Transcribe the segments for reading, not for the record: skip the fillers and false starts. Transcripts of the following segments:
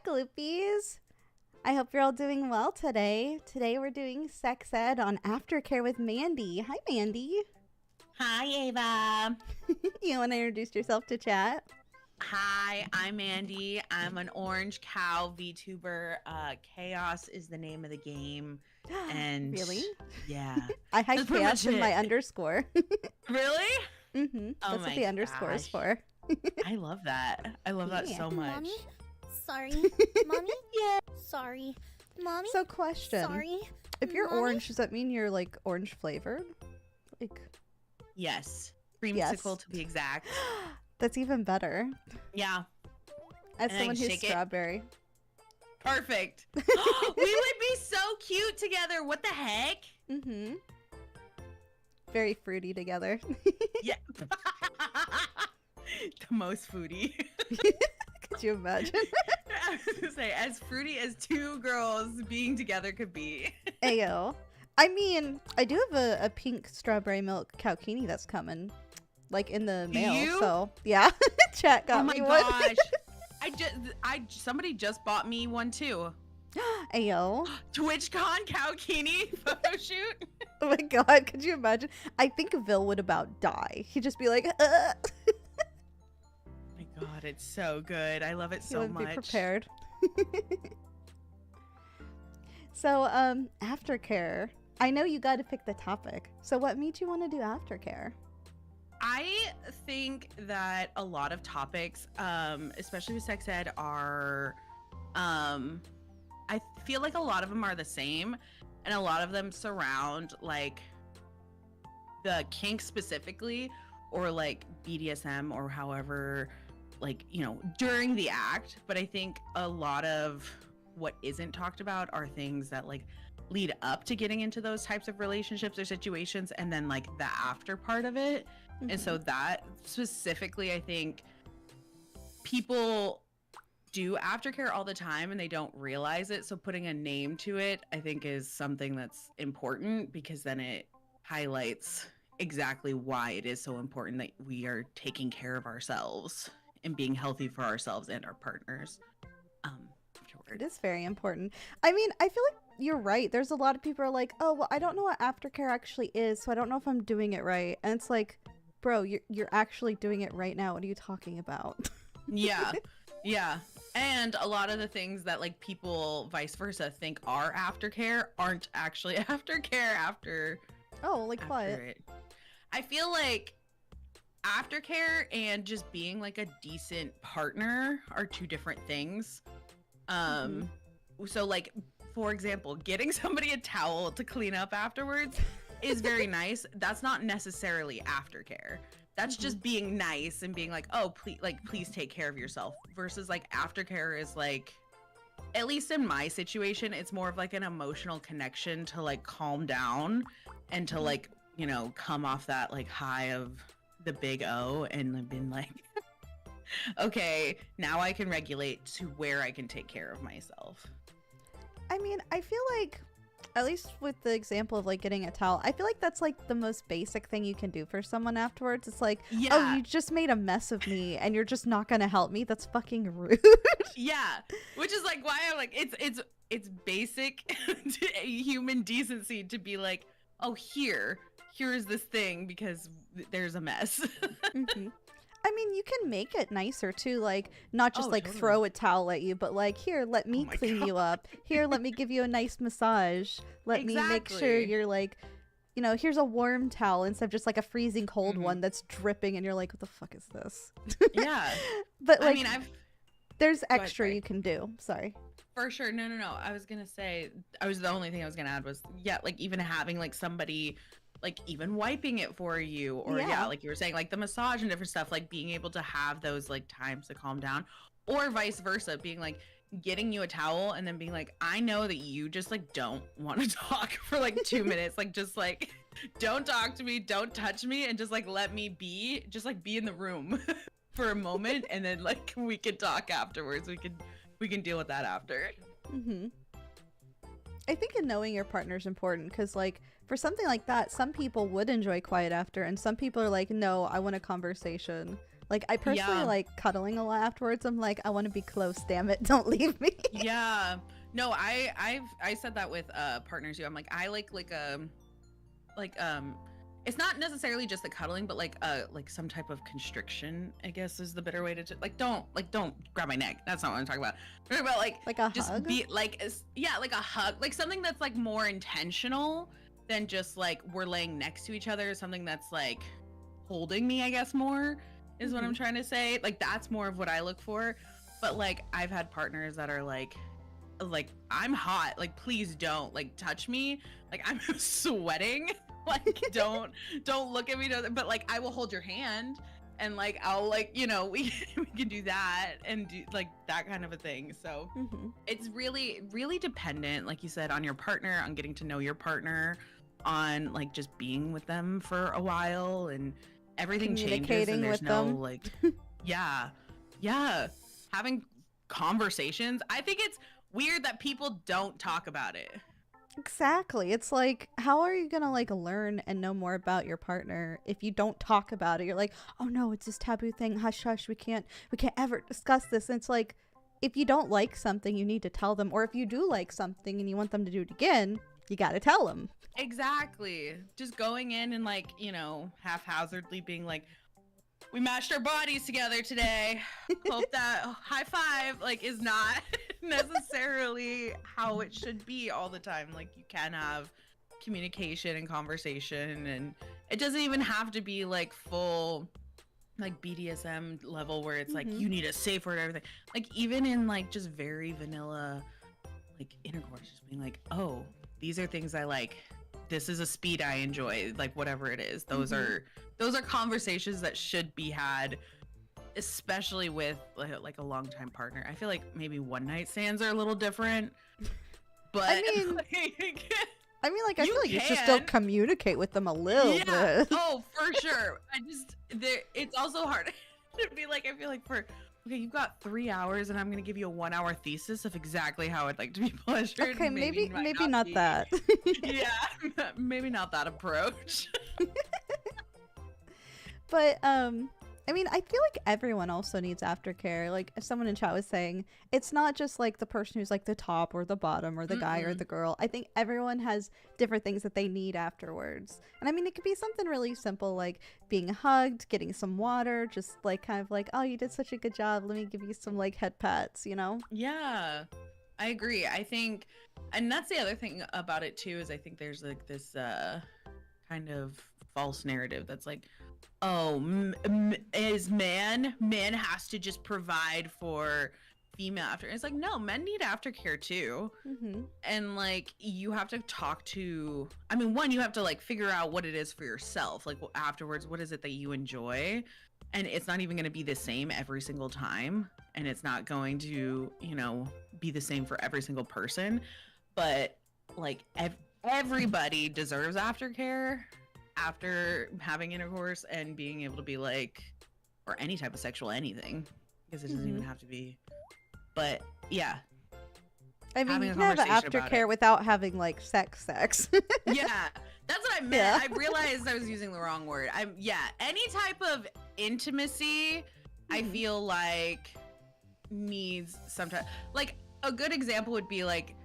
Gloopies. I hope you're all doing well today. Today we're doing sex ed on Aftercare with Mandy. Hi, Mandy. Hi, Ava. You want to introduce yourself to chat? Hi, I'm Mandy. I'm an orange cow VTuber. Chaos is the name of the game. And Really? Yeah. I had That's pretty chaos much in my it. underscore. Really? Mm-hmm. Oh That's what my the underscore is gosh. for. I love that. I love that Yeah. so much. Mommy? Sorry. Mommy? Yeah. Sorry. Mommy? So question. Sorry. If you're Mommy? orange, does that mean you're like orange flavored? Like, Yes. Creamsicle Yes. to be exact. that's even better. Yeah. As And I someone can who's shake it. strawberry. Perfect. We would be so cute together. What the heck? Mm-hmm. Very fruity together. Yeah. The most foodie. Could you imagine? I was gonna say, as fruity as two girls being together could be. Ayo. I mean, I do have a pink strawberry milk cowkini that's coming, like in the mail. You? So yeah, chat got Oh my me one. gosh. Somebody just bought me one too. Ayo. TwitchCon Cowkini photo shoot. Oh my god, could you imagine? I think Vil would about die. He'd just be like, Oh my god, it's so good. I love it he so wouldn't much. be prepared. So, aftercare. I know you got to pick the topic. So, what made you want to do aftercare? I think that a lot of topics, especially with sex ed, are I feel like a lot of them are the same, and a lot of them surround like the kink specifically, or like BDSM, or however, like, you know, during the act. But I think a lot of what isn't talked about are things that like lead up to getting into those types of relationships or situations, and then like the after part of it. And so that specifically, I think people do aftercare all the time and they don't realize it. So putting a name to it, I think, is something that's important, because then it highlights exactly why it is so important that we are taking care of ourselves and being healthy for ourselves and our partners. It is very important. I mean, I feel like you're right. There's a lot of people are like, oh, well, I don't know what aftercare actually is, so I don't know if I'm doing it right. And it's like, bro, you're actually doing it right now. What are you talking about? Yeah. Yeah. And a lot of the things that like people vice versa think are aftercare aren't actually aftercare after. Oh, like what? after it. I feel like aftercare and just being like a decent partner are two different things. So like, for example, getting somebody a towel to clean up afterwards is very nice. That's not necessarily aftercare. That's just being nice and being like, oh, please take care of yourself. Versus like aftercare is like, at least in my situation, it's more of like an emotional connection to like calm down and to like, you know, come off that like high of the big O and have been like, okay, now I can regulate to where I can take care of myself. I mean, I feel like, at least with the example of like getting a towel, I feel like that's like the most basic thing you can do for someone afterwards. It's like, oh, Yeah. you just made a mess of me and you're just not gonna help me. That's fucking rude. Yeah, which is like why I'm like, it's basic human decency to be like, oh, here is this thing because there's a mess. I mean, you can make it nicer too, like not just Oh, like totally. throw a towel at you, but like, here, let me my clean you up. Here, let me give you a nice massage. Let me make sure Exactly. you're like, you know, here's a warm towel instead of just like a freezing cold Mhm. one that's dripping and you're like, what the fuck is this? Yeah, But like, I mean, there's ahead, extra sorry. you can do. Sorry. for sure. No. I was gonna say, the only thing I was gonna add was, yeah, like even having like somebody like even wiping it for you, or Yeah. like you were saying, like the massage and different stuff, like being able to have those like times to calm down, or vice versa, being like getting you a towel and then being like, I know that you just like don't want to talk for like 2 minutes, like just like don't talk to me, don't touch me, and just like let me be, just like be in the room for a moment, and then like we can talk afterwards. We can deal with that after. I think in knowing your partner is important because, like, for something like that, some people would enjoy quiet after, and some people are like, no, I want a conversation. Like, I personally Yeah. like cuddling a lot afterwards. I'm like, I want to be close, damn it, don't leave me. Yeah. No, I said that with partners too. I'm like, I like it's not necessarily just the cuddling, but like some type of constriction, I guess is the better way to don't grab my neck. That's not what I'm talking about. I'm talking about Like a just hug? be like like a hug, like something that's like more intentional than just like we're laying next to each other, something that's like holding me, I guess, more is what I'm trying to say. Like that's more of what I look for. But like I've had partners that are like I'm hot, like please don't like touch me, like I'm sweating, like don't look at me, but like I will hold your hand and like I'll like we can do that and do like that kind of a thing. So it's really dependent, like you said, on your partner, on getting to know your partner, on like just being with them for a while, and everything changes and there's no them. like yeah having conversations. I think it's weird that people don't talk about it. Exactly. It's like, how are you gonna like learn and know more about your partner if you don't talk about it? You're like, oh no, it's this taboo thing, hush hush, we can't ever discuss this. And it's like, if you don't like something, you need to tell them. Or if you do like something and you want them to do it again, you gotta tell them. Exactly. Just going in and like haphazardly being like, we mashed our bodies together today. Hope that high five like is not necessarily how it should be all the time. Like you can have communication and conversation, and it doesn't even have to be like full like BDSM level where it's like you need a safe word or everything. Like even in like just very vanilla like intercourse, just being like, oh, these are things I like. This is a speed I enjoy, like whatever it is. Those are conversations that should be had, especially with like a longtime partner. I feel like maybe one night stands are a little different, but I mean, like I feel like you should still communicate with them a little bit. Oh, for sure. It's also hard to be like, I feel like okay, you've got 3 hours and I'm going to give you a 1 hour thesis of exactly how I'd like to be pleasured. Okay, maybe not that. Yeah, maybe not that approach. But I mean, I feel like everyone also needs aftercare. Like someone in chat was saying, it's not just like the person who's like the top or the bottom or the guy or the girl. I think everyone has different things that they need afterwards. And I mean, it could be something really simple like being hugged, getting some water, just like kind of like, oh, you did such a good job. Let me give you some like head pats, you know? Yeah, I agree. I think, and that's the other thing about it too, is I think there's like this kind of false narrative that's like, oh, man has to just provide for female after. It's like, no, men need aftercare too. And like you have to talk to, I mean, one, you have to like figure out what it is for yourself, like afterwards, what is it that you enjoy, and it's not even going to be the same every single time, and it's not going to be the same for every single person, but like everybody deserves aftercare after having intercourse and being able to be like, or any type of sexual anything, because it doesn't even have to be, but yeah, I mean, you can have aftercare without having like sex. Yeah, that's what I meant. Yeah. I realized I was using the wrong word. Any type of intimacy, I feel like needs some type, like a good example would be like,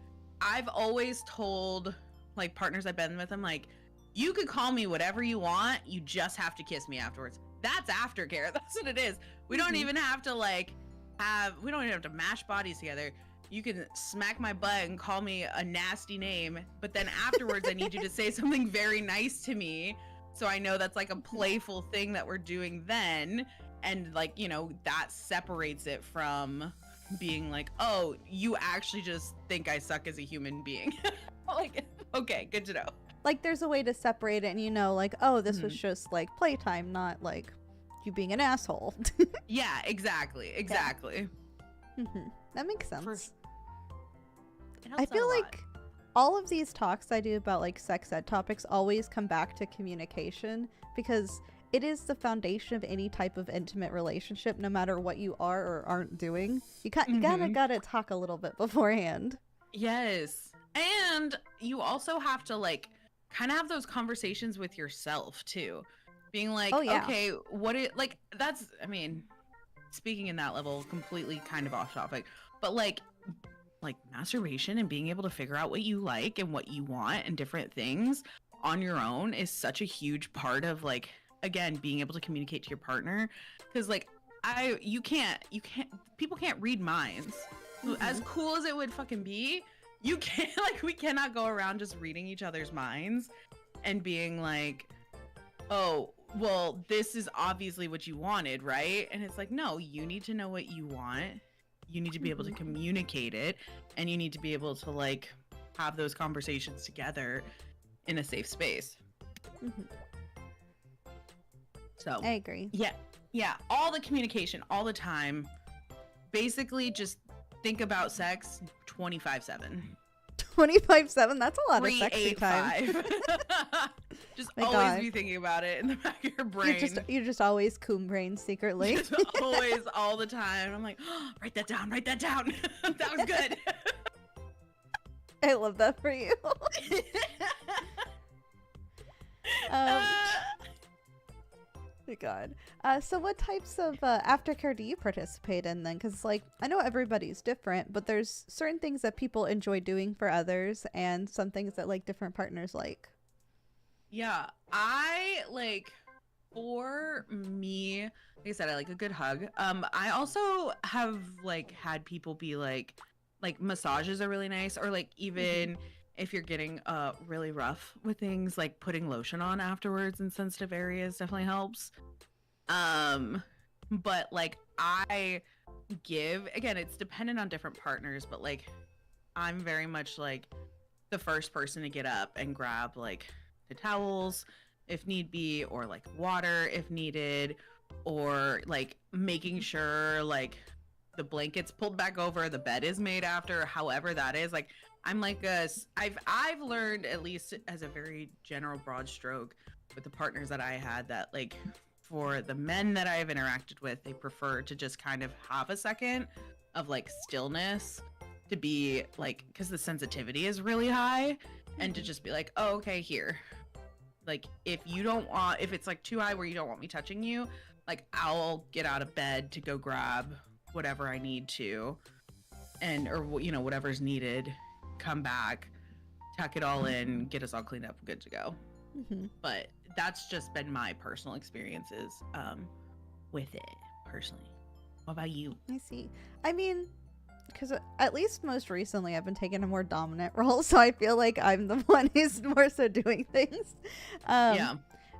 I've always told like partners I've been with, I'm like, you could call me whatever you want, you just have to kiss me afterwards. That's aftercare. That's what it is. We don't even have to we don't even have to mash bodies together. You can smack my butt and call me a nasty name, but then afterwards I need you to say something very nice to me, so I know that's like a playful thing that we're doing then, and like, that separates it from being like, oh, you actually just think I suck as a human being. Like, okay, good to know. Like there's a way to separate it, and like, oh, this was just like playtime, not like you being an asshole. Yeah, exactly. Yeah. That makes sense. I feel like all of these talks I do about like sex ed topics always come back to communication, because it is the foundation of any type of intimate relationship, no matter what you are or aren't doing. You gotta talk a little bit beforehand. Yes. And you also have to like kind of have those conversations with yourself too. being like, Oh, yeah. okay, like, that's, I mean, speaking in that level, completely kind of off topic, but like masturbation and being able to figure out what you like and what you want and different things on your own is such a huge part of, like, again, being able to communicate to your partner. Because, like, you can't people can't read minds. As cool as it would fucking be, you can't, like, we cannot go around just reading each other's minds and being like, oh, well, this is obviously what you wanted, right? And it's like, no, you need to know what you want. You need to be able to communicate it, and you need to be able to, like, have those conversations together in a safe space. So I agree. Yeah, all the communication all the time. Basically, just think about sex 24/7. 25/7. That's a lot of sexy time. 385. Just My always God. be thinking about it in the back of your brain. You're just always coon brain secretly. Just always, all the time. I'm like, oh, write that down. That was good. I love that for you. My God. So what types of aftercare do you participate in then? Because, like, I know everybody's different, but there's certain things that people enjoy doing for others and some things that, like, different partners like. Yeah, I, like, for me, like I said, I like a good hug. I also have, like, had people be like massages are really nice, or, like, even if you're getting really rough with things, like, putting lotion on afterwards in sensitive areas definitely helps. But, like, I give, again, it's dependent on different partners, but, like, I'm very much like the first person to get up and grab, like, the towels if need be, or, like, water if needed, or, like, making sure, like, the blanket's pulled back over, the bed is made after, however that is. Like, I'm like I've learned, at least as a very general broad stroke with the partners that I had, that, like, for the men that I've interacted with, they prefer to just kind of have a second of, like, stillness, to be like, because the sensitivity is really high, and to just be like, oh, okay, here, like, if it's, like, too high where you don't want me touching you, like, I'll get out of bed to go grab whatever I need to, or, you know, whatever's needed, come back, tuck it all in, get us all cleaned up, good to go. But that's just been my personal experiences with it personally. What about you? I see. I mean, because at least most recently I've been taking a more dominant role, so I feel like I'm the one who's more so doing things. Yeah.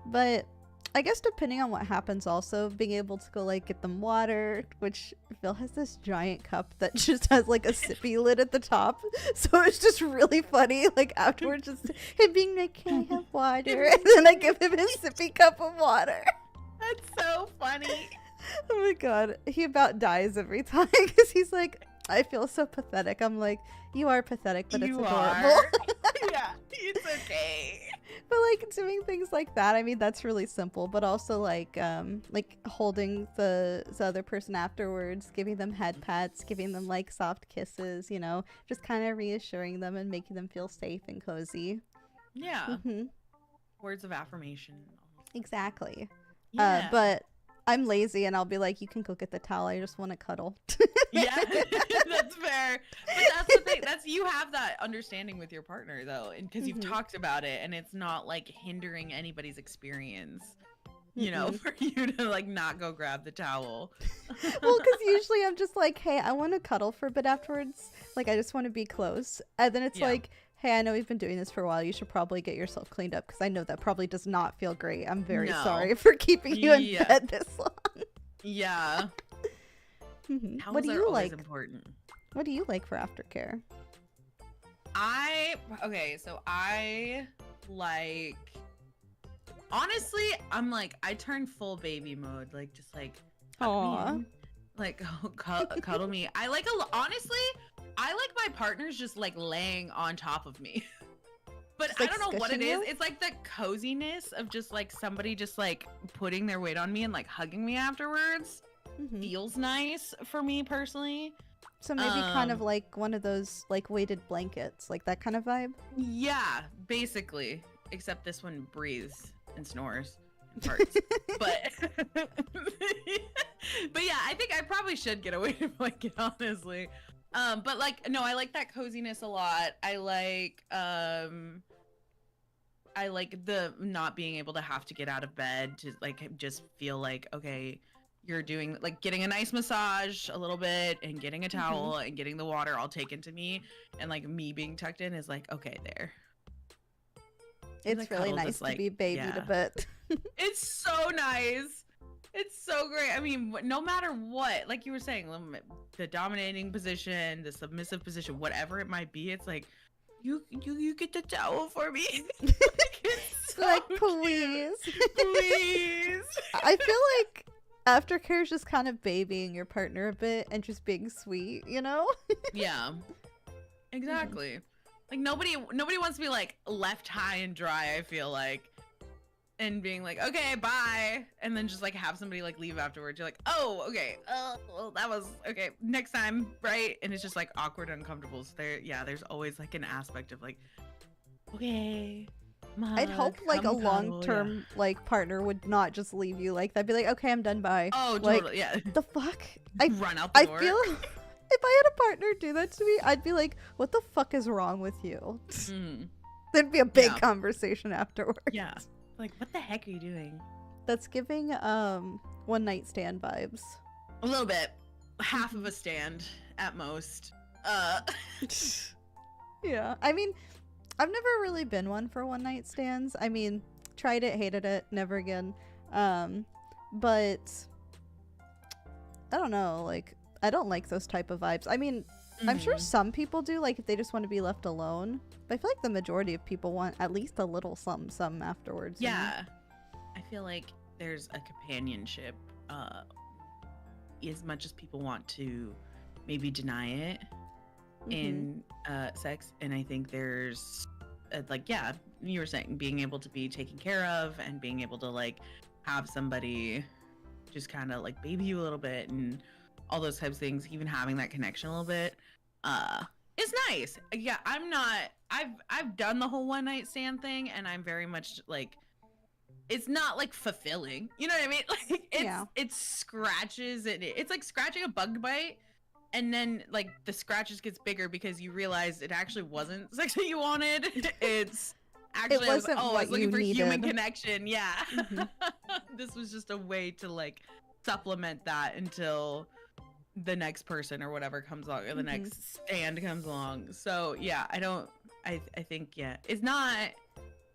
But I guess depending on what happens, also being able to go, like, get them water, which Phil has this giant cup that just has, like, a sippy lid at the top, so it's just really funny, like, afterwards, just him being like, can I have water? And then I give him his sippy cup of water. That's so funny. Oh my God, he about dies every time because he's like, I feel so pathetic. I'm like, you are pathetic, but it's adorable. Yeah, it's okay. But, like, doing things like that, I mean, that's really simple, but also, like holding the other person afterwards, giving them head pats, giving them, like, soft kisses, you know, just kind of reassuring them and making them feel safe and cozy. Yeah. Words of affirmation. Exactly. Yeah. But I'm lazy and I'll be like, you can go get the towel, I just want to cuddle. Yeah, that's fair. But that's the thing. You have that understanding with your partner, though, and because you've talked about it, and it's not, like, hindering anybody's experience, you know, for you to, like, not go grab the towel. Well, because usually I'm just like, hey, I want to cuddle for a bit afterwards. Like, I just want to be close. And then it's like, hey, I know we've been doing this for a while. You should probably get yourself cleaned up, because I know that probably does not feel great. I'm very sorry for keeping you in bed this long. Yeah. What do you like? Important. What do you like for aftercare? So I like, honestly, I'm like, I turn full baby mode, like, just like, Aww. Like, cuddle me. I like, honestly, I like my partners just, like, laying on top of me. But just, I like, don't know what it you? is. It's like the coziness of just, like, somebody just, like, putting their weight on me and, like, hugging me afterwards. Feels nice for me personally. So maybe kind of like one of those, like, weighted blankets, like that kind of vibe. Yeah, basically. Except this one breathes and snores. in parts. But but yeah, I think I probably should get away from it, honestly. But like, no, I like that coziness a lot. I like the not being able to have to get out of bed to like just feel like, okay, you're doing like getting a nice massage a little bit and getting a towel and getting the water all taken to me, and like me being tucked in is like, okay, there. It's really nice to be babied a bit. It's so nice. It's so great. I mean, no matter what, like you were saying, the dominating position, the submissive position, whatever it might be, it's like, you get the towel for me. Like, please. Please. I feel like Aftercare is just kind of babying your partner a bit and just being sweet, you know? Yeah. Exactly. Like nobody wants to be like left high and dry, I feel like. And being like, okay, bye, and then just like have somebody like leave afterwards. You're like, oh, okay, well, that was okay. Next time, right? And it's just like awkward, uncomfortable. So there's always like an aspect of like, okay, I'd hope like a long-term like partner would not just leave you like that. Be like, okay, I'm done, bye. Oh, like, totally, yeah. The fuck? I run out the door. I feel if I had a partner do that to me, I'd be like, what the fuck is wrong with you? There'd be a big conversation afterwards. Yeah. Like, what the heck are you doing? That's giving one night stand vibes. A little bit. Half of a stand at most. Yeah. I mean, I've never really been one for one night stands. I mean, tried it, hated it, never again. But I don't know, like I don't like those type of vibes. I mean, I'm sure some people do, like if they just want to be left alone. But I feel like the majority of people want at least a little something afterwards. Yeah. I feel like there's a companionship, as much as people want to maybe deny it in sex. And I think there's like, yeah, you were saying being able to be taken care of and being able to like have somebody just kind of like baby you a little bit and all those types of things, even having that connection a little bit, it's nice. Yeah, I've done the whole one night stand thing, and I'm very much like, it's not like fulfilling. You know what I mean? Like it scratches and it's like scratching a bug bite, and then like the scratches gets bigger because you realize it actually wasn't sex that you wanted. It's actually I was looking for needed. Human connection. Yeah. This was just a way to like supplement that until the next person or whatever comes along, or the next stand comes along. So yeah, I think it's not,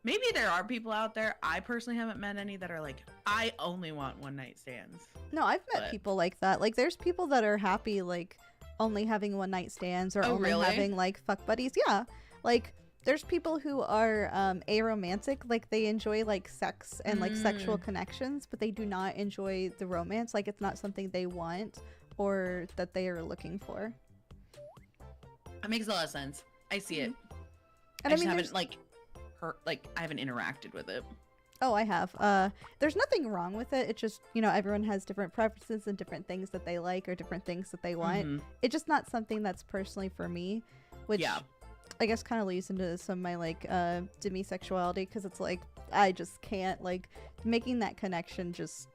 maybe there are people out there, I personally haven't met any that are like, I only want one night stands. No, I've met people like that. Like there's people that are happy like only having one night stands or only having like fuck buddies. Yeah, like there's people who are aromantic, like they enjoy like sex and like sexual connections, but they do not enjoy the romance. Like it's not something they want or that they are looking for. That makes a lot of sense. I see it. And I just haven't I haven't interacted with it. Oh, I have. There's nothing wrong with it. It's just, you know, everyone has different preferences and different things that they like or different things that they want. It's just not something that's personally for me, which I guess kind of leads into some of my like demisexuality, because it's like I just can't, like, making that connection, just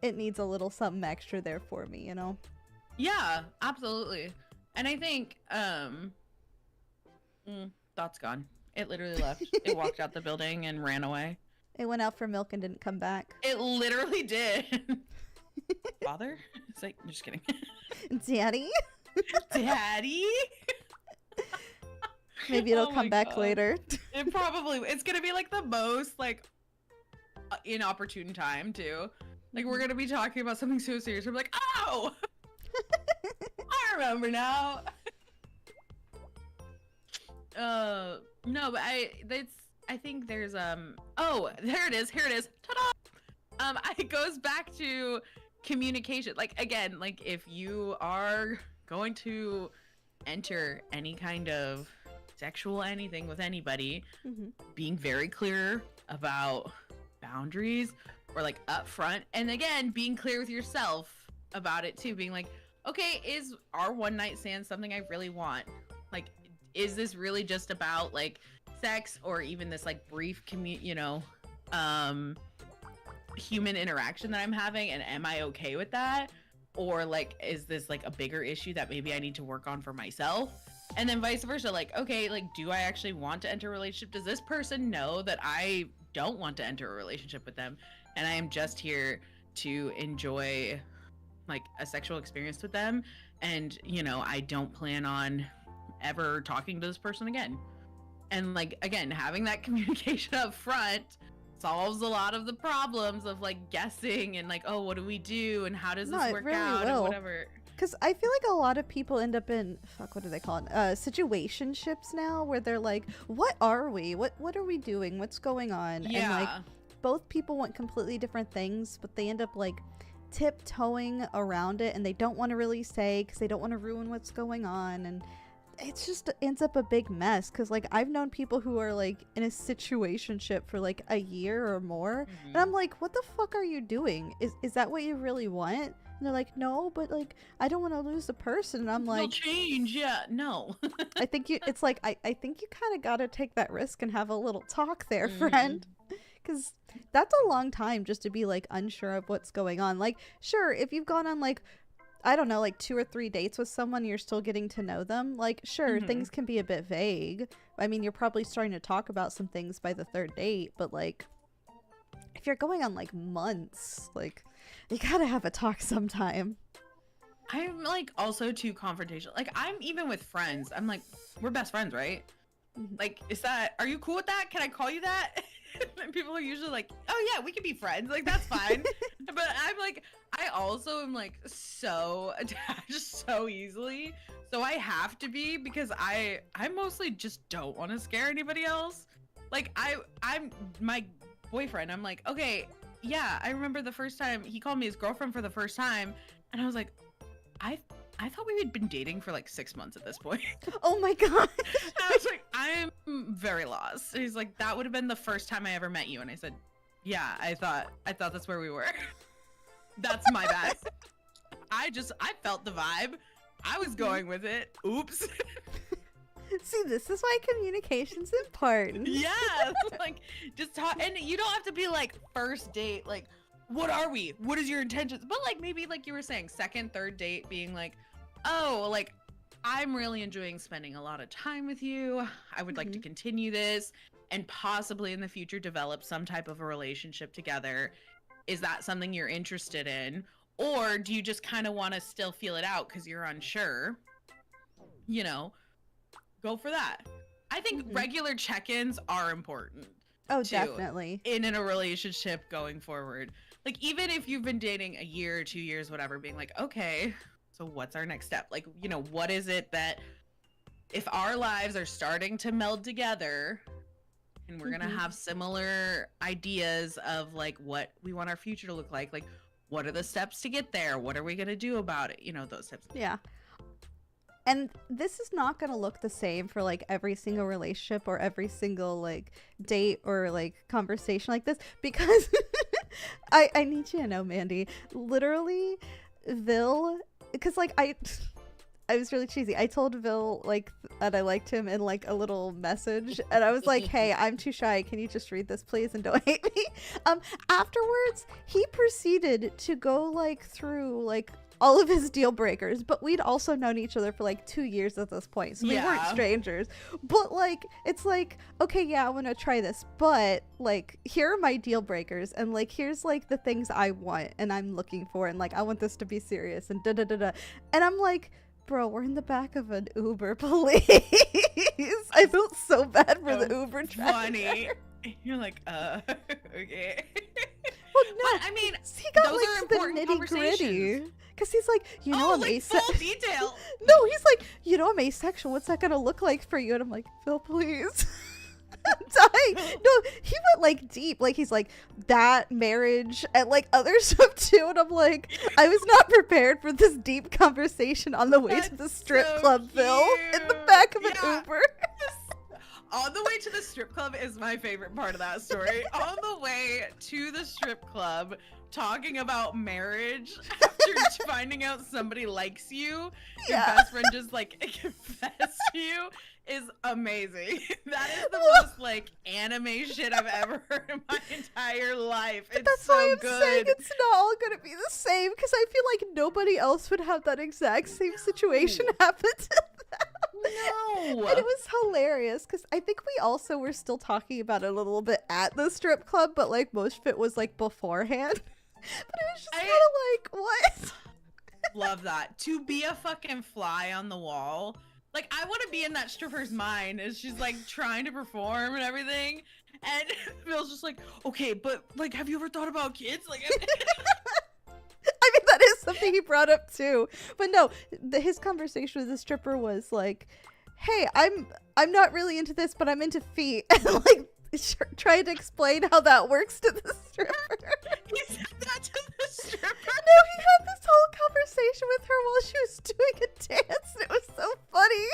it needs a little something extra there for me, you know? Yeah, absolutely. And I think thought's gone. It literally left. It walked out the building and ran away. It went out for milk and didn't come back. It literally did. Father? It's like, I'm just kidding. Daddy? Daddy? Maybe it'll come back later. It probably, it's gonna be like the most like inopportune time too. Like we're gonna be talking about something so serious. We're like, oh, I remember now. No, but I think there's oh, there it is. Here it is. Ta-da! It goes back to communication. Like again, like if you are going to enter any kind of sexual anything with anybody, being very clear about boundaries, or like upfront, and again being clear with yourself about it too, being like, okay, is our one night stand something I really want? Like, is this really just about like sex, or even this like brief human interaction that I'm having, and am I okay with that? Or like, is this like a bigger issue that maybe I need to work on for myself? And then vice versa, like, okay, like, do I actually want to enter a relationship? Does this person know that I don't want to enter a relationship with them, and I am just here to enjoy like a sexual experience with them, and you know, I don't plan on ever talking to this person again? And like, again, having that communication up front solves a lot of the problems of like guessing and like, oh, what do we do and how does this work really out will. and whatever. Because I feel like a lot of people end up in, what do they call it? Situationships now, where they're like, what are we? What are we doing? What's going on? Yeah. And like, both people want completely different things, but they end up like tiptoeing around it, and they don't want to really say because they don't want to ruin what's going on. And it's just ends up a big mess. Because like, I've known people who are like in a situationship for like a year or more. And I'm like, what the fuck are you doing? Is that what you really want? And they're like, no, but like, I don't want to lose the person. And I'm like, It'll change. Yeah, no. I think it's like, I think you kind of got to take that risk and have a little talk there, friend. Because that's a long time just to be like unsure of what's going on. Like, sure, if you've gone on like, I don't know, like 2 or 3 dates with someone, you're still getting to know them. Like, sure, things can be a bit vague. I mean, you're probably starting to talk about some things by the 3rd date, but like, if you're going on like months, like, you gotta have a talk sometime. I'm like also too confrontational. Like, I'm even with friends, I'm like, we're best friends, right? Like, are you cool with that? Can I call you that? And people are usually like, oh yeah, we can be friends, like that's fine. But I'm like, I also am like so attached so easily, so I have to be, because I mostly just don't want to scare anybody else. Like, I'm my boyfriend, I'm like, okay, yeah, I remember the first time he called me his girlfriend for the first time, and I was like, I thought we had been dating for like 6 months at this point. Oh my god. I was like, I'm very lost. And he's like, that would have been the first time I ever met you. And I said, yeah, I thought that's where we were. That's my bad. I felt the vibe. I was going with it. Oops. See, this is why communication's important. Yeah. Like, just talk. And you don't have to be like first date, like, what are we? What is your intentions? But like, maybe like you were saying, 2nd, 3rd date being like, oh, like, I'm really enjoying spending a lot of time with you. I would like to continue this and possibly in the future develop some type of a relationship together. Is that something you're interested in? Or do you just kind of want to still feel it out because you're unsure? You know, go for that. I think regular check-ins are important. Oh, definitely. In a relationship going forward. Like, even if you've been dating a year or 2 years, whatever, being like, okay, so what's our next step? Like, you know, what is it that if our lives are starting to meld together and we're gonna have similar ideas of like what we want our future to look like what are the steps to get there? What are we gonna do about it? You know, those types of things. Yeah. And this is not going to look the same for like every single relationship or every single like date or like conversation like this, because I need you to know, Mandy, literally Vil, because like I was really cheesy. I told Vil like that I liked him in like a little message, and I was like, hey, I'm too shy. Can you just read this, please, and don't hate me? Afterwards, he proceeded to go like through like all of his deal breakers, but we'd also known each other for like 2 years at this point, so we weren't strangers. But like, it's like, okay, yeah, I want to try this, but like, here are my deal breakers, and like, here's like the things I want and I'm looking for, and like, I want this to be serious, and da da da da. And I'm like, bro, we're in the back of an Uber, please. I felt so bad for the Uber driver. Funny. You're like, okay. Well, no, but, I mean, he got those like are to the important nitty gritty. Because he's like, you know, I'm like full detail. No, he's like, you know, I'm asexual. What's that gonna look like for you? And I'm like, Phil, please. I'm dying. No, he went like deep. Like, he's like, that marriage and like other stuff too. And I'm like, I was not prepared for this deep conversation on the way to the strip club, Phil, in the back of an Uber. On the way to the strip club is my favorite part of that story. On the way to the strip club, talking about marriage. you're finding out somebody likes you, your Yeah. best friend just like confessed to you is amazing. That is the most like anime shit I've ever heard in my entire life. It's That's so why I'm good. saying it's not all gonna be the same, because I feel like nobody else would have that exact same situation happen to them. No. And it was hilarious because I think we also were still talking about it a little bit at the strip club, but like most of it was like beforehand. But it was just kind of like, what? Love that. To be a fucking fly on the wall. Like, I want to be in that stripper's mind as she's like trying to perform and everything. And Phil's just like, okay, but like, have you ever thought about kids? Like, I mean, that is something he brought up too. But no, his conversation with the stripper was like, hey, I'm not really into this, but I'm into feet. And like trying to explain how that works to the stripper. he said that to the stripper. No, he had this whole conversation with her while she was doing a dance, and it was so funny.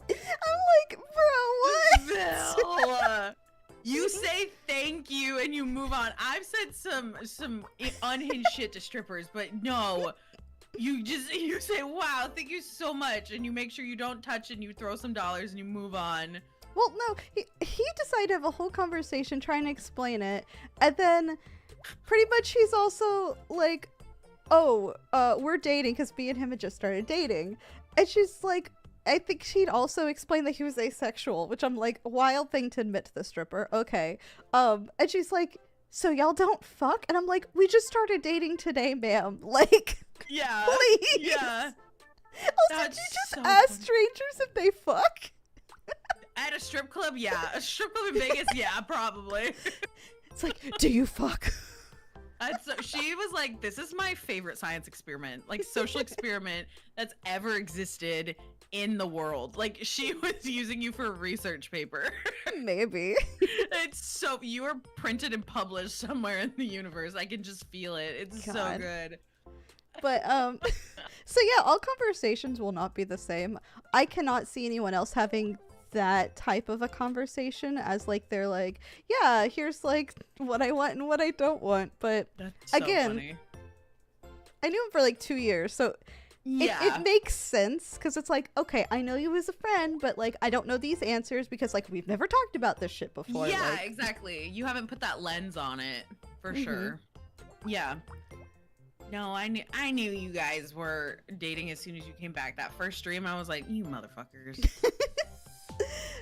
I'm like, bro, what? Phil, you say thank you and you move on. I've said some unhinged shit to strippers, but no. You say, wow, thank you so much, and you make sure you don't touch it, and you throw some dollars and you move on. Well, no, he decided to have a whole conversation trying to explain it, and then pretty much he's also like, oh, we're dating because me and him had just started dating, and she's like, I think she'd also explained that he was asexual, which I'm like, wild thing to admit to the stripper. Okay, and she's like, so y'all don't fuck? And I'm like, we just started dating today, ma'am. Like, yeah, please. Yeah. Also, did you just ask strangers if they fuck? At a strip club, yeah. A strip club in Vegas, yeah, probably. It's like, do you fuck? She was like, this is my favorite science experiment, like social experiment that's ever existed in the world. Like, she was using you for a research paper. Maybe. It's so, you are printed and published somewhere in the universe. I can just feel it. It's God. so good. But so yeah, all conversations will not be the same. I cannot see anyone else having that type of a conversation as like they're like, yeah, here's like what I want and what I don't want. But That's so again, funny. I knew him for like 2 years, so Yeah. it makes sense because it's like, okay, I know you as a friend, but like I don't know these answers because like we've never talked about this shit before. Yeah, like, exactly. You haven't put that lens on it for sure. Yeah. No, I knew you guys were dating as soon as you came back. That first stream, I was like, you motherfuckers.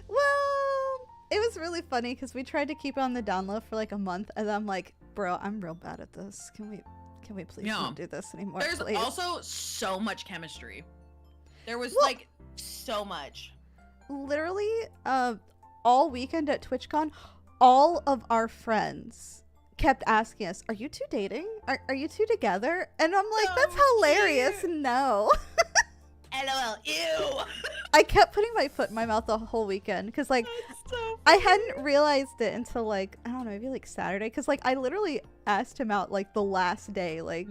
Well, it was really funny because we tried to keep it on the down low for like a month, and I'm like, bro, I'm real bad at this. Can we please not do this anymore? There's please? also so much chemistry. There was like so much. Literally, all weekend at TwitchCon, all of our friends kept asking us, are you two dating? Are you two together? And I'm like, that's hilarious. Cute. No. LOL, ew. I kept putting my foot in my mouth the whole weekend because like That's so I hadn't realized it until like, I don't know, maybe like Saturday, because like I literally asked him out like the last day, like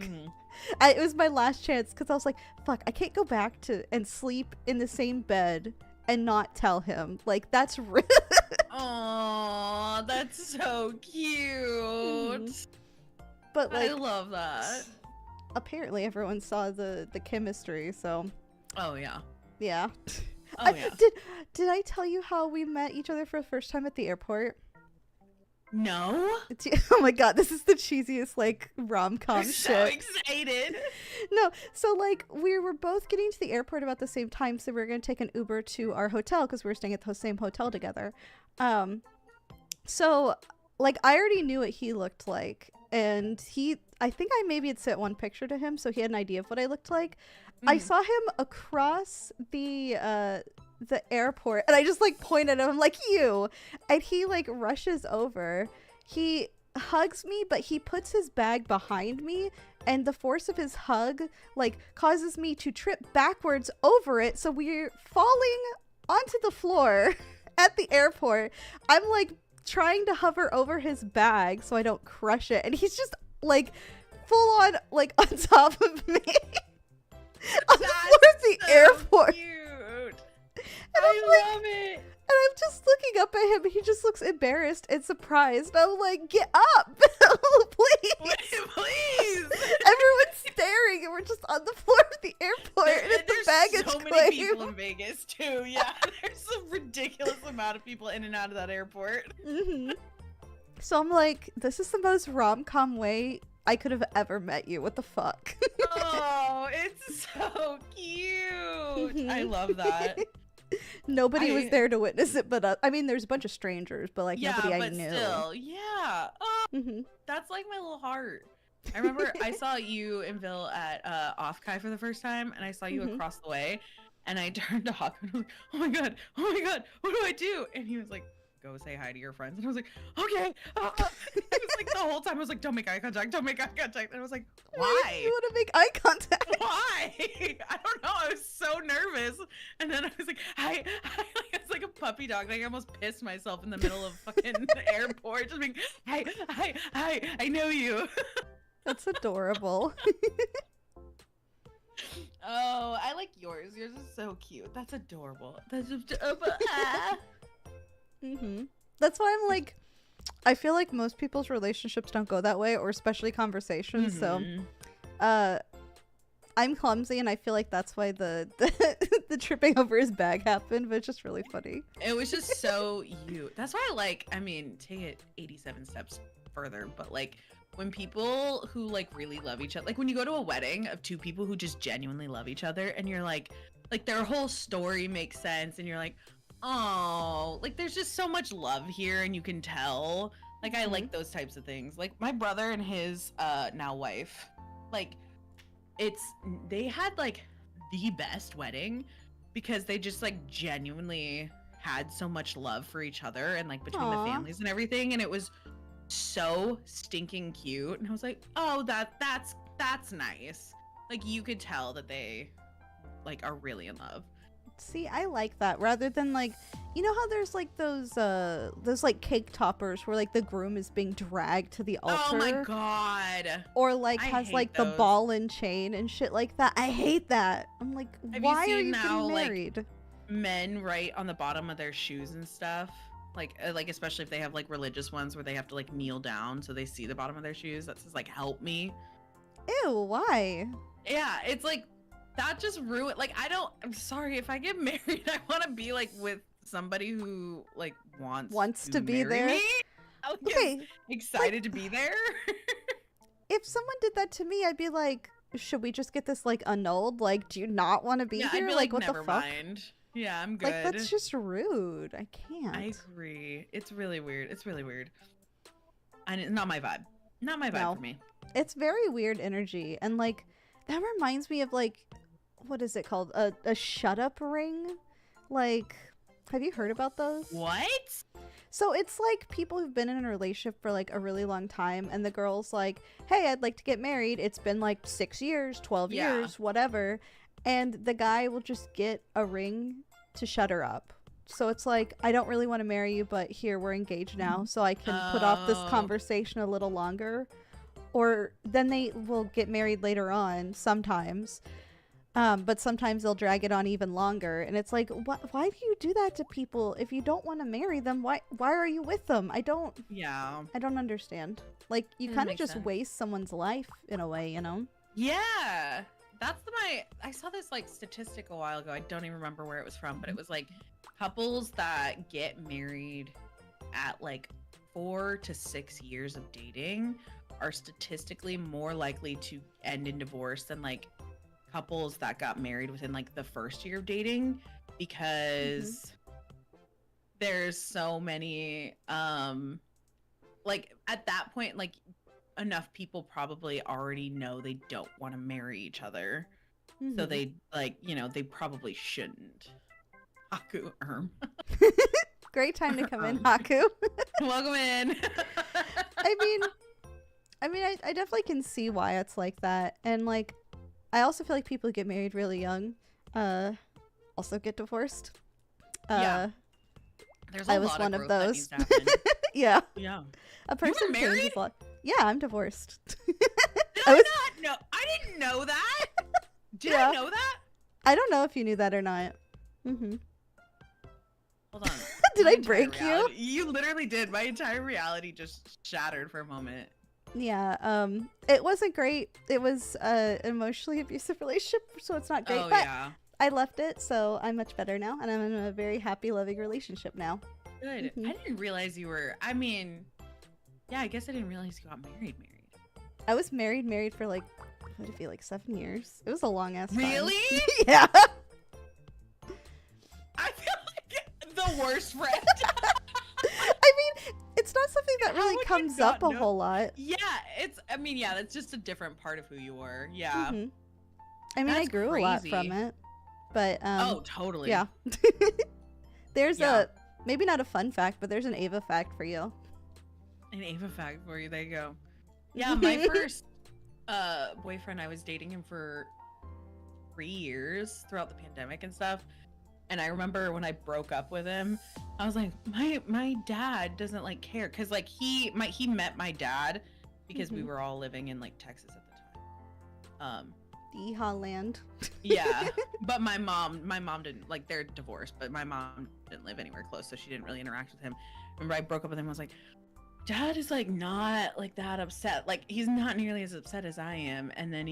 it was my last chance because I was like, fuck, I can't go back to and sleep in the same bed and not tell him. Like, that's real. Aw, that's so cute. But like, I love that. apparently everyone saw the chemistry, so Oh yeah. yeah. Oh yeah. Did I tell you how we met each other for the first time at the airport? No. Oh my god, this is the cheesiest like rom-com I'm shit. so excited. No, so like we were both getting to the airport about the same time, so we were gonna take an Uber to our hotel because we were staying at the same hotel together. So like I already knew what he looked like, and I think I maybe had sent one picture to him, so he had an idea of what I looked like. I saw him across the airport, and I just like pointed at him like, you, and he like rushes over. He hugs me, but he puts his bag behind me, and the force of his hug like causes me to trip backwards over it, so we're falling onto the floor at the airport. I'm like trying to hover over his bag so I don't crush it, and he's just like full on like on top of me on the floor of the airport. Cute. And I love it. And I'm just looking up at him, and he just looks embarrassed and surprised. I'm like, get up, please. Please. Everyone's staring, and we're just on the floor of the airport and it's the There's baggage so claim. many people in Vegas too. Yeah, there's a ridiculous amount of people in and out of that airport. So I'm like, this is the most rom-com way I could have ever met you. What the fuck? Oh, it's so cute. I love that. Nobody was there to witness it, but I mean, there's a bunch of strangers, but like nobody I but knew. still, yeah. Oh, that's like my little heart. I remember I saw you and Bill at Off-Kai for the first time, and I saw you across the way, and I turned to Hawk and I was like, oh my god, what do I do? And he was like, go say hi to your friends. And I was like, okay. It was like the whole time I was like, don't make eye contact. And I was like, why? You want to make eye contact? Why? I don't know. I was so nervous. And then I was like, hi. It's like a puppy dog. Like I almost pissed myself in the middle of fucking airport. Just being, hi. I know you. That's adorable. Oh, I like yours. Yours is so cute. That's adorable. That's That's why I'm like, I feel like most people's relationships don't go that way, or especially conversations. So, I'm clumsy, and I feel like that's why the tripping over his bag happened. But it's just really funny. It was just so you. That's why I like. I mean, take it 87 steps further, but like when people who like really love each other, like when you go to a wedding of two people who just genuinely love each other, and you're like their whole story makes sense, and you're like, oh, like there's just so much love here, and you can tell. Like I like those types of things. Like my brother and his now wife, like they had like the best wedding because they just like genuinely had so much love for each other, and like between the families and everything, and it was so stinking cute. And I was like, oh, that's nice. Like you could tell that they like are really in love. See, I like that rather than like, you know how there's like those like cake toppers where like the groom is being dragged to the altar. Oh my god. Or like I has hate like those. the ball and chain and shit like that. I hate that. I'm like, why are you getting married? Like, men write on the bottom of their shoes and stuff. Like especially if they have like religious ones where they have to like kneel down so they see the bottom of their shoes. That says like help me. Ew, why? Yeah, it's like that just ruined. Like I'm sorry, if I get married, I want to be like with somebody who like wants to be marry there. Me. Okay, excited to be there. If someone did that to me, I'd be like, should we just get this like annulled? Like, do you not want to be here? I'd be like, what never the fuck? mind. Yeah, I'm good. Like, that's just rude. I can't. I agree. It's really weird. And it's not my vibe. Not my vibe for me. It's very weird energy. And like, that reminds me of like, what is it called? A shut up ring? Like, have you heard about those? What? So it's like people who've been in a relationship for like a really long time, and the girl's like, hey, I'd like to get married. It's been like 6 years, 12 years, whatever. And the guy will just get a ring to shut her up. So it's like, I don't really want to marry you, but here, we're engaged now, so I can put off this conversation a little longer. Or then they will get married later on sometimes. But sometimes they'll drag it on even longer. And it's like, why do you do that to people? If you don't want to marry them, why are you with them? I don't understand. Like, you kind of just sense. waste someone's life in a way, you know? Yeah. I saw this like statistic a while ago. I don't even remember where it was from, but it was like couples that get married at like 4 to 6 years of dating are statistically more likely to end in divorce than like couples that got married within like the first year of dating, because there's so many like at that point, like enough people probably already know they don't want to marry each other, so they like, you know, they probably shouldn't. Haku Great time to come in, Haku. Welcome in. I mean, I definitely can see why it's like that. And like, I also feel like people who get married really young also get divorced. Yeah. There's a lot one of of growth that those. needs to happen. Yeah. Yeah. A person married? changes a lot. Yeah, I'm divorced. Did I not know? I didn't know that. Did I know that? I don't know if you knew that or not. Hold on. Did My I entire break you? You literally did. My entire reality just shattered for a moment. Yeah, it wasn't great. It was an emotionally abusive relationship, so it's not great. Oh but yeah. I left it, so I'm much better now, and I'm in a very happy, loving relationship now. Good. Mhm. I didn't realize you were. I mean, yeah. I guess I didn't realize you got married. I was married for like, what did it feel like, 7 years? It was a long ass time. Really? Yeah. I feel like the worst friend. I mean, it's not something that How really would you comes not up a know? whole lot. Yeah, it's. I mean, yeah, that's just a different part of who you were. Yeah. Mhm. I mean, I That's grew a lot crazy. from it, but Oh, totally. yeah. There's Yeah. maybe not a fun fact, but there's an Ava fact for you. An Ava fact for you. There you go. Yeah, my first boyfriend, I was dating him for 3 years throughout the pandemic and stuff. And I remember when I broke up with him, I was like, my dad doesn't like care, because like he met my dad because we were all living in like Texas at the time. Yeehaw land. Yeah, but my mom didn't, like, they're divorced, but my mom didn't live anywhere close, so she didn't really interact with him. Remember, I broke up with him. I was like, Dad is like not like that upset. Like, he's not nearly as upset as I am. And then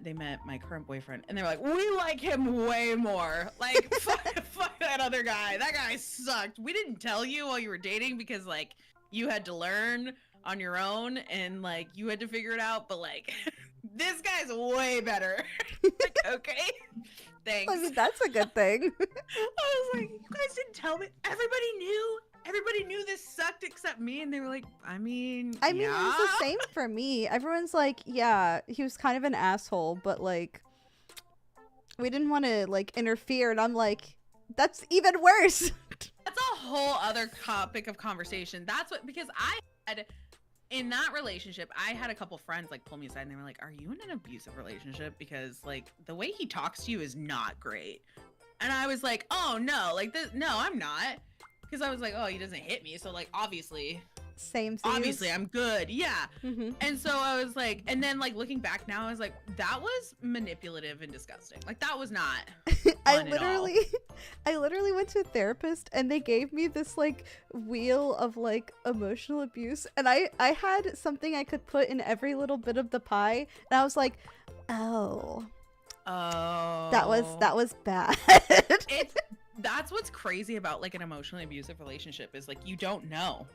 they met my current boyfriend, and they're like, we like him way more. Like, fuck that other guy. That guy sucked. We didn't tell you while you were dating because like you had to learn on your own and like you had to figure it out. But like, this guy's way better. Like, okay, thanks. I mean, that's a good thing. I was like, you guys didn't tell me. Everybody knew this sucked except me, and they were like, I mean, I mean, yeah. it was the same for me. Everyone's like, yeah, he was kind of an asshole, but like, we didn't want to like interfere, and I'm like, that's even worse. That's a whole other topic of conversation. That's what, because I had, in that relationship, I had a couple friends like pull me aside and they were like, are you in an abusive relationship? Because like the way he talks to you is not great. And I was like, oh no, like this, no, I'm not. Because I was like, oh, he doesn't hit me. So like, obviously I'm good. Yeah. And so I was like, and then like looking back now, I was like, that was manipulative and disgusting. Like that was not I fun at all. literally went to a therapist, and they gave me this like wheel of like emotional abuse, and I had something I could put in every little bit of the pie, and I was like, oh, that was bad. That's what's crazy about like an emotionally abusive relationship is like you don't know.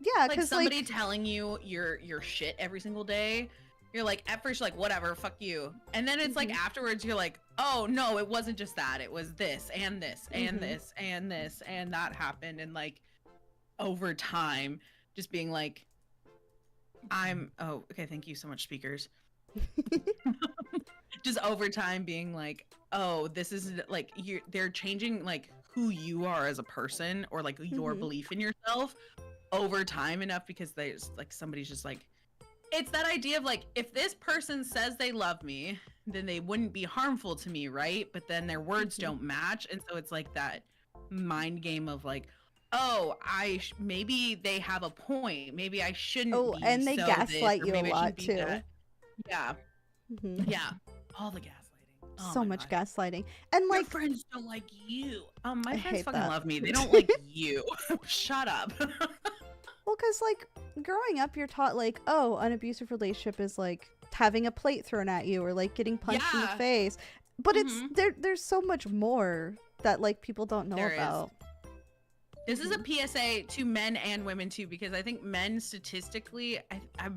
Yeah, Like because somebody telling you your shit every single day, you're like, at first you're like, whatever, fuck you, and then it's like afterwards you're like, oh no, it wasn't just that, it was this and this and this and this and that happened. And like over time just being like, oh okay, thank you so much, speakers. Just over time being like, oh, this is like they're changing like who you are as a person, or like your belief in yourself over time enough, because there's like somebody's just like, it's that idea of like, if this person says they love me, then they wouldn't be harmful to me, right? But then their words don't match, and so it's like that mind game of like, oh, maybe they have a point, maybe I shouldn't be, and they gaslight you a lot too. Yeah. Yeah, all the gaslighting. Oh so much gaslighting. And like, your friends don't like you. My I friends hate fucking that. love me. They don't like you. Shut up. well, because like growing up, you're taught like, oh, an abusive relationship is like having a plate thrown at you or like getting punched in the face. But it's there's so much more that like people don't know about. This is a PSA to men and women too, because I think men statistically, I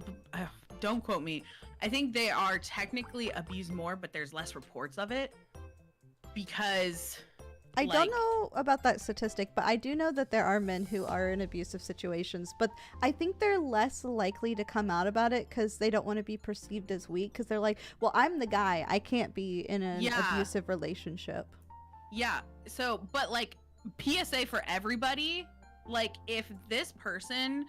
don't quote me, I think they are technically abused more, but there's less reports of it, because I don't know about that statistic, but I do know that there are men who are in abusive situations, but I think they're less likely to come out about it because they don't want to be perceived as weak, because they're like, well, I'm the guy, I can't be in an abusive relationship. Yeah, so, but like, PSA for everybody, like, if this person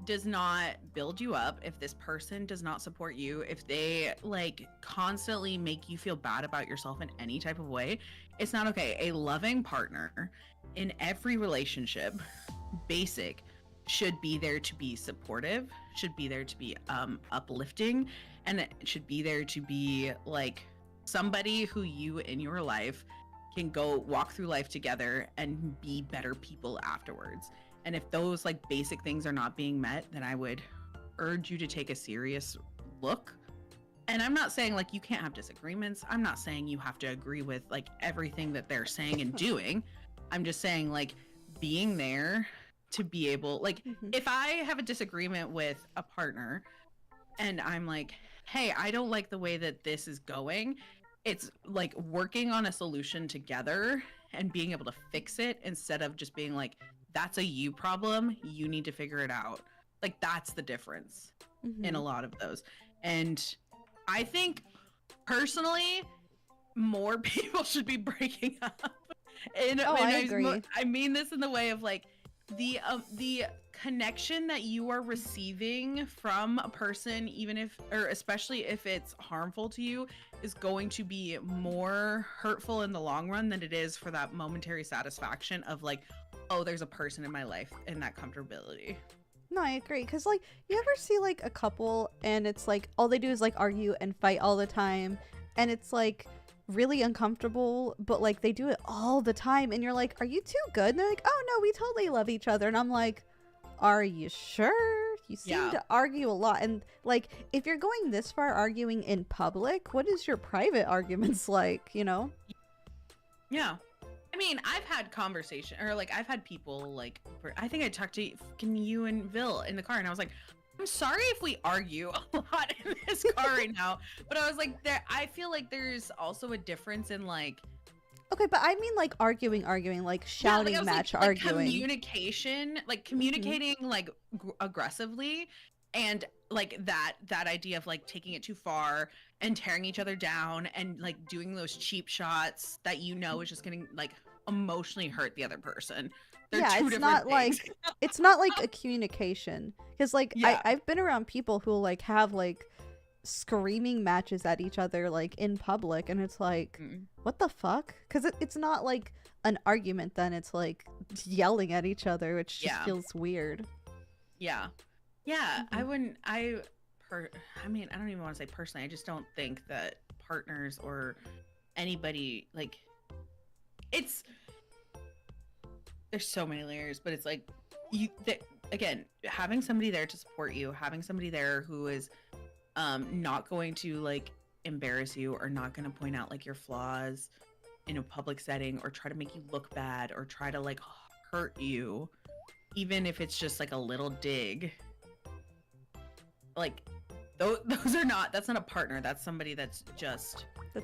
does not build you up, if this person does not support you, if they like constantly make you feel bad about yourself in any type of way, it's not okay. A loving partner in every relationship, basic, should be there to be supportive, should be there to be uplifting, and it should be there to be like somebody who you in your life can go walk through life together and be better people afterwards. And if those like basic things are not being met, then I would urge you to take a serious look. And I'm not saying like you can't have disagreements. I'm not saying you have to agree with like everything that they're saying and doing. I'm just saying like being there to be able, like, if I have a disagreement with a partner and I'm like, hey, I don't like the way that this is going, it's like working on a solution together and being able to fix it instead of just being like, that's a you problem, you need to figure it out. Like, that's the difference in a lot of those. And I think personally more people should be breaking up. And I agree. I mean this in the way of like the connection that you are receiving from a person, even if, or especially if it's harmful to you, is going to be more hurtful in the long run than it is for that momentary satisfaction of like, oh, there's a person in my life and that comfortability. No, I agree. Because, like, you ever see, like, a couple and it's, like, all they do is, like, argue and fight all the time. And it's, like, really uncomfortable, but, like, they do it all the time. And you're like, are you too good? And they're like, oh, no, we totally love each other. And I'm like, are you sure? You seem to argue a lot. And, like, if you're going this far arguing in public, what is your private arguments like, you know? Yeah. I mean, I've had conversation, or like I've had people like, I think I talked to you and Vil in the car, and I was like, I'm sorry if we argue a lot in this car right now, but I was like, I feel like there's also a difference in like, okay, but I mean like arguing, like shouting match like arguing. Communication, like communicating like aggressively, and like that idea of like taking it too far and tearing each other down and like doing those cheap shots that you know is just gonna like emotionally hurt the other person. They're two it's different not things. like it's not like a communication, because like I've been around people who like have like screaming matches at each other like in public, and it's like what the fuck, because it's not like an argument, then it's like yelling at each other, which just feels weird. I wouldn't, I mean, I don't even want to say personally, I just don't think that partners or anybody, like, there's so many layers, but it's like again, having somebody there to support you, having somebody there who is not going to like embarrass you or not going to point out like your flaws in a public setting or try to make you look bad or try to like hurt you, even if it's just like a little dig. Like those are not, that's not a partner, that's somebody that's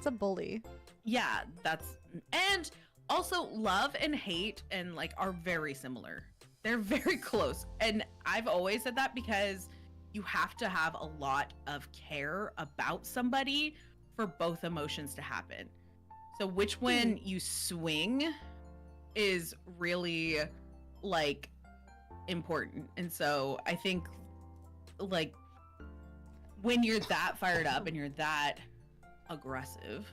a bully. Yeah, and also love and hate and like are very similar. They're very close. And I've always said that because you have to have a lot of care about somebody for both emotions to happen. So which one you swing is really like important. And so I think like when you're that fired up and you're that aggressive,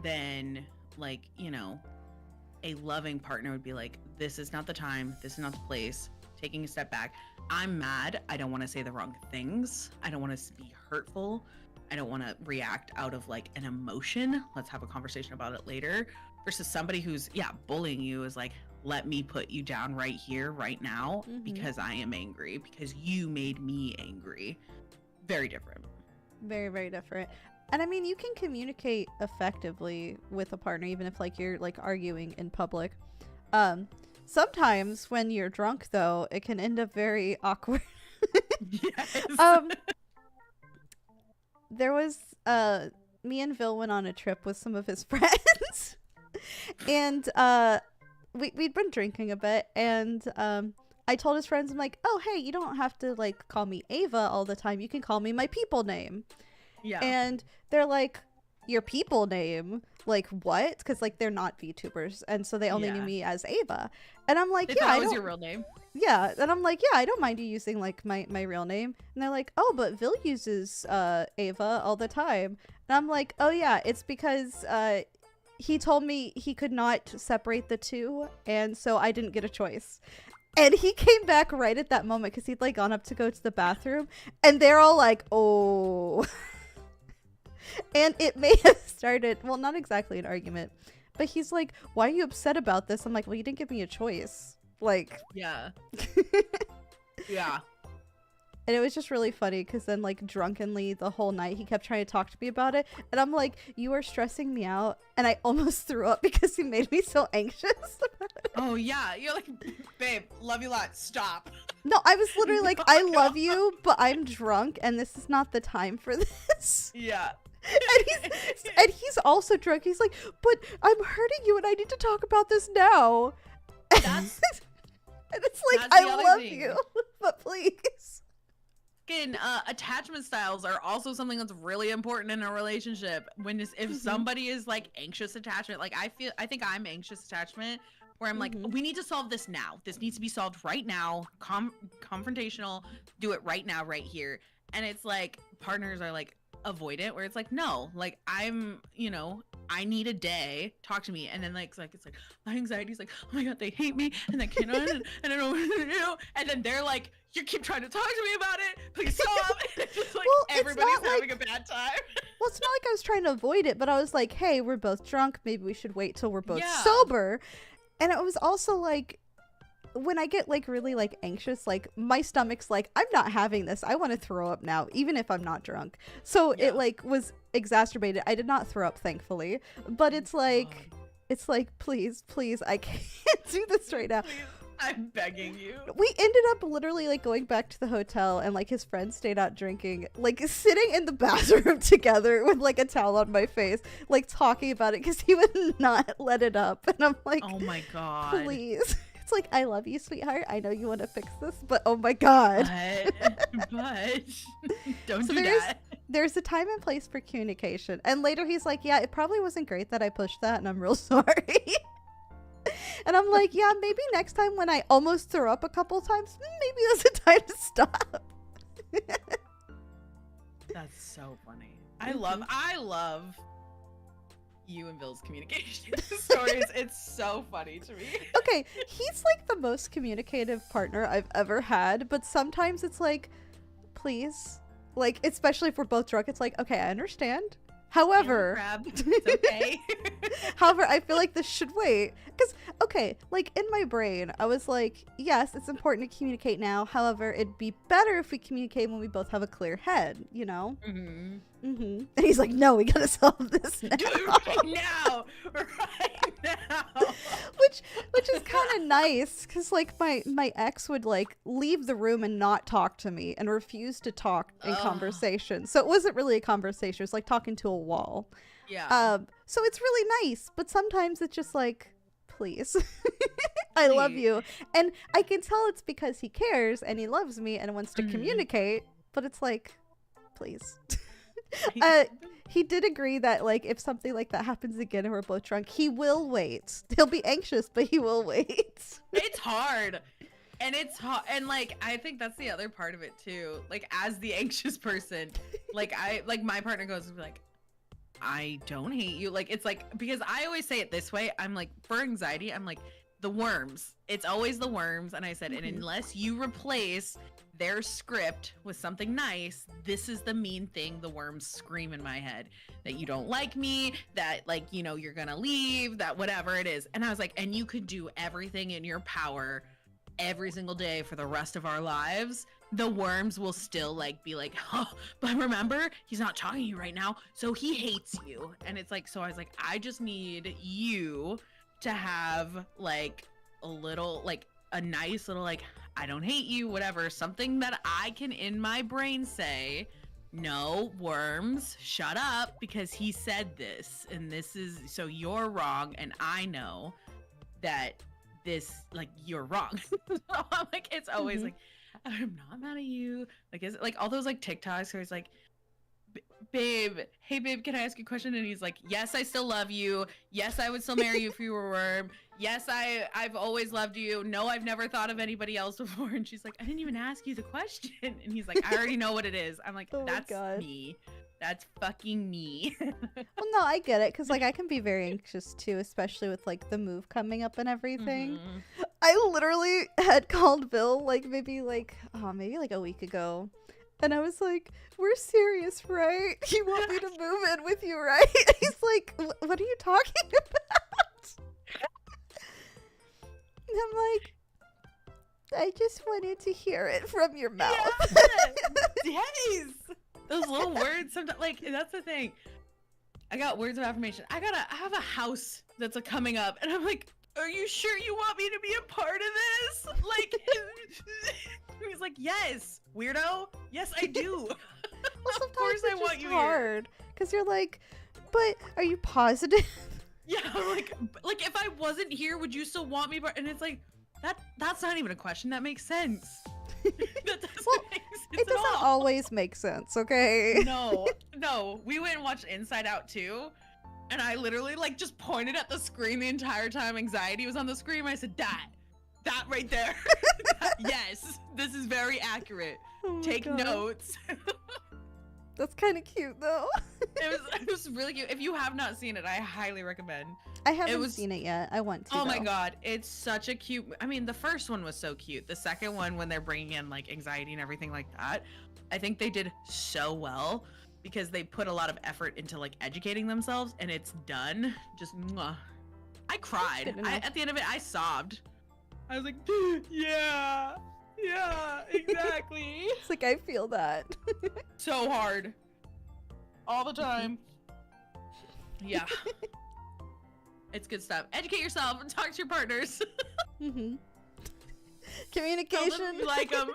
then like, you know, a loving partner would be like, this is not the time, this is not the place, taking a step back. I'm mad, I don't want to say the wrong things, I don't want to be hurtful, I don't want to react out of like an emotion, let's have a conversation about it later, versus somebody who's bullying you is like, let me put you down right here right now because I am angry, because you made me angry. Very different. Very, very different. And I mean, you can communicate effectively with a partner even if like you're like arguing in public. Sometimes when you're drunk though, it can end up very awkward. Yes. There was me and Vil went on a trip with some of his friends. And we'd been drinking a bit, and I told his friends, I'm like, oh hey, you don't have to like call me Ava all the time, you can call me my people name. Yeah. And they're like, your people name? Like what? Because like they're not VTubers, and so they only knew me as Ava. And I'm like, that was your real name. Yeah. And I'm like, yeah, I don't mind you using like my real name. And they're like, oh, but Vil uses Ava all the time. And I'm like, oh yeah, it's because he told me he could not separate the two, and so I didn't get a choice. And he came back right at that moment because he'd like gone up to go to the bathroom, and they're all like, oh. And it may have started, well, not exactly an argument, but he's like, why are you upset about this? I'm like, well, you didn't give me a choice. Like, yeah. Yeah. And it was just really funny because then, like, drunkenly the whole night he kept trying to talk to me about it. And I'm like, you are stressing me out. And I almost threw up because he made me so anxious. Oh, yeah. You're like, babe, love you a lot. Stop. No, I was literally like, I love you, but I'm drunk and this is not the time for this. Yeah. And he's also drunk. He's like, but I'm hurting you and I need to talk about this now. That's and it's like, that's the I other love thing. you, but please. Fucking attachment styles are also something that's really important in a relationship. If somebody is like anxious attachment, like I think I'm anxious attachment, where I'm like, we need to solve this now. This needs to be solved right now. Confrontational, do it right now, right here. And it's like partners are like avoidant, where it's like, no, like I'm, I need a day, talk to me. And then it's like my anxiety's like, oh my god, they hate me and they cannot and I don't know what to do. And then they're like, you keep trying to talk to me about it, please stop. And it's just like, well, everybody's having a bad time. Well, it's not like I was trying to avoid it, but I was like, hey, we're both drunk, maybe we should wait till we're both sober. And it was also like, when I get like really like anxious, like my stomach's like, I'm not having this, I want to throw up now, even if I'm not drunk. So it like was exacerbated. I did not throw up, thankfully, but it's like please I can't do this right now. Please, I'm begging you. We ended up literally like going back to the hotel, and like his friends stayed out drinking, like sitting in the bathroom together with like a towel on my face, like talking about it because he would not let it up. And I'm like, oh my god, please. It's like, I love you, sweetheart. I know you want to fix this, but oh my god. But don't do that. There's a time and place for communication. And later he's like, yeah, it probably wasn't great that I pushed that, and I'm real sorry. And I'm like, yeah, maybe next time when I almost throw up a couple times, maybe that's a time to stop. That's so funny. I love you and Bill's communication stories. It's so funny to me. Okay, he's like the most communicative partner I've ever had, but sometimes it's like, please, like, especially if we're both drunk, it's like, okay, I understand. However, it's okay. However, I feel like this should wait. Because, okay, like in my brain, I was like, yes, it's important to communicate now. However, it'd be better if we communicate when we both have a clear head, you know? Mm-hmm. Mm-hmm. And he's like, no, we gotta solve this now. Right now. Which is kind of nice, because like my ex would like leave the room and not talk to me and refuse to talk in conversation. So it wasn't really a conversation. It was like talking to a wall. Yeah. So it's really nice, but sometimes it's just like, please. I love you. And I can tell it's because he cares and he loves me and wants to communicate, but it's like, please. He did agree that like if something like that happens again and we're both drunk, he will wait. He'll be anxious, but he will wait. It's hard. And it's hard. And like I think that's the other part of it too. Like as the anxious person, like my partner goes like, I don't hate you. Like it's like, because I always say it this way, I'm like, for anxiety, I'm like, the worms. It's always the worms. And I said, and unless you replace their script with something nice, this is the mean thing the worms scream in my head, that you don't like me, that like, you know, you're gonna leave, that whatever it is. And I was like, and you could do everything in your power every single day for the rest of our lives, the worms will still like be like, oh, but remember, he's not talking to you right now, so he hates you. And it's like, so I was like, I just need you to have like a little, like a nice little like, I don't hate you, whatever, something that I can in my brain say, no, worms, shut up, because he said this, and this is, so you're wrong, and I know that this, like, you're wrong. So I'm like, it's always like, I'm not mad at you. Like, is it like all those like TikToks where it's like, babe, hey babe, can I ask you a question? And he's like, yes, I still love you. Yes, I would still marry you if you were a worm. Yes, I've always loved you. No, I've never thought of anybody else before. And she's like, I didn't even ask you the question. And he's like, I already know what it is. I'm like, that's me. That's fucking me. Well, no, I get it, because like I can be very anxious too, especially with like the move coming up and everything. I literally had called Bill like maybe like a week ago, and I was like, we're serious, right? You want me to move in with you, right? And he's like, what are you talking about? And I'm like, I just wanted to hear it from your mouth. Yes. Those little words sometimes, like, that's the thing. I got words of affirmation. I have a house that's coming up, and I'm like, are you sure you want me to be a part of this? Like, he's like, yes, weirdo. Yes, I do. Well, Of course I want you hard because you're like, but are you positive? Yeah, like if I wasn't here, would you still want me? And it's like, that's not even a question. That makes sense. That doesn't make sense. It doesn't always make sense, okay? No. We went and watched Inside Out 2, and I literally like just pointed at the screen the entire time anxiety was on the screen. I said, that right there. Yes, this is very accurate. Oh Take God. notes. That's kind of cute, though. It was really cute. If you have not seen it, I highly recommend. I haven't seen it yet. I want to. Oh my God, it's such a cute. I mean, the first one was so cute. The second one, when they're bringing in like anxiety and everything like that, I think they did so well because they put a lot of effort into like educating themselves, and it's done. Just mwah. I cried. At the end of it, I sobbed. I was like, yeah, exactly. It's like, I feel that. So hard. All the time. Yeah. It's good stuff. Educate yourself and talk to your partners. Communication. Tell them you like them.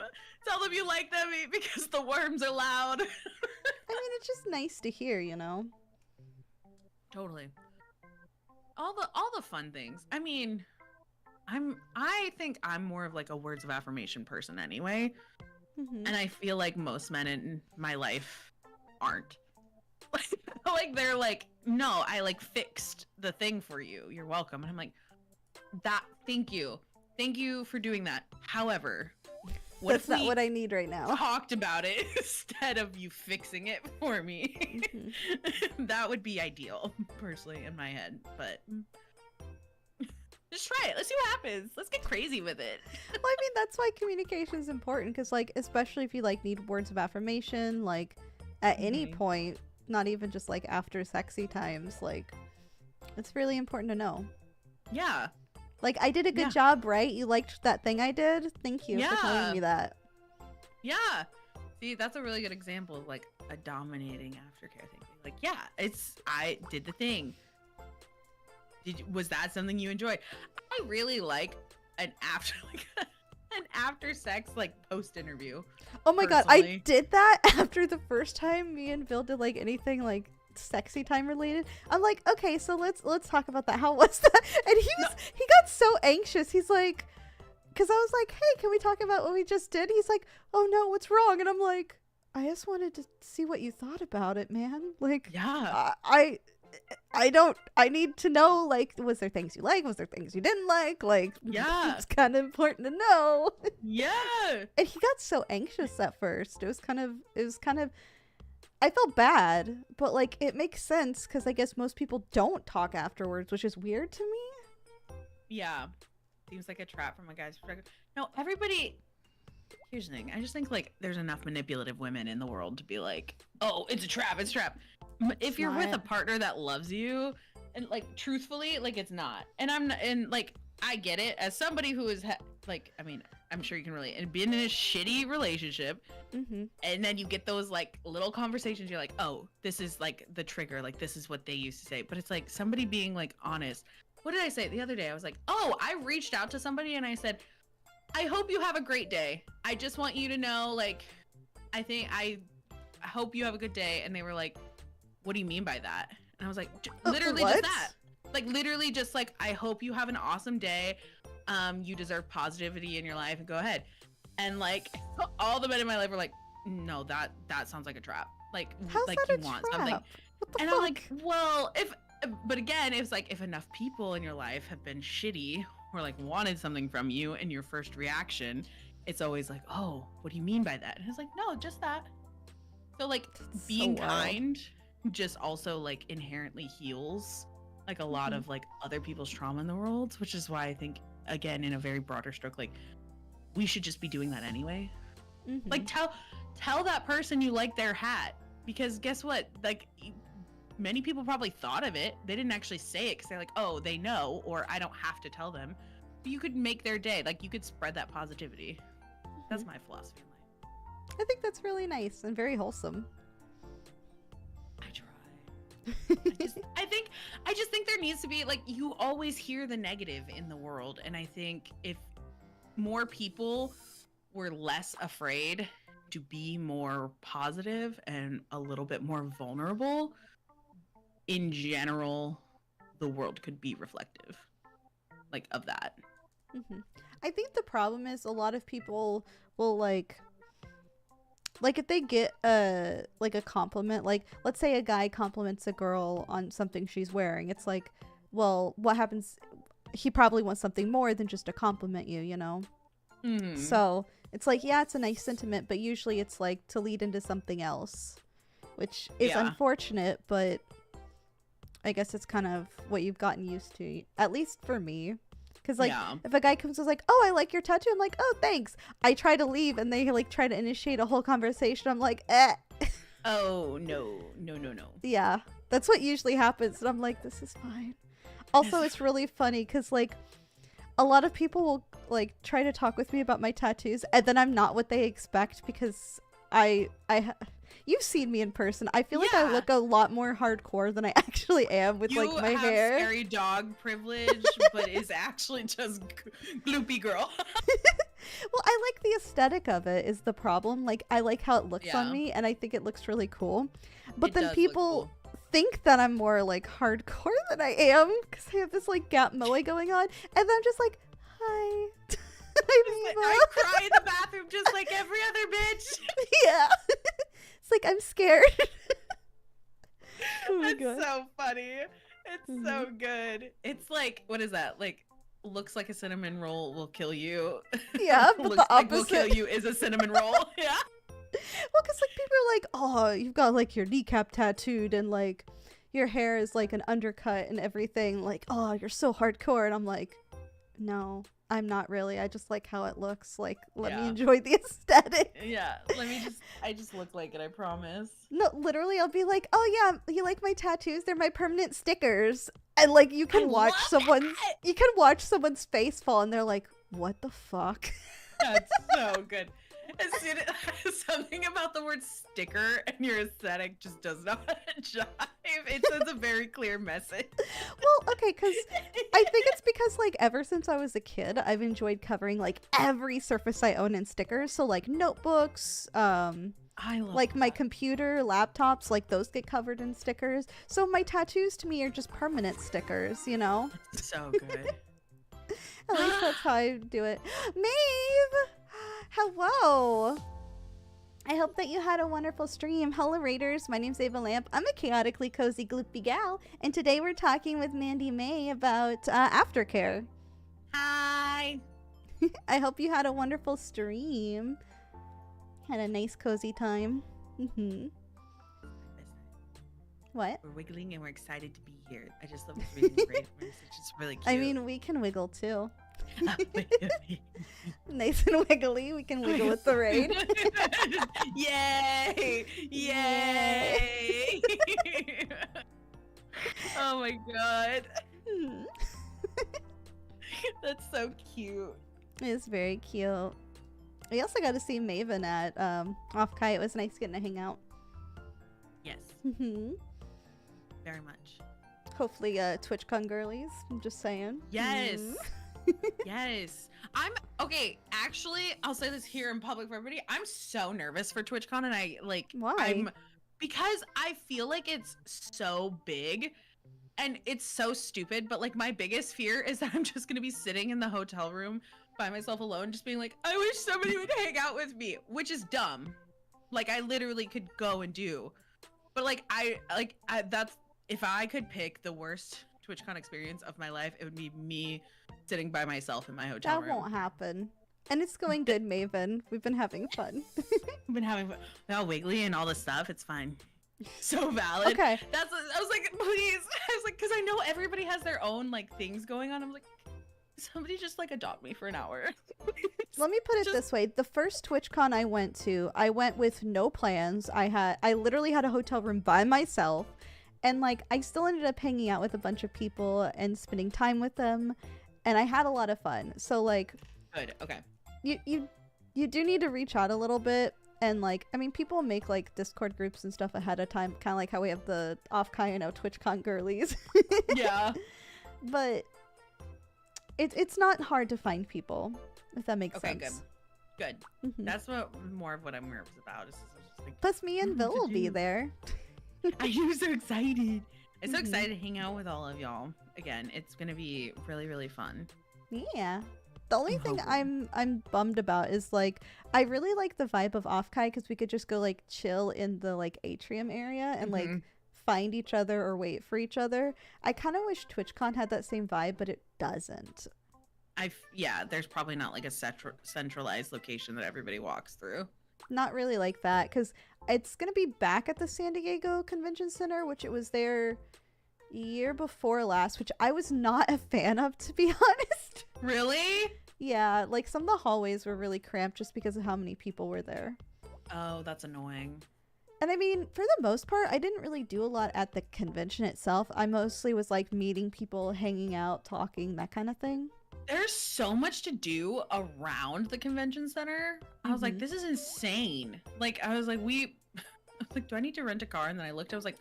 Tell them you like them because the worms are loud. I mean, it's just nice to hear, you know? Totally. All the fun things. I mean, I think I'm more of like a words of affirmation person anyway. And I feel like most men in my life aren't. Like they're like, no, I like fixed the thing for you. You're welcome. And I'm like, thank you. Thank you for doing that. However, that's not what I need right now. Talked about it instead of you fixing it for me. That would be ideal, personally, in my head. But just try it. Let's see what happens. Let's get crazy with it. Well, I mean, that's why communication is important, because, like, especially if you like need words of affirmation, like at any point, not even just like after sexy times, like it's really important to know. Yeah. Like, I did a good job, right? You liked that thing I did? Thank you for telling me that. Yeah. See, that's a really good example of like a dominating aftercare thing. Like, yeah, I did the thing. Was that something you enjoyed? I really like an after sex like post interview. Oh my God, I did that after the first time me and Bill did like anything like sexy time related. I'm like, okay, so let's talk about that. How was that? And he got so anxious. He's like, because I was like, hey, can we talk about what we just did? He's like, oh no, what's wrong? And I'm like, I just wanted to see what you thought about it, man. Like, yeah, I need to know, like, was there things you like? Was there things you didn't like? Like, yeah, it's kind of important to know. Yeah. And he got so anxious at first. It was kind of, I felt bad, but like, it makes sense because I guess most people don't talk afterwards, which is weird to me. Yeah. Seems like a trap from a guy's perspective. No, everybody, here's the thing. I just think like there's enough manipulative women in the world to be like, oh, it's a trap. It's a trap. If you're with a partner that loves you, and like truthfully, like it's not. And like I get it as somebody who is like, I mean, I'm sure you can relate. And being in a shitty relationship, and then you get those like little conversations. You're like, oh, this is like the trigger. Like this is what they used to say. But it's like somebody being like honest. What did I say the other day? I was like, oh, I reached out to somebody and I said, I hope you have a great day. I just want you to know, like, I hope you have a good day. And they were like, what do you mean by that? And I was like, literally just that. Like, literally just like, I hope you have an awesome day. You deserve positivity in your life and go ahead. And like, all the men in my life were like, no, that sounds like a trap. Like, how's like that you a want trap? something. And fuck? I'm like, well, but again, it's like, if enough people in your life have been shitty or like wanted something from you and your first reaction, it's always like, oh, what do you mean by that? And it's like, no, just that. So like being kind just also like inherently heals like a lot of like other people's trauma in the world, which is why I think, again, in a very broader stroke, like we should just be doing that anyway. Like tell that person you like their hat, because guess what, like many people probably thought of it. They didn't actually say it because they're like, oh, they know, or I don't have to tell them. But you could make their day. Like you could spread that positivity. That's my philosophy in life. I think that's really nice and very wholesome. I try. I just think there needs to be, like, you always hear the negative in the world, and I think if more people were less afraid to be more positive and a little bit more vulnerable, in general, the world could be reflective, like, of that. I think the problem is a lot of people will like if they get a compliment, like let's say a guy compliments a girl on something she's wearing, it's like, well, what happens? He probably wants something more than just to compliment you, you know? So it's like, yeah, it's a nice sentiment, but usually it's like to lead into something else, which is unfortunate, but I guess it's kind of what you've gotten used to, at least for me. Because, like, if a guy comes and is like, oh, I like your tattoo, I'm like, oh, thanks. I try to leave, and they, like, try to initiate a whole conversation. I'm like, eh. Oh, no. Yeah, that's what usually happens. And I'm like, this is fine. Also, it's really funny because, like, a lot of people will, like, try to talk with me about my tattoos, and then I'm not what they expect because you've seen me in person. I feel like I look a lot more hardcore than I actually am with like my hair. You have scary dog privilege, but is actually just gloopy girl. Well, I like the aesthetic of it is the problem. Like, I like how it looks on me, and I think it looks really cool. But then people think that I'm more like hardcore than I am because I have this like gap moe going on, and then I'm just like, hi. I cry in the bathroom just like every other bitch. Yeah. It's like, I'm scared. Oh my God. So funny. It's so good. It's like, what is that? Like, looks like a cinnamon roll will kill you. Yeah, but looks the opposite. Like will kill you is a cinnamon roll. Yeah. Well, because like people are like, oh, you've got like your kneecap tattooed and like your hair is like an undercut and everything. Like, oh, you're so hardcore. And I'm like, no, I'm not really. I just like how it looks. Like, let me enjoy the aesthetic. Yeah, I just look like it, I promise. No, literally, I'll be like, oh yeah, you like my tattoos? They're my permanent stickers. And like, you can watch someone's face fall and they're like, what the fuck? That's so good. As soon as something about the word sticker and your aesthetic just does not jive, it sends a very clear message. Well, okay, because I think it's because, like, ever since I was a kid, I've enjoyed covering, like, every surface I own in stickers. So, like, notebooks, I love like, my computer, laptops, like, those get covered in stickers. So my tattoos, to me, are just permanent stickers, you know? That's so good. At least that's how I do it. Maeve! Hello! I hope that you had a wonderful stream. Hello, Raiders. My name's Ava Lamp. I'm a chaotically cozy, gloopy gal, and today we're talking with Mandy May about Aftercare. Hi! I hope you had a wonderful stream. Had a nice, cozy time. What? We're wiggling and we're excited to be here. I just love this reading great. It's just really cute. I mean, we can wiggle too. Nice and wiggly. We can wiggle with the raid. Yay! Yay! Oh my God. That's so cute. It's very cute. We also got to see Maven at Off Kai. It was nice getting to hang out. Yes. Very much. Hopefully TwitchCon girlies. I'm just saying. Yes. Yes. I'm okay. Actually, I'll say this here in public for everybody. I'm so nervous for TwitchCon, and why? Because I feel like it's so big and it's so stupid, but like my biggest fear is that I'm just gonna be sitting in the hotel room by myself alone, just being like, I wish somebody would hang out with me, which is dumb. Like, I literally could go and do, but like I that's, if I could pick the worst TwitchCon experience of my life, it would be me sitting by myself in my hotel room. That won't happen. And it's going good, Maven. We've been having fun. We've been having fun. All wiggly and all this stuff. It's fine. So valid. Okay. I was like, please. I was like, because I know everybody has their own like things going on. I'm like, somebody just like adopt me for an hour. Let me put it this way. The first TwitchCon I went to, I went with no plans. I literally had a hotel room by myself. And like, I still ended up hanging out with a bunch of people and spending time with them. And I had a lot of fun. So like, good. Okay. You you do need to reach out a little bit. And, like, I mean, people make, like, Discord groups and stuff ahead of time. Kind of like how we have the off-Kai, TwitchCon girlies. Yeah. But it's not hard to find people, if that makes Okay, sense. Good. Mhm. That's more of what I'm nervous about. Is just like, Plus, me and what Bill to will be do. there. I'm so excited. I'm so Mhm. excited to hang out with all of y'all. Again, it's gonna be really, really fun. Yeah. The only I'm thing hoping. I'm bummed about is, like, I really like the vibe of off-Kai because we could just go, like, chill in the, like, atrium area and, like, Mhm. find each other or wait for each other. I kind of wish TwitchCon had that same vibe, but it doesn't. Yeah, there's probably not like a centralized location that everybody walks through. Not really like that, because it's going to be back at the San Diego Convention Center, which it was there year before last, which I was not a fan of, to be honest. Really? Yeah, like, some of the hallways were really cramped just because of how many people were there. Oh, that's annoying. And I mean, for the most part, I didn't really do a lot at the convention itself. I mostly was, like, meeting people, hanging out, talking, that kind of thing. There's so much to do around the convention center. I was like, Mhm. this is insane. Like, I was like, do I need to rent a car? And then I looked, I was like,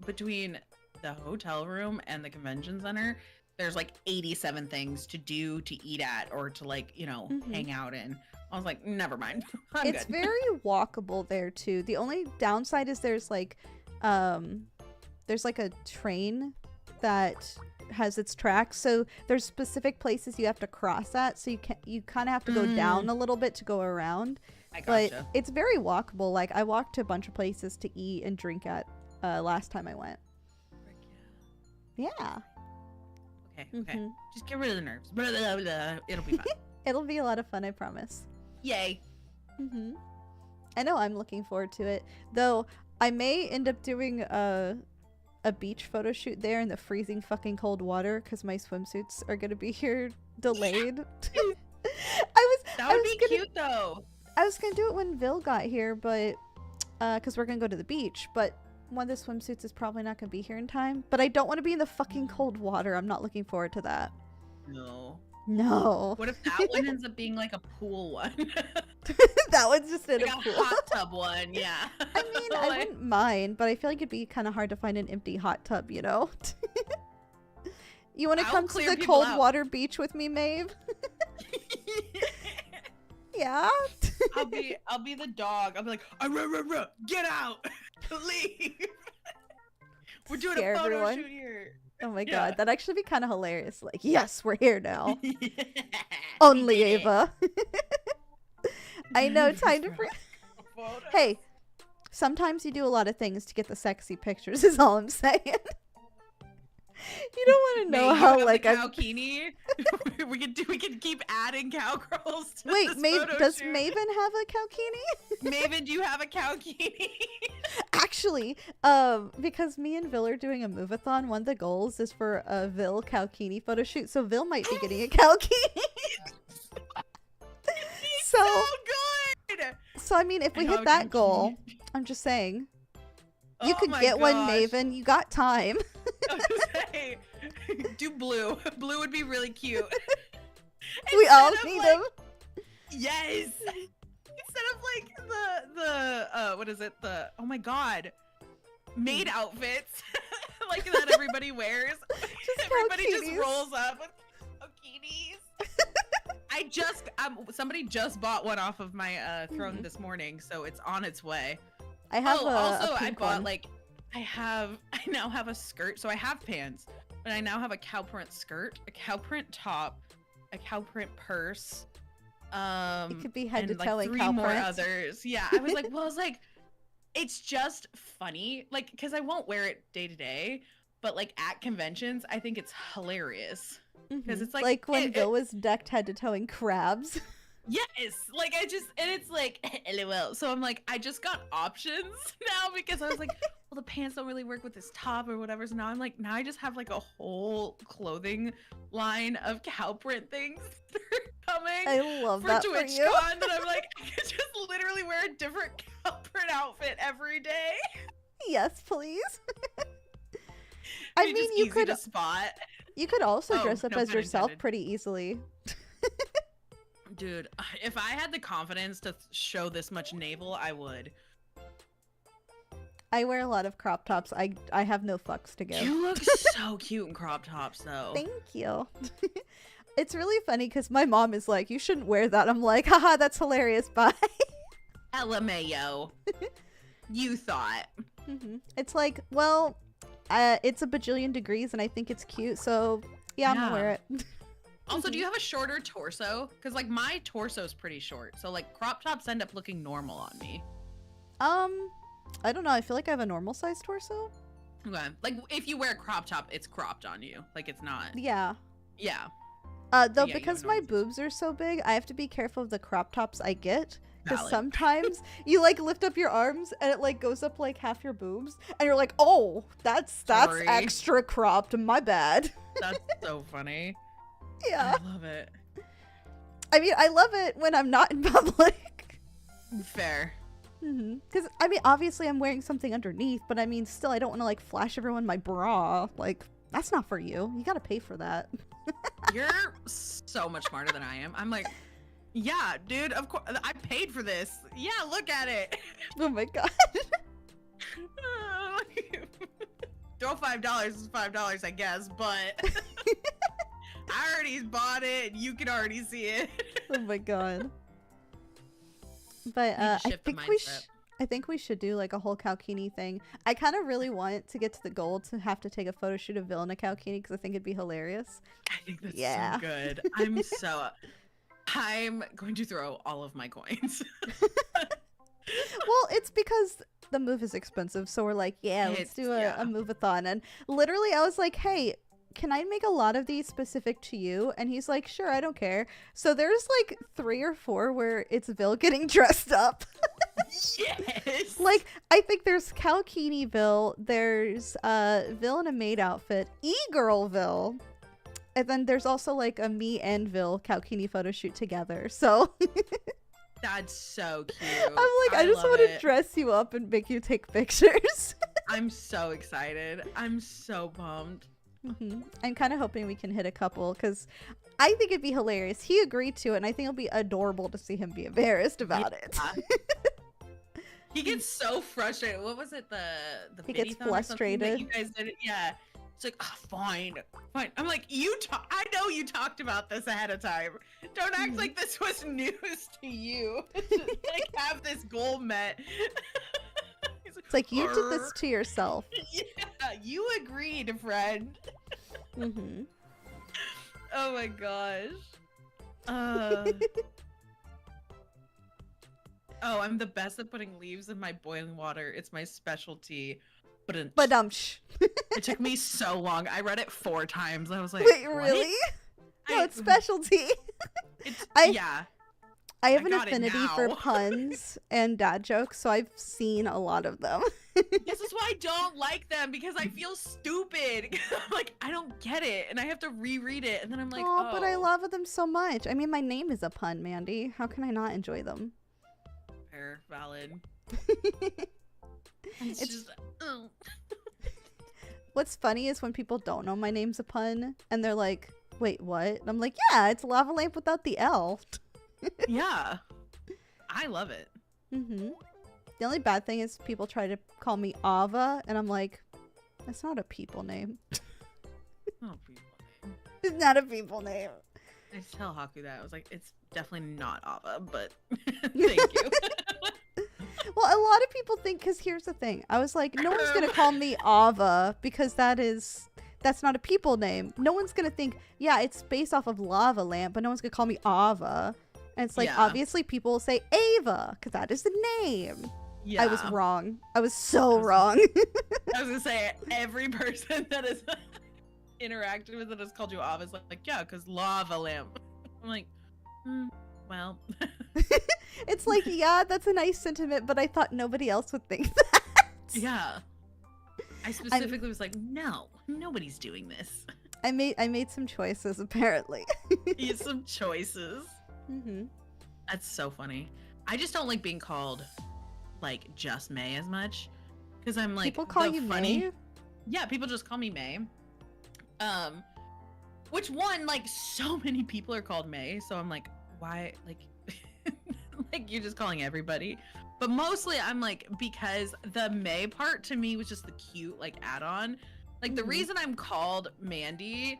between the hotel room and the convention center, there's like 87 things to do, to eat at, or to, like, Mhm. hang out in. I was like, never mind. I'm It's good. very walkable there too. The only downside is there's like a train that has its tracks, so there's specific places you have to cross at, so you kind of have to go down a little bit to go around. I But gotcha. it's very walkable. Like, I walked to a bunch of places to eat and drink at last time I went. Yeah. Okay. Mhm. Just get rid of the nerves. Blah, blah, blah. It'll be fine. It'll be a lot of fun, I promise. Yay. Mm-hmm. I know, I'm looking forward to it. Though, I may end up doing a beach photo shoot there in the freezing fucking cold water because my swimsuits are going to be here delayed. That would be cute, though. I was going to do it when Vil got here, but because we're going to go to the beach, but one of the swimsuits is probably not going to be here in time. But I don't want to be in the fucking cold water. I'm not looking forward to that. No. No. What if that one ends up being like a pool one? That one's just in Like a a pool. hot tub one, yeah. I mean, I wouldn't mind, but I feel like it'd be kind of hard to find an empty hot tub, You want to I'll come to clear the people cold out. water beach with me, Maeve? Yeah. I'll be the dog. I'll be like, get out, leave. We're doing Scare a photo everyone. shoot here. Oh my Yeah. god, that'd actually be kind of hilarious. Like, yes, we're here now. Only Ava. I know, time to Hey, sometimes you do a lot of things to get the sexy pictures, is all I'm saying. You don't want to know how, like, I'm I'm... Cowkini. we can keep adding cowgirls to Wait, this photo does shoot. Maven have a Cowkini? Maven, do you have a Cowkini? Actually, because me and Vil are doing a move-a-thon, one of the goals is for a Vil Cowkini photo shoot, so Vil might be getting a Cowkini. So good. So I mean, if we I know hit that Cowkini. goal, I'm just saying, you could my get one, gosh. Maven. You got time. I was gonna say, do blue. Blue would be really cute. We all Instead of, need like- them. Yes. Instead of like the what is it? The oh my god, maid outfits like that everybody wears. Everybody just Cowkinis. rolls up with bikinis. Somebody just bought one off of my throne Mhm. this morning, so it's on its way. I have Also a I pink bought one. I now have a skirt. So I have pants, but I now have a cow print skirt, a cow print top, a cow print purse. It could be head to and toe like in three cow more print. others. Yeah, I was like, it's just funny, like, because I won't wear it day to day, but like at conventions, I think it's hilarious. Mhm. it's like, when it- Bill was decked head to toe in crabs. Yes, like and it's like LOL. So I'm like, I just got options now because I was like, well, the pants don't really work with this top or whatever. So now I'm like, now I just have like a whole clothing line of cow print things that are coming. I love For that for you. TwitchCon that I'm like, I could just literally wear a different cow print outfit every day. Yes, please. I Be mean, just you easy could to spot. also Oh, dress up no as pun yourself intended. pretty easily. Dude, if I had the confidence to show this much navel, I would. I wear a lot of crop tops. I have no fucks to give. You look so cute in crop tops, though. Thank you. It's really funny because my mom is like, you shouldn't wear that. I'm like, haha, that's hilarious. Bye. LMAO. You thought. It's like, well, it's a bajillion degrees and I think it's cute. So yeah, I'm gonna wear it. Also, do you have a shorter torso? Because like my torso is pretty short. So like crop tops end up looking normal on me. I don't know. I feel like I have a normal sized torso. Okay. Like if you wear a crop top, it's cropped on you. Like it's not. Yeah. Yeah. Though Yeah, because you my have boobs are so big, I have to be careful of the crop tops I get. Because Valid. sometimes you like lift up your arms and it like goes up like half your boobs, and you're like, oh, that's Sorry. extra cropped. My bad. That's so funny. Yeah. I love it. I mean, I love it when I'm not in public. Fair. Because I mean, obviously I'm wearing something underneath, but I mean, still, I don't want to like flash everyone my bra. Like, that's not for you. You gotta pay for that. You're so much smarter than I am. I'm like, yeah, dude, of course, I paid for this. Yeah, look at it. Oh my god. Throw $5 is $5, I guess, but I already bought it, and you can already see it. Oh my god. But I think we should do like a whole Kalkini thing. I kind of really want to get to the goal to have to take a photo shoot of Vil in a Kalkini because I think it'd be hilarious. I think that's so good. I'm going to throw all of my coins. Well, it's because the move is expensive, so we're like, let's do a move-a-thon. And literally, I was like, hey, can I make a lot of these specific to you? And he's like, sure, I don't care. So there's like 3 or 4 where it's Vil getting dressed up. Yes. Like, I think there's Kalkini Vil, there's Vil in a maid outfit, e-girl Vil, and then there's also like a me and Vil Kalkini photo shoot together. So That's so cute. I'm like, I just want to dress you up and make you take pictures. I'm so excited. I'm so pumped. I'm kind of hoping we can hit a couple because I think it'd be hilarious. He agreed to it, and I think it'll be adorable to see him be embarrassed about it. He gets so frustrated. What was it? The he gets Biddy-thon or something that frustrated. you guys did it? Yeah. It's like, oh, fine. I'm like, I know you talked about this ahead of time. Don't act like this was news to you. Like, have this goal met. It's like, you did this to yourself. Yeah, you agreed, friend. Oh my gosh. Oh, I'm the best at putting leaves in my boiling water. It's my specialty. But it took me so long. I read it 4 times. I was like, wait, really? No, it's specialty. I have an affinity for puns and dad jokes, so I've seen a lot of them. This is why I don't like them, because I feel stupid. I'm like, I don't get it, and I have to reread it, and then I'm like, oh. But I love them so much. I mean, my name is a pun, Mandy. How can I not enjoy them? Fair, valid. It's just, What's funny is when people don't know my name's a pun, and they're like, wait, what? And I'm like, yeah, it's lava lamp without the L. Yeah. I love it. The only bad thing is people try to call me Ava, and I'm like, that's not a people name. Oh, people name. It's not a people name. I tell Haku that. I was like, it's definitely not Ava, but thank you. Well, a lot of people think, because here's the thing. I was like, no one's going to call me Ava because that's not a people name. No one's going to think, yeah, it's based off of lava lamp, but no one's going to call me Ava. And it's like, obviously people will say Ava because that is the name. Yeah. I was wrong. I was so wrong. I was going to say, every person that has interacted with it has called you Ava is like, yeah, because lava lamp. I'm like, well. It's like, yeah, that's a nice sentiment, but I thought nobody else would think that. Yeah. I specifically was like, no, nobody's doing this. I made some choices, apparently. Some choices. That's so funny. I just don't like being called, like, just May as much. Because I'm like, people call you May? Yeah, people just call me May. Which one, like, so many people are called May, so I'm like, why, like, like you're just calling everybody. But mostly I'm like, because the May part to me was just the cute like add-on. Like the reason I'm called Mandy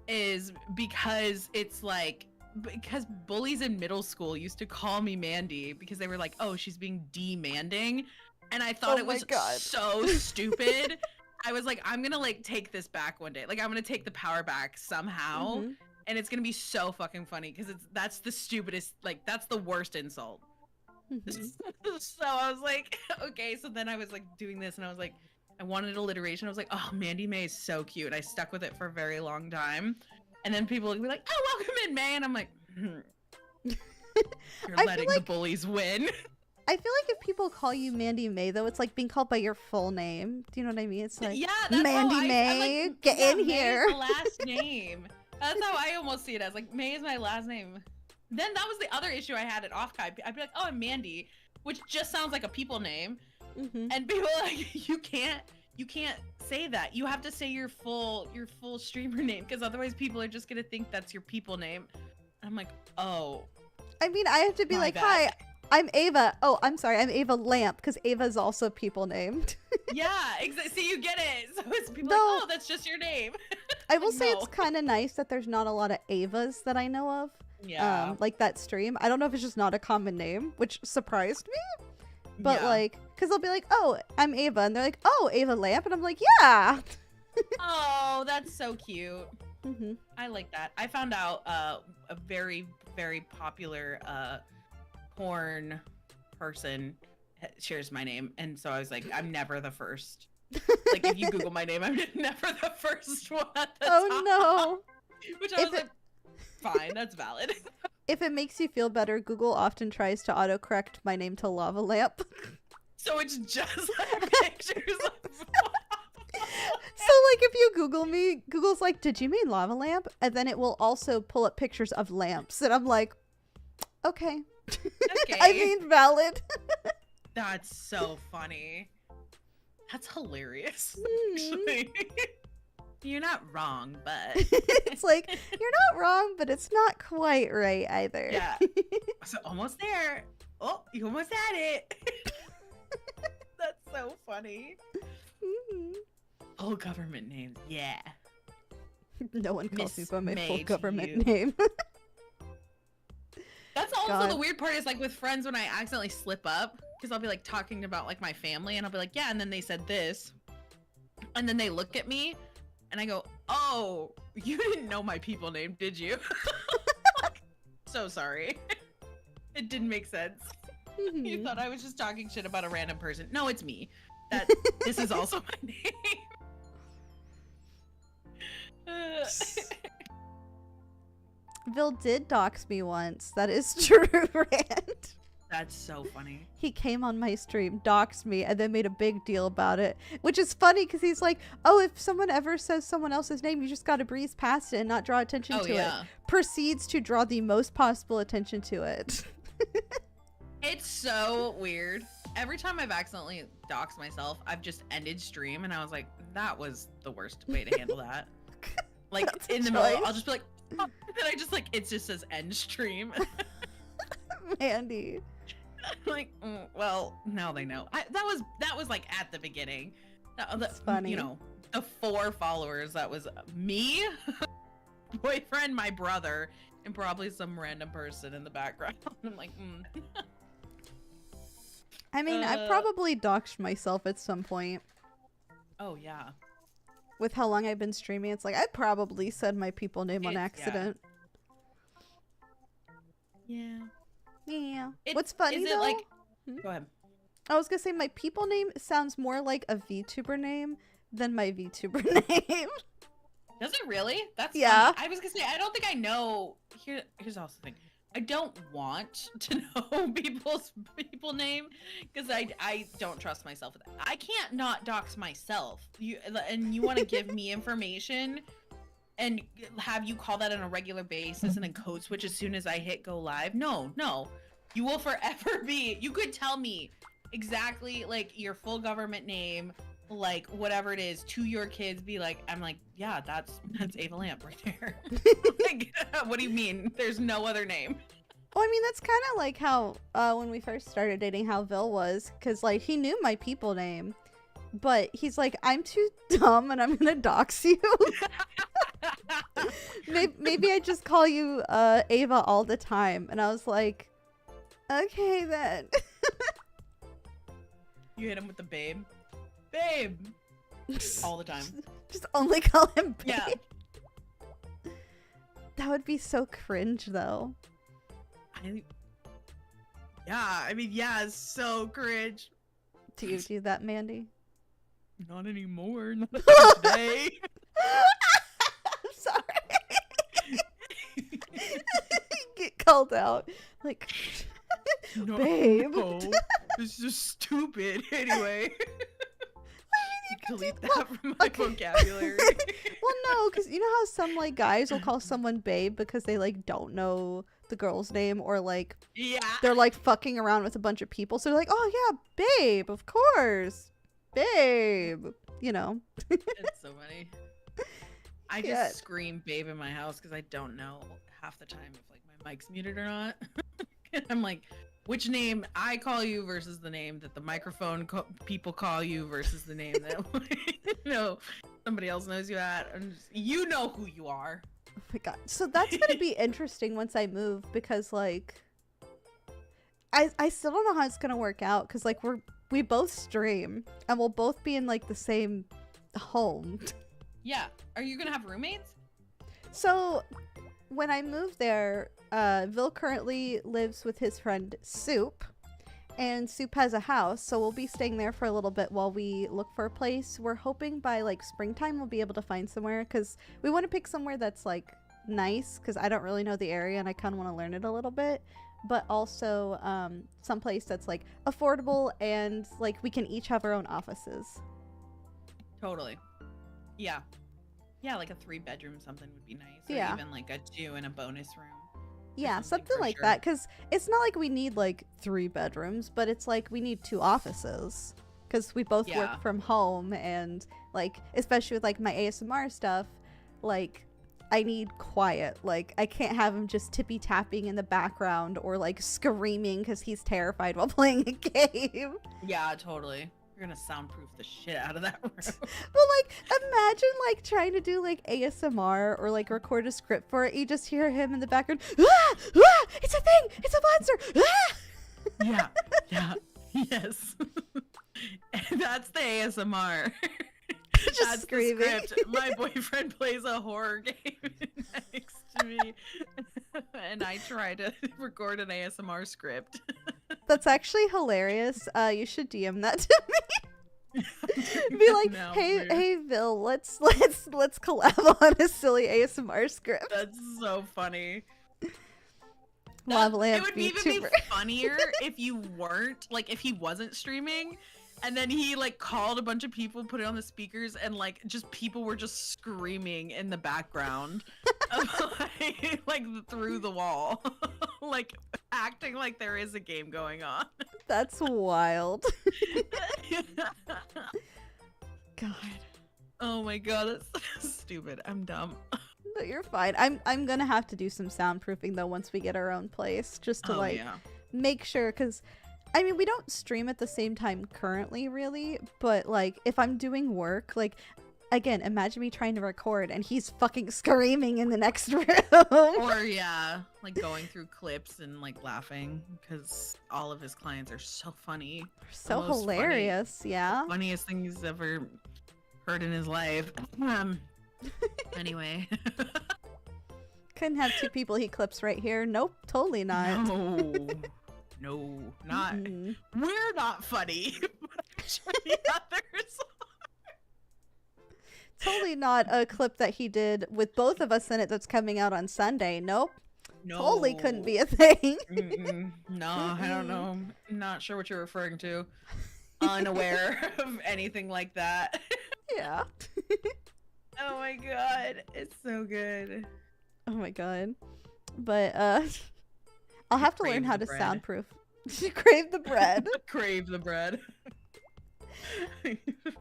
is because it's like, because bullies in middle school used to call me Mandy because they were like, oh, she's being demanding. And I thought it was so stupid. I was like, I'm gonna like take this back one day. Like I'm gonna take the power back somehow. And it's gonna be so fucking funny because that's the stupidest, like that's the worst insult. So I was like, okay. So then I was like doing this and I was like, I wanted alliteration. I was like, oh, Mandy May is so cute. And I stuck with it for a very long time. And then people would be like, oh, welcome in May. And I'm like, you're letting the bullies win. I feel like if people call you Mandy May, though, it's like being called by your full name. Do you know what I mean? It's like, yeah, that's Mandy May, like, get in here. May is the last name. That's how I almost see it as. Like, May is my last name. Then that was the other issue I had at Offkai. I'd be like, oh, I'm Mandy, which just sounds like a people name. And people are like, you can't say that. You have to say your full streamer name, because otherwise people are just gonna think that's your people name. And I'm like, oh. I mean, I have to be like, hi, I'm Ava. Oh, I'm sorry, I'm Ava Lamp, because Ava is also people named. Yeah, exactly. See, you get it. So it's people like, oh, that's just your name. I will say it's kind of nice that there's not a lot of Avas that I know of. Yeah. Like that stream. I don't know if it's just not a common name, which surprised me. But like, because they'll be like, oh, I'm Ava. And they're like, oh, Ava Lamp. And I'm like, yeah. Oh, that's so cute. I like that. I found out a very, very popular porn person shares my name. And so I was like, I'm never the first. Like, if you Google my name, I'm never the first one at the top. No. Which I was like, fine, that's valid. If it makes you feel better, Google often tries to autocorrect my name to Lava Lamp. So it's just like pictures of So like if you Google me, Google's like, did you mean Lava Lamp? And then it will also pull up pictures of lamps. And I'm like, okay. I mean, valid. That's so funny. That's hilarious. Actually. You're not wrong, but it's like, you're not wrong, but it's not quite right either. Yeah. So almost there. Oh, you almost had it. That's so funny. Full government names. Yeah. No one calls me by my full government name. That's also the weird part is like with friends when I accidentally slip up, because I'll be like talking about like my family and I'll be like, yeah, and then they said this. And then they look at me and I go, oh, you didn't know my people name, did you? So sorry. It didn't make sense. You thought I was just talking shit about a random person. No, it's me. This is also my name. Bill did dox me once. That is true, Rand. That's so funny. He came on my stream, doxed me, and then made a big deal about it. Which is funny because he's like, oh, if someone ever says someone else's name, you just gotta breeze past it and not draw attention to it. Proceeds to draw the most possible attention to it. It's so weird. Every time I've accidentally doxed myself, I've just ended stream and I was like, that was the worst way to handle that. Like in the middle, I'll just be like, oh, and then I just like, it just says end stream. Mandy. Like, well, now they know. That was like at the beginning. That's funny. You know, the 4 followers, that was me, boyfriend, my brother, and probably some random person in the background. I'm like, I mean, I probably doxed myself at some point. Oh, yeah. With how long I've been streaming, it's like, I probably said my people name on accident. Yeah. Yeah. What's funny though? Like... Go ahead. I was gonna say my people name sounds more like a VTuber name than my VTuber name. Does it really? That's funny. I was gonna say, I don't think I know. Here's also the thing. I don't want to know people's people name because I don't trust myself with that. I can't not dox myself. You want to give me information and have you call that on a regular basis and then code switch as soon as I hit go live? No. You will forever be. You could tell me exactly like your full government name, like whatever it is, to your kids. Be like, I'm like, yeah, that's Ava Lamp right there. Like, what do you mean? There's no other name. Well, I mean, that's kind of like how when we first started dating, how Vil was, because like he knew my people name, but he's like, I'm too dumb and I'm gonna dox you. Maybe I just call you Ava all the time, and I was like, okay then. You hit him with the babe, babe, all the time. Just only call him babe. Yeah. That would be so cringe, though. Yeah, it's so cringe. Do you do that, Mandy? Not anymore. Not today. I'm sorry. Get called out. Like, No, babe. no. This is stupid. Anyway. Delete that from my vocabulary. Well, no, because you know how some like guys will call someone babe because they like don't know the girl's name, or like they're like fucking around with a bunch of people, so they're like, oh yeah, babe, of course, babe, you know. It's so funny. I just scream babe in my house because I don't know half the time if like my mic's muted or not. I'm like, which name I call you versus the name that the microphone people call you versus the name that somebody else knows you at. You know who you are. Oh my god. So that's gonna be interesting once I move, because like I still don't know how it's gonna work out, because like we both stream and we'll both be in like the same home. Yeah. Are you gonna have roommates? So when I moved there, Vil currently lives with his friend Soup, and Soup has a house, so we'll be staying there for a little bit while we look for a place. We're hoping by like springtime we'll be able to find somewhere, because we want to pick somewhere that's like nice, because I don't really know the area and I kind of want to learn it a little bit, but also someplace that's like affordable and like we can each have our own offices. Totally. Yeah, like a 3-bedroom something would be nice. Or even like a 2 and a bonus room. Yeah, something like that, because it's not like we need like 3 bedrooms, but it's like we need 2 offices, because we both work from home, and like especially with like my ASMR stuff, like I need quiet. Like I can't have him just tippy tapping in the background or like screaming because he's terrified while playing a game. Yeah, totally. You're gonna soundproof the shit out of that room. But like, imagine like trying to do like ASMR or like record a script for it. You just hear him in the background. Ah! Ah! It's a thing! It's a monster! Ah! Yeah. Yes. And that's the ASMR. Just that's screaming. The script. My boyfriend plays a horror game next to me, and I try to record an ASMR script. That's actually hilarious. You should DM that to me. Be like, hey, Vil, let's collab on a silly ASMR script. That's so funny. It would even be funnier if you weren't, like, if he wasn't streaming, and then he like called a bunch of people, put it on the speakers, and like just people were just screaming in the background, like through the wall, like acting like there is a game going on. That's wild. God. Oh my god, that's stupid. I'm dumb. No, you're fine. I'm gonna have to do some soundproofing though once we get our own place, just to make sure, because I mean, we don't stream at the same time currently, really, but like if I'm doing work, like again, imagine me trying to record and he's fucking screaming in the next room. Or like going through clips and like laughing because all of his clients are so funny. They're so hilarious. Yeah. Funniest thing he's ever heard in his life. Anyway. Couldn't have 2 people he clips right here. Nope, totally not. No, not. We're not funny. The others Totally not a clip that he did with both of us in it that's coming out on Sunday. Nope. No. Totally couldn't be a thing. No, I don't know. I'm not sure what you're referring to. Unaware of anything like that. Yeah. Oh my god, it's so good. Oh my god. But I'll have to learn how to soundproof. Crave the bread. Crave the bread.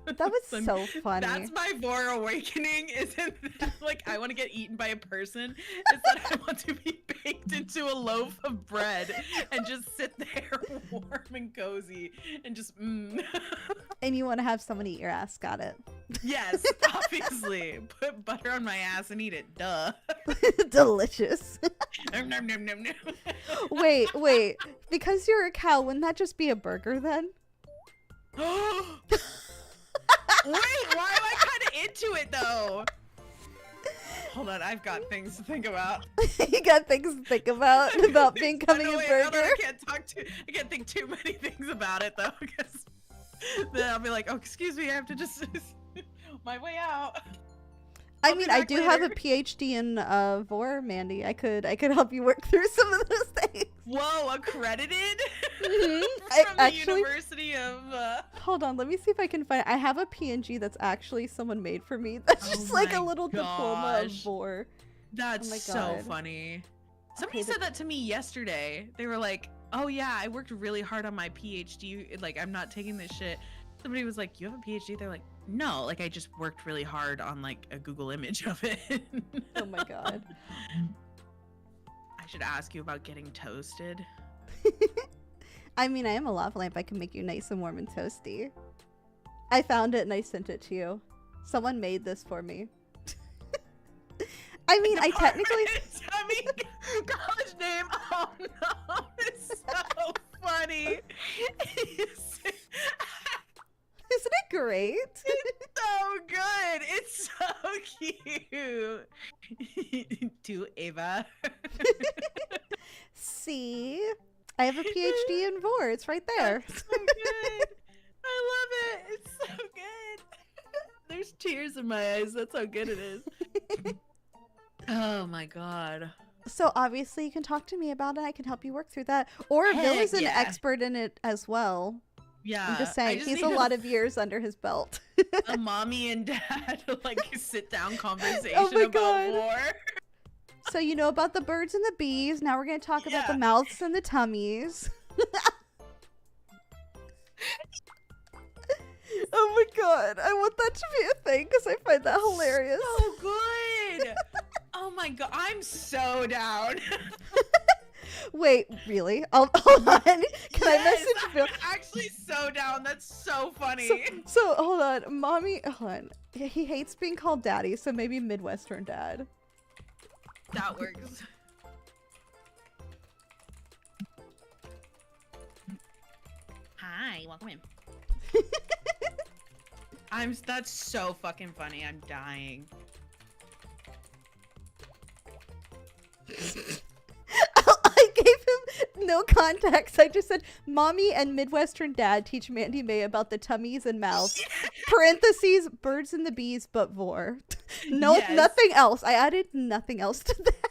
That was so funny. That's my Vor awakening, isn't that, like, I want to get eaten by a person? Is that I want to be baked into a loaf of bread and just sit there warm and cozy and just And you want to have someone eat your ass, got it. Yes, obviously. Put butter on my ass and eat it, duh. Delicious. Nom, nom, nom, nom, nom. Wait, because you're a cow, wouldn't that just be a burger then? Wait, why am I kind of into it though? Hold on, I've got things to think about. You got things to think about becoming a burger. I can't think too many things about it though, because then I'll be like, oh, excuse me, I have to just my way out. I mean, I do have a PhD in Vor, Mandy. I could help you work through some of those things. Whoa, accredited? Mm-hmm. From the University of... Hold on, let me see if I can find... I have a PNG that's actually someone made for me. That's just like a little diploma of Vor. That's so funny. Somebody said that to me yesterday. They were like, oh yeah, I worked really hard on my PhD. Like, I'm not taking this shit. Somebody was like, you have a PhD? They're like, no, like I just worked really hard on like a Google image of it. Oh my god. I should ask you about getting toasted. I mean, I am a lava lamp. I can make you nice and warm and toasty. I found it and I sent it to you. Someone made this for me. I mean, I technically... college name. Oh no, it's so funny. Isn't it great? It's so good. It's so cute. To Ava. See? I have a PhD in Vor. It's right there. That's so good. I love it. It's so good. There's tears in my eyes. That's how good it is. Oh my god. So obviously you can talk to me about it. I can help you work through that. Or Bill is an expert in it as well. Yeah, I'm just saying, he's a lot of years under his belt. A mommy and dad like sit down conversation about Vor. So you know about the birds and the bees. Now we're going to talk about the mouths and the tummies. Oh my god, I want that to be a thing because I find that hilarious. So good. Oh my god, I'm so down. Wait, really? Hold on. Can I message Bill? I'm actually so down. That's so funny. So hold on. Mommy, hold on. He hates being called daddy, so maybe Midwestern dad. That works. Hi, welcome in. That's so fucking funny. I'm dying. I gave him no context. I just said, Mommy and Midwestern dad teach Mandy May about the tummies and mouths. Parentheses, birds and the bees, but Vor. No, nothing else. I added nothing else to that.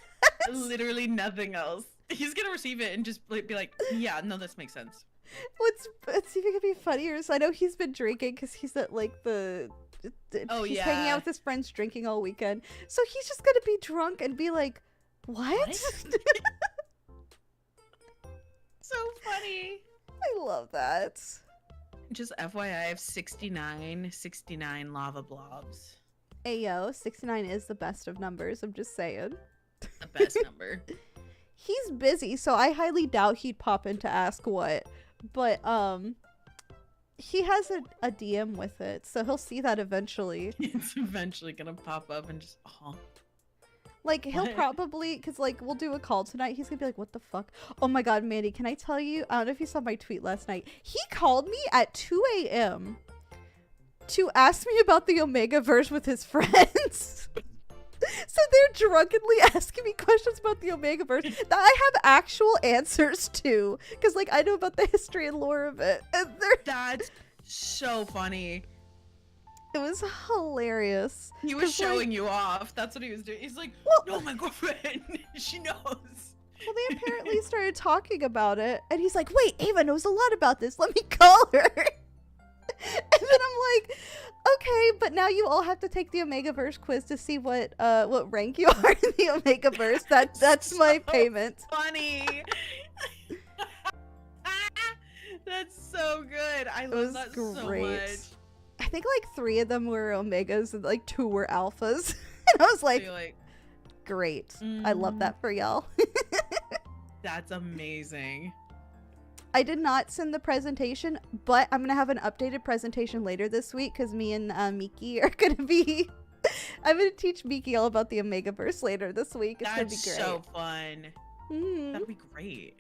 Literally nothing else. He's gonna receive it and just be like, yeah, no, this makes sense. Let's see if it can be funnier. So I know he's been drinking because he's at like he's hanging out with his friends drinking all weekend. So he's just gonna be drunk and be like, what? So funny. I love that. Just FYI, I have 69 lava blobs. Ayo, 69 is the best of numbers. I'm just saying. The best number. He's busy, so I highly doubt he'd pop in to ask what. But he has a DM with it, so he'll see that eventually. It's eventually gonna pop up and just like he'll probably, because like we'll do a call tonight, he's gonna be like, what the fuck? Oh my god, Mandy, can I tell you, I don't know if you saw my tweet last night, he called me at 2 a.m. to ask me about the Omega verse with his friends. So they're drunkenly asking me questions about the Omega verse that I have actual answers to, because like I know about the history and lore of it, and that's so funny. It was hilarious. He was showing you off. That's what he was doing. He's like, no, my girlfriend, she knows. Well, they apparently started talking about it, and he's like, wait, Ava knows a lot about this. Let me call her. And then I'm like, okay, but now you all have to take the Omegaverse quiz to see what rank you are in the Omegaverse. That's my payment. Funny. That's so good. I love that so much. I think like 3 of them were omegas and like 2 were alphas. And I was like, great. I love that for y'all. That's amazing. I did not send the presentation, but I'm going to have an updated presentation later this week because me and Miki are going to be... I'm going to teach Miki all about the Omegaverse later this week. It's going to be great. That's so fun. That'd be great.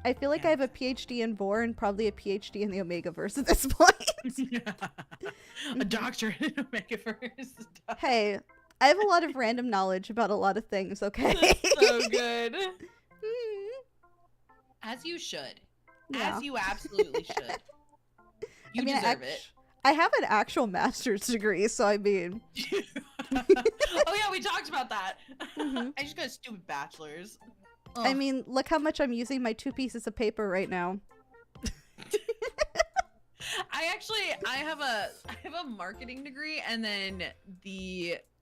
I feel like I have a PhD in Vor and probably a PhD in the Omegaverse at this point. A doctorate in Omegaverse. Hey, I have a lot of random knowledge about a lot of things, okay? That's so good. As you should. Yeah. As you absolutely should. You deserve it. I have an actual master's degree, so I mean... Oh yeah, we talked about that. I just got a stupid bachelor's. Ugh. I mean, look how much I'm using my 2 pieces of paper right now. I have a marketing degree, and then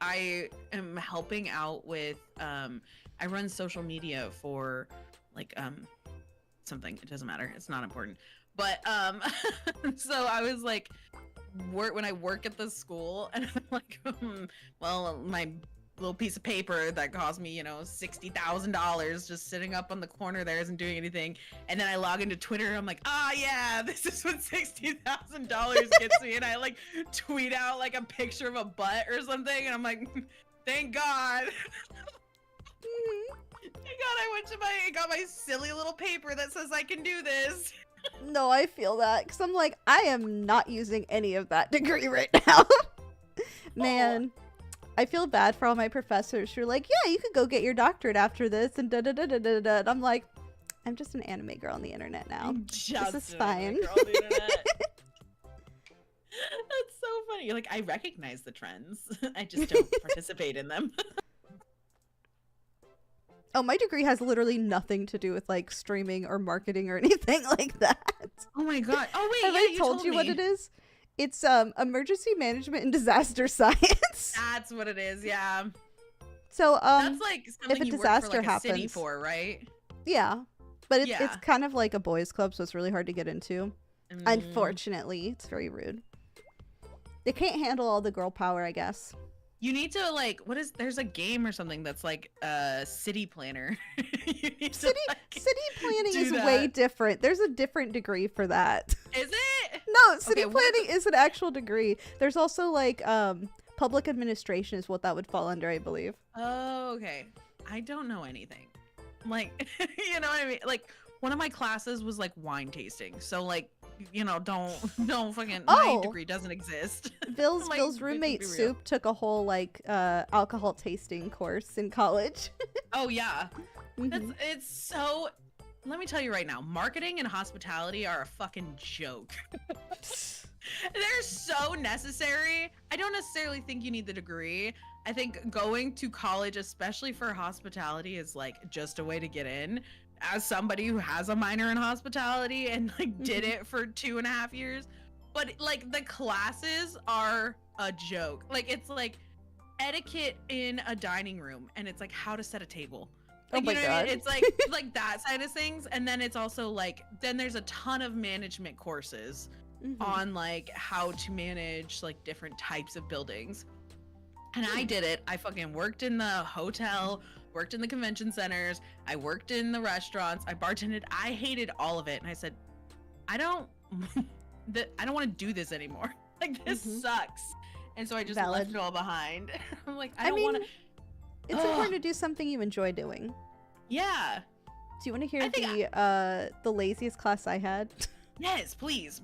I am helping out with I run social media for like something. It doesn't matter. It's not important. But so I was like when I work at the school, and I'm like, well, my little piece of paper that cost me, $60,000 just sitting up on the corner there isn't doing anything. And then I log into Twitter and I'm like, yeah, this is what $60,000 gets me. And I like tweet out like a picture of a butt or something. And I'm like, thank God. Thank God I got my silly little paper that says I can do this. No, I feel that because I'm like, I am not using any of that degree right now. Man. I feel bad for all my professors who are like, yeah, you could go get your doctorate after this and da-da-da-da-da-da. And I'm like, I'm just an anime girl on the internet now. This is fine. That's so funny. You're like, I recognize the trends. I just don't participate in them. Oh, my degree has literally nothing to do with like streaming or marketing or anything like that. Oh my God. Oh wait, Have I told you what it is? It's emergency management and disaster science. That's what it is, yeah. So that's like something if a you disaster work for, like, happens, a city for, right? Yeah, but it's kind of like a boys' club, so it's really hard to get into. Mm. Unfortunately, it's very rude. They can't handle all the girl power, I guess. You need to like, there's a game or something that's like city planner. City planning is way different. There's a different degree for that. Is it? No, city planning is an actual degree. There's also like public administration is what that would fall under, I believe. Oh, okay. I don't know anything. Like, you know what I mean? Like, one of my classes was like wine tasting. So like, don't fucking, my degree doesn't exist. Bill's roommate Soup took a whole like alcohol tasting course in college. Oh yeah. It's so, let me tell you right now, marketing and hospitality are a fucking joke. They're so necessary. I don't necessarily think you need the degree. I think going to college, especially for hospitality, is like just a way to get in. As somebody who has a minor in hospitality and like did it for 2.5 years, but like the classes are a joke. Like it's like etiquette in a dining room, and it's like how to set a table. Like, oh my God. It's like that side of things, and then it's also like then there's a ton of management courses on like how to manage like different types of buildings. And I did it. I fucking worked in the hotel, worked in the convention centers, I worked in the restaurants, I bartended. I hated all of it, and I said, I don't want to do this anymore. Like this sucks. And so I just left it all behind. I'm like, I don't want to. It's important to do something you enjoy doing. Yeah. Do you want to hear the laziest class I had? Yes, please.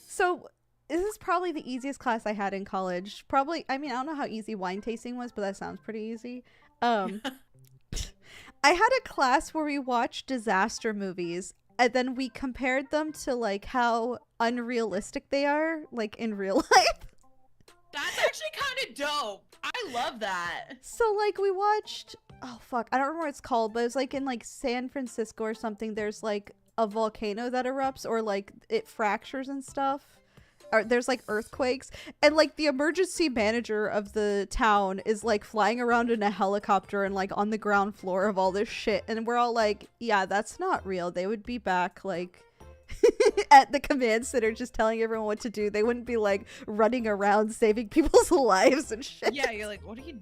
So this is probably the easiest class I had in college. Probably, I mean, I don't know how easy wine tasting was, but that sounds pretty easy. I had a class where we watched disaster movies, and then we compared them to like how unrealistic they are, like in real life. That's actually kind of dope. I love that. So like we watched, oh fuck, I don't remember what it's called, but it was like in like San Francisco or something. There's like a volcano that erupts, or like it fractures and stuff. Or there's like earthquakes, and like the emergency manager of the town is like flying around in a helicopter and like on the ground floor of all this shit, and we're all like, yeah, that's not real. They would be back like at the command center just telling everyone what to do. They wouldn't be like running around saving people's lives and shit. Yeah, you're like, what are you,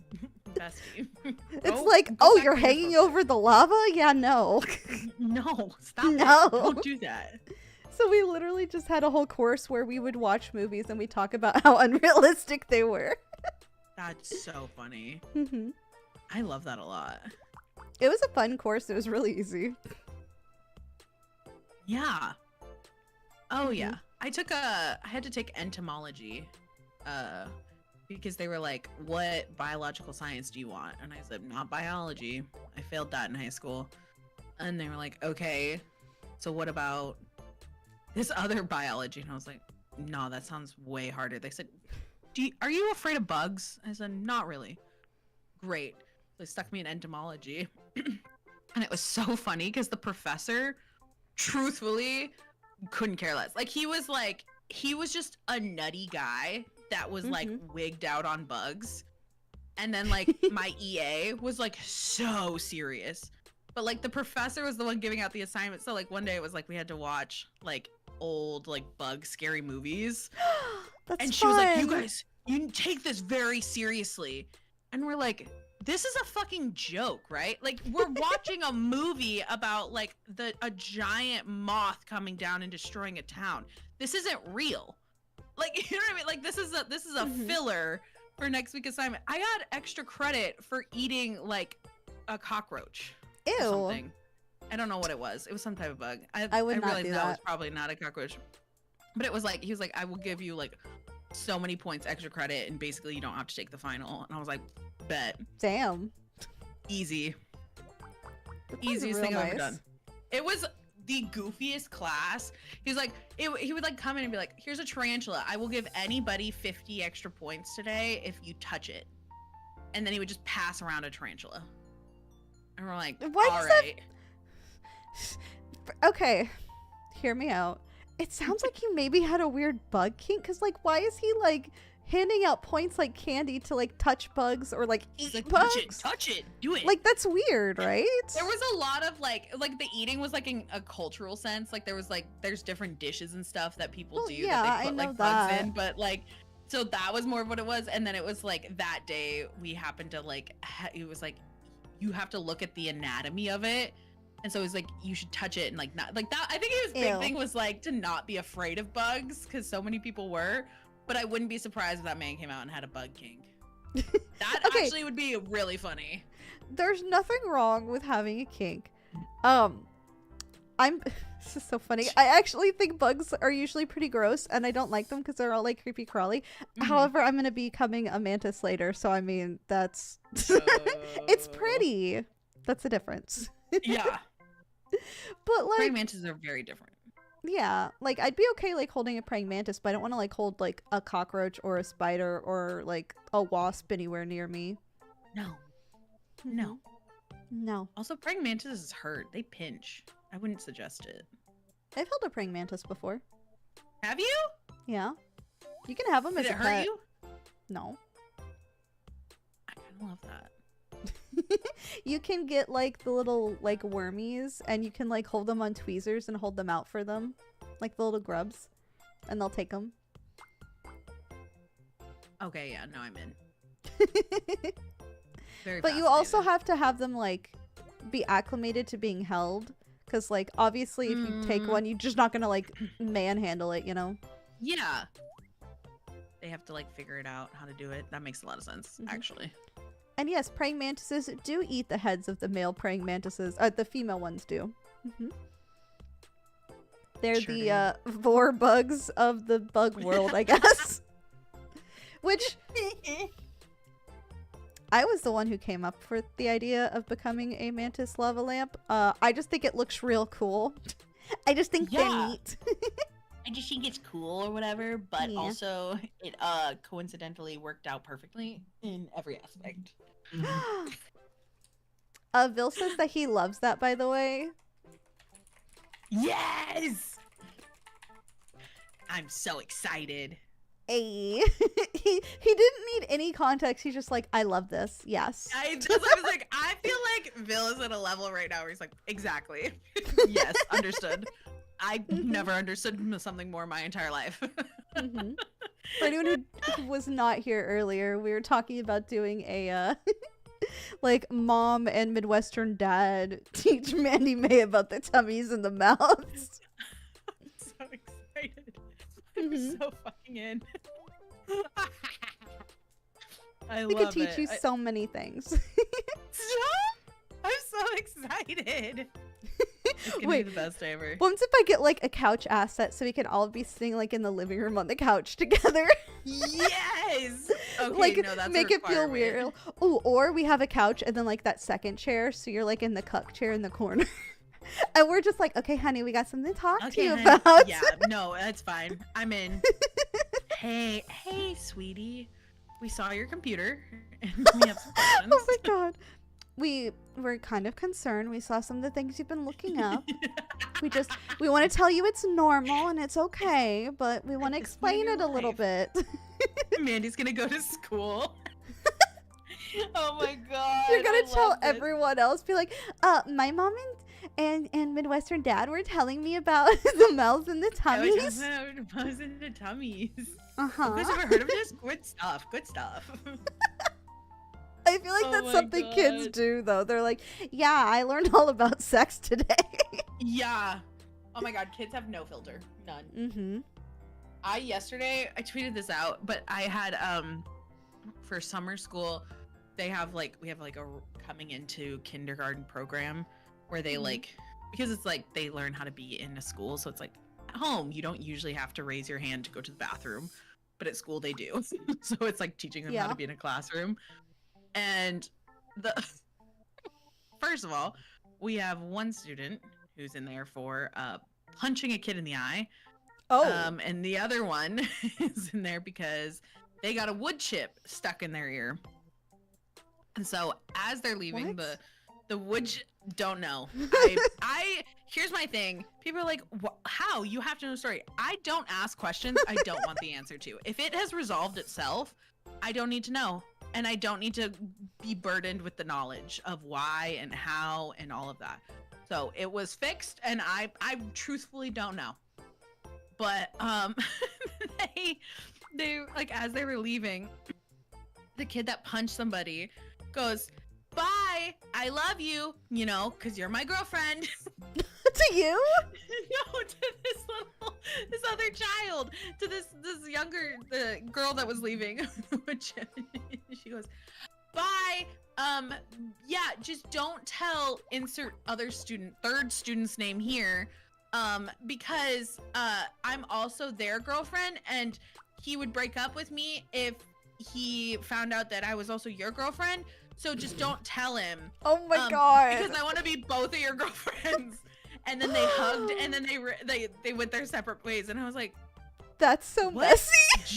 bestie? It's like, oh, you're hanging over the lava? Yeah, no. No, stop No. it. Don't do that. So we literally just had a whole course where we would watch movies and we talk about how unrealistic they were. That's so funny. Mm-hmm. I love that a lot. It was a fun course. It was really easy. Yeah. Oh yeah. I had to take entomology because they were like, what biological science do you want? And I said, not biology. I failed that in high school. And they were like, okay, so what about this other biology? And I was like, no, that sounds way harder. They said, are you afraid of bugs? I said, not really. Great. They stuck me in entomology. And it was so funny because the professor truthfully couldn't care less. Like he was just a nutty guy that was like wigged out on bugs. And then like my EA was like so serious. But like the professor was the one giving out the assignment. So like one day it was like we had to watch like old like bug scary movies. That's and she was like, you guys, you take this very seriously. And we're like, this is a fucking joke, right? Like we're watching a movie about like a giant moth coming down and destroying a town. This isn't real. Like, you know what I mean? Like this is a filler for next week's assignment. I got extra credit for eating like a cockroach. Ew. Or something. I don't know what it was. It was some type of bug. I would not realized do that was that. probably not a cockroach. But it was like, he was like, I will give you like so many points extra credit and basically you don't have to take the final. And I was like, bet. Damn. Easy. That sounds Easiest real thing I've ever nice. done. It was the goofiest class. He was like, he would like come in and be like, here's a tarantula. I will give anybody 50 extra points today if you touch it. And then he would just pass around a tarantula. And we're like, Why all does that- right. Okay, hear me out. It sounds like he maybe had a weird bug kink, because like why is he like handing out points like candy to like touch bugs or like eat He's like, bugs? touch it, do it. Like that's weird, right? There was a lot of like the eating was like in a cultural sense. Like there was like there's different dishes and stuff that people Well, do yeah, that they I put know like bugs that. in, but like so that was more of what it was. And then it was like that day we happened to like it was like you have to look at the anatomy of it. And so it was like you should touch it and like not like that. I think his big Ew. thing was like to not be afraid of bugs because so many people were. But I wouldn't be surprised if that man came out and had a bug kink. That Okay. actually would be really funny. There's nothing wrong with having a kink. This is so funny. I actually think bugs are usually pretty gross and I don't like them because they're all like creepy crawly. Mhm. However, I'm gonna be becoming a mantis later, so I mean that's it's pretty. That's the difference. Yeah. But like Praying mantises are very different. yeah, like I'd be okay like holding a praying mantis, but I don't want to like hold like a cockroach or a spider or like a wasp anywhere near me. No. No. No. Also, praying mantises hurt. They pinch. I wouldn't suggest it. I've held a praying mantis before. Have you? Yeah. You can have them Did as it a hurt pet. you? No. I kind of love that. You can get like the little like wormies and you can like hold them on tweezers and hold them out for them. Like the little grubs. And they'll take them. Okay, yeah, no, I'm in. Very But you also fascinated. have to have them like be acclimated to being held. Because like obviously if you take one, you're just not gonna like manhandle it, you know? Yeah. They have to like figure it out how to do it. That makes a lot of sense, Mhm. actually. And yes, praying mantises do eat the heads of the male praying mantises. The female ones do. They're Sure the vor bugs of the bug world, I guess. Which I was the one who came up with the idea of becoming a mantis lava lamp. I just think it looks real cool. I just think they're Yeah. neat. I just think it's cool or whatever, but Yeah. also it coincidentally worked out perfectly in every aspect. Vil says that he loves that, by the way. Yes! I'm so excited. He didn't need any context. He's just like, I love this. Yes. I was like, I feel like Bill is at a level right now where he's like, exactly. Yes, understood. I never understood something more my entire life. Mm-hmm. For anyone who was not here earlier, we were talking about doing a like mom and Midwestern dad teach Mandy May about the tummies and the mouths. I'm so excited. I'm so fucking in. I We love could teach you it. so many things. I'm so excited. It's gonna Wait, be the best day ever. What if I get like a couch asset so we can all be sitting like in the living room on the couch together? Yes. Okay, Like no, that's make a it feel requirement. weird. Oh, or we have a couch and then like that second chair, so you're like in the cuck chair in the corner. And we're just like, okay, honey, we got something to talk to you honey. about. Yeah, no, that's fine. I'm in. Hey, sweetie. We saw your computer and we have some questions. Oh my god. We were kind of concerned. We saw some of the things you've been looking up. We want to tell you it's normal and it's okay, but we want to explain it a little bit. Mandy's gonna go to school. Oh my god. You're gonna tell love this. everyone else, be like, my mom and Midwestern dad were telling me about the mouths and the tummies. Mouths and the tummies. Uh-huh. You guys ever heard of this? Good stuff. Good stuff. I feel like Oh that's my something kids God. do, though. They're like, yeah, I learned all about sex today. Yeah. Oh my god, kids have no filter. None. Mm-hmm. Yesterday I tweeted this out, but I had for summer school, we have a coming into kindergarten program where they because it's like they learn how to be in a school, so it's like at home you don't usually have to raise your hand to go to the bathroom, but at school they do. So it's like teaching them how to be in a classroom. And first of all, we have one student who's in there for punching a kid in the eye. Oh. And the other one is in there because they got a wood chip stuck in their ear. And so as they're leaving, the wood don't know. I here's my thing. People are like, how? You have to know the story. I don't ask questions I don't want the answer to. If it has resolved itself, I don't need to know. And I don't need to be burdened with the knowledge of why and how and all of that. So it was fixed, and I truthfully don't know. But they like as they were leaving, the kid that punched somebody goes, "Bye, I love you, you know, because you're my girlfriend." To you? No, to this other child, to this the girl that was leaving. She goes, "Bye, yeah, just don't tell insert other student, third student's name here, because I'm also their girlfriend, and he would break up with me if he found out that I was also your girlfriend, so just don't tell him." Oh my god. Because I want to be both of your girlfriends. And then they hugged, and then they went their separate ways, and I was like, that's so what messy.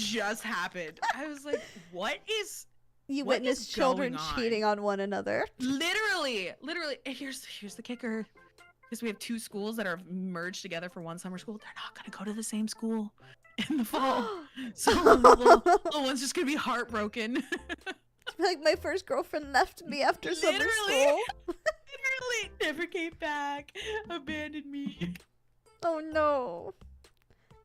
just happened? I was like, what is witnessed children going on? cheating on one another. Literally. And here's the kicker. Because we have two schools that are merged together for one summer school. They're not going to go to the same school in the fall. So little one's just going to be heartbroken. Like, my first girlfriend left me after summer Literally. school. Literally never came back. Abandoned me. Oh no.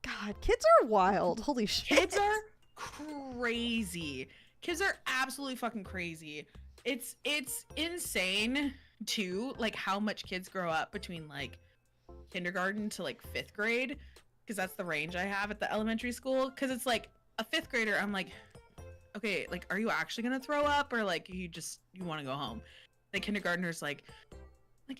God, kids are wild. Holy shit. Kids are crazy. Kids are absolutely fucking crazy. It's insane too, like how much kids grow up between like kindergarten to like 5th grade, because that's the range I have at the elementary school. Because it's like a 5th grader, I'm like, okay, like, are you actually gonna throw up, or like you want to go home? The kindergartner's like,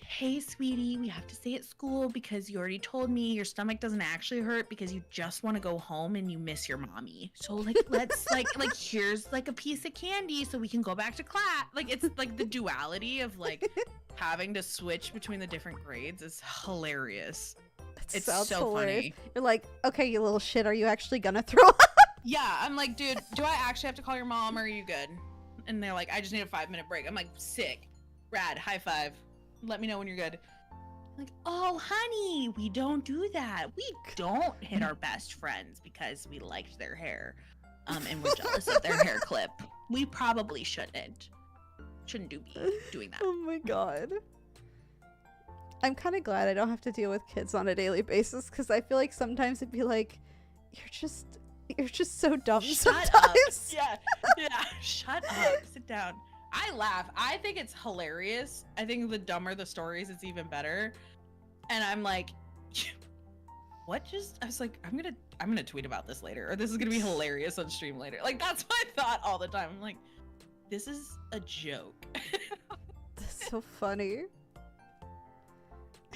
hey sweetie, we have to stay at school because you already told me your stomach doesn't actually hurt because you just want to go home and you miss your mommy, so like let's like here's like a piece of candy so we can go back to class. Like, it's like the duality of like having to switch between the different grades is hilarious. It's so hilarious. funny. You're like, okay, you little shit, are you actually gonna throw up? Yeah, I'm like, dude, do I actually have to call your mom, or are you good? And they're like, I just need a 5-minute break. I'm like, sick, rad, high five, let me know when you're good. Like, oh honey, we don't do that. We don't hit our best friends because we liked their hair, and we're jealous of their hair clip. We probably shouldn't be doing that. Oh my god. I'm kind of glad I don't have to deal with kids on a daily basis, because I feel like sometimes it'd be like, you're just so dumb Shut sometimes. up. Yeah. Shut up. Sit down. I laugh. I think it's hilarious. I think the dumber the stories, it's even better. And I'm like, what just? I was like, I'm gonna tweet about this later, or this is gonna be hilarious on stream later. Like, that's my thought all the time. I'm like, this is a joke. That's so funny.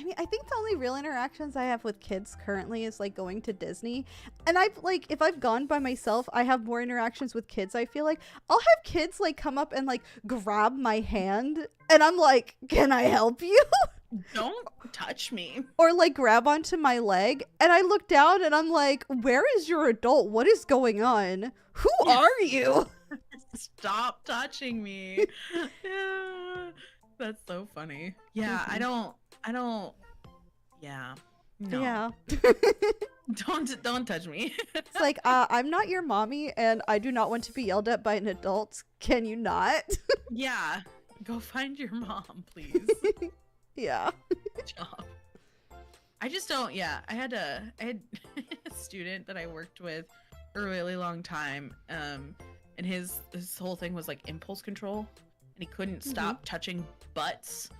I mean, I think the only real interactions I have with kids currently is like going to Disney. And I've like, if I've gone by myself, I have more interactions with kids. I feel like I'll have kids like come up and like grab my hand, and I'm like, can I help you? Don't touch me. Or like grab onto my leg, and I look down and I'm like, where is your adult? What is going on? Who are you? Stop touching me. Yeah, that's so funny. Yeah, I don't yeah. No. Yeah. Don't touch me. It's like, I'm not your mommy, and I do not want to be yelled at by an adult. Can you not? Yeah. Go find your mom, please. Yeah. Good job. I just don't, yeah. I had a student that I worked with for a really long time. And his whole thing was like impulse control. And he couldn't stop touching butts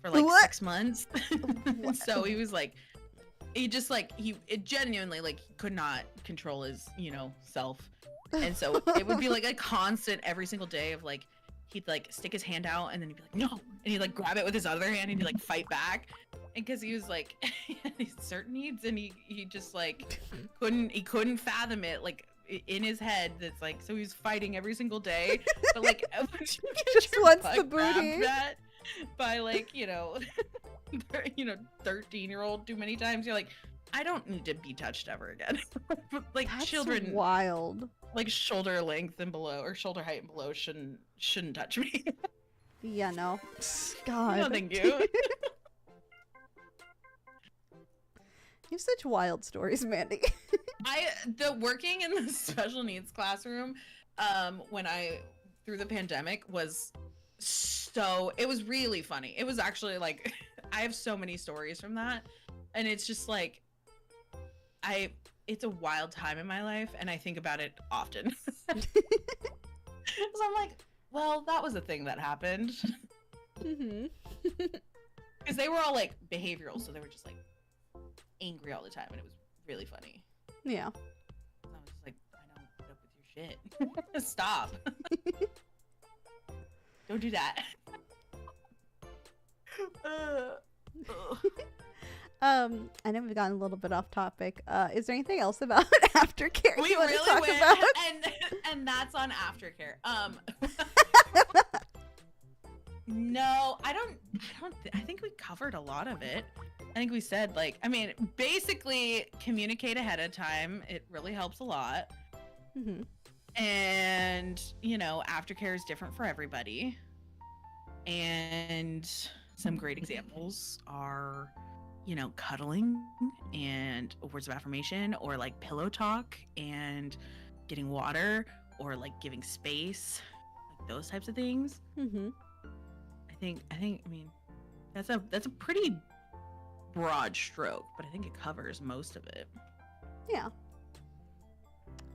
for like 6 months. So he was like, it genuinely, like, he could not control his, self. And so it would be like a constant every single day of like, he'd like stick his hand out and then he'd be like, no. And he'd like grab it with his other hand and he'd like fight back. And because he was like, he had these certain needs, and he just like couldn't fathom it, like, in his head. That's like, so he was fighting every single day. But like, just wants the booty. That by like, 13-year-old too many times, you're like, I don't need to be touched ever again. Like, that's children, wild. like shoulder length and below, or shoulder height and below, shouldn't touch me. Yeah, no. God. No, thank you. You have such wild stories, Mandy. The working in the special needs classroom, when through the pandemic, was it was really funny. It was actually like, I have so many stories from that, and it's just like, it's a wild time in my life, and I think about it often. So I'm like, well, that was a thing that happened. Because they were all like behavioral, so they were just like angry all the time, and it was really funny. Yeah. I was just like, I don't put up with your shit. Stop. Don't do that. I know we've gotten a little bit off topic. Is there anything else about Aftercare We you want really to talk went, about? and that's on Aftercare. No, I think we covered a lot of it. I think we said, like, I mean, basically communicate ahead of time. It really helps a lot. And, Aftercare is different for everybody. And some great examples are, cuddling and words of affirmation, or like pillow talk and getting water, or like giving space, like those types of things. I mean, that's a pretty broad stroke, but I think it covers most of it. Yeah.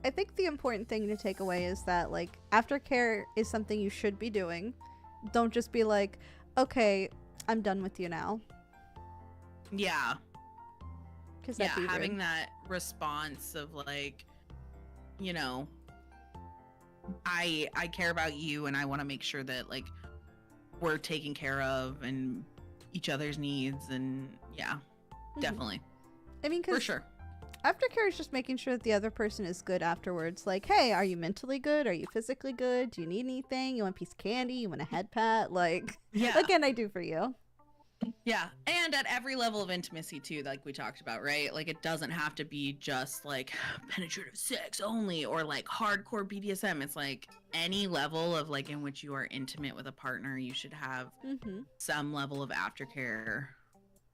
I think the important thing to take away is that, like, Aftercare is something you should be doing. Don't just be like, okay, I'm done with you now. Yeah. Because having that response of like, I care about you, and I want to make sure that, like, we're taking care of and each other's needs, and definitely. I mean, for sure. Aftercare is just making sure that the other person is good afterwards. Like, hey, are you mentally good? Are you physically good? Do you need anything? You want a piece of candy? You want a head pat? Like, again, I do for you. Yeah, and at every level of intimacy too, like we talked about, right? Like, it doesn't have to be just like penetrative sex only, or like hardcore BDSM. It's like any level of, like, in which you are intimate with a partner, you should have some level of aftercare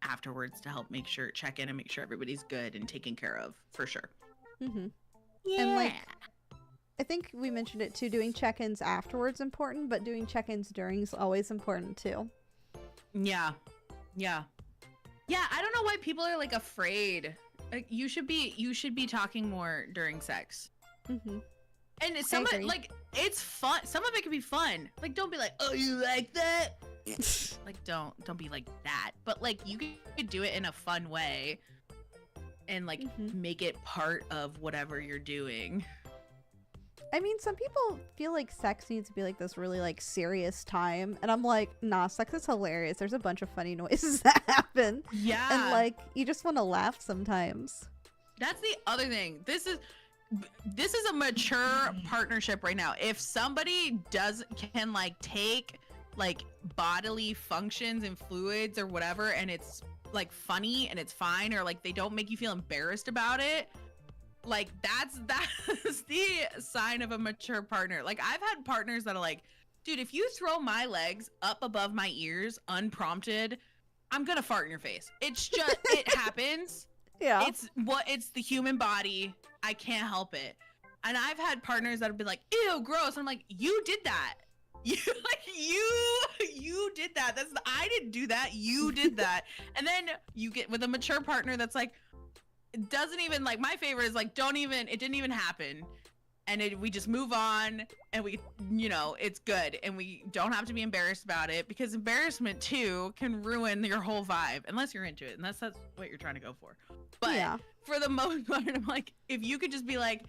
afterwards to help check in and make sure everybody's good and taken care of, for sure. Yeah. And, like, I think we mentioned it too, doing check-ins afterwards important, but doing check-ins during is always important too. Yeah. Yeah, I don't know why people are like afraid. Like you should be talking more during sex. Mm-hmm. And some of it, like, it's fun. Some of it can be fun. Like, don't be like, oh, you like that? Like, don't be like that. But like, you could do it in a fun way, and like make it part of whatever you're doing. I mean, some people feel like sex needs to be like this really like serious time, and I'm like, nah, sex is hilarious. There's a bunch of funny noises that happen. Yeah. And like, you just want to laugh sometimes. That's the other thing. This is a mature partnership right now. If somebody can like take like bodily functions and fluids or whatever, and it's like funny and it's fine, or like they don't make you feel embarrassed about it, like that's the sign of a mature partner. Like I've had partners that are like, dude, if you throw my legs up above my ears unprompted, I'm gonna fart in your face. It's just it happens. Yeah. It's the human body. I can't help it. And I've had partners that have been like, ew, gross. And I'm like, you did that. You did that. I didn't do that. You did that. And then you get with a mature partner that's like, it doesn't even, like, my favorite is like, it didn't even happen. And we just move on, and we, it's good. And we don't have to be embarrassed about it, because embarrassment too can ruin your whole vibe, unless you're into it. And that's what you're trying to go for. But yeah, for the most part, I'm like, if you could just be like,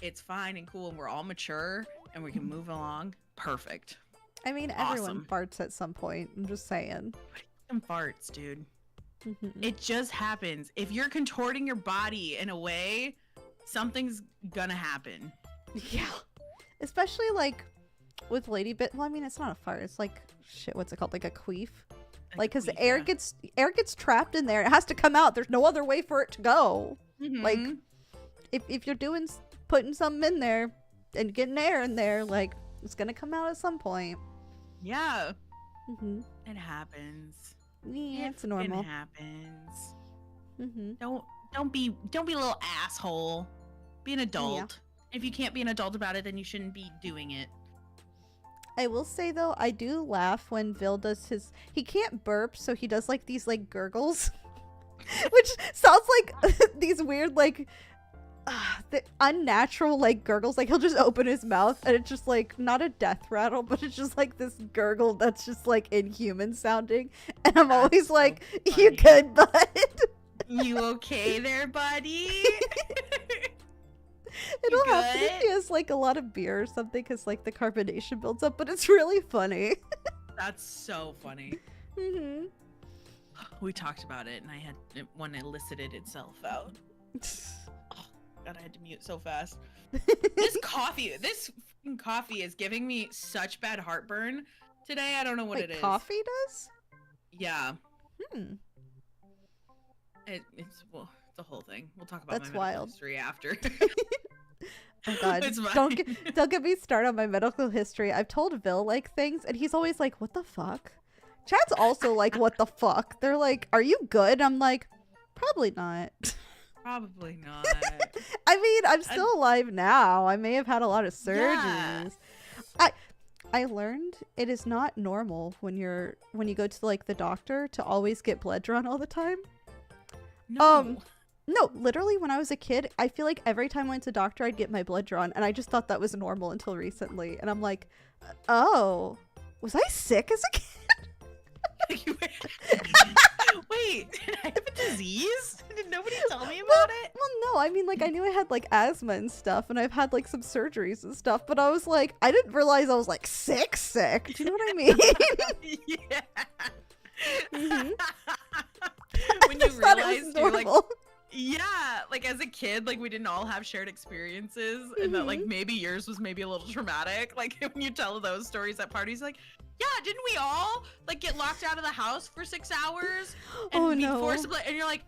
it's fine and cool, and we're all mature and we can move along, perfect. I mean, everyone farts at some point. I'm just saying. Some farts, dude. It just happens. If you're contorting your body in a way, something's gonna happen. Yeah. Especially like with lady bit. Well, I mean, it's not a fart. It's like shit. What's it called? Like a queef. Like, because the air gets trapped in there. It has to come out. There's no other way for it to go. Like, if you're putting something in there and getting air in there, like, it's gonna come out at some point. Yeah. It happens. Yeah, it's normal. It happens. Don't be a little asshole. Be an adult. Yeah. If you can't be an adult about it, then you shouldn't be doing it. I will say, though, I do laugh when Vil does he can't burp, so he does like these like gurgles, which sounds like these weird like the unnatural like gurgles. Like he'll just open his mouth and it's just like not a death rattle, but it's just like this gurgle that's just like inhuman sounding, and I'm always so like, funny. You good, bud? You okay there, buddy? It'll happen if he has like a lot of beer or something, because like the carbonation builds up, but it's really funny. That's so funny. We talked about it, and I had one elicited itself out. Oh God, I had to mute so fast. This coffee is giving me such bad heartburn today. I don't know what it is. Coffee does? Yeah. It's the whole thing. We'll talk about that's my wild history after. Oh God, don't get me started on my medical history. I've told Vil like things, and he's always like, what the fuck? Chad's also like, what the fuck? They're like, are you good? I'm like, probably not. Probably not. I mean, I'm still alive now. I may have had a lot of surgeries. Yeah. I learned it is not normal when you go to like the doctor to always get blood drawn all the time. No, literally when I was a kid, I feel like every time I went to the doctor, I'd get my blood drawn, and I just thought that was normal until recently. And I'm like, oh, was I sick as a kid? Wait, did I have a disease? Did nobody tell me about it? Well, no, I mean, like, I knew I had like asthma and stuff, and I've had like some surgeries and stuff, but I was like, I didn't realize I was like sick. Do you know what I mean? Yeah. When you realized you're like, yeah, like as a kid, like we didn't all have shared experiences, and that like maybe yours was maybe a little traumatic. Like when you tell those stories at parties, like, yeah, didn't we all like get locked out of the house for 6 hours and be forcibly? And you're like,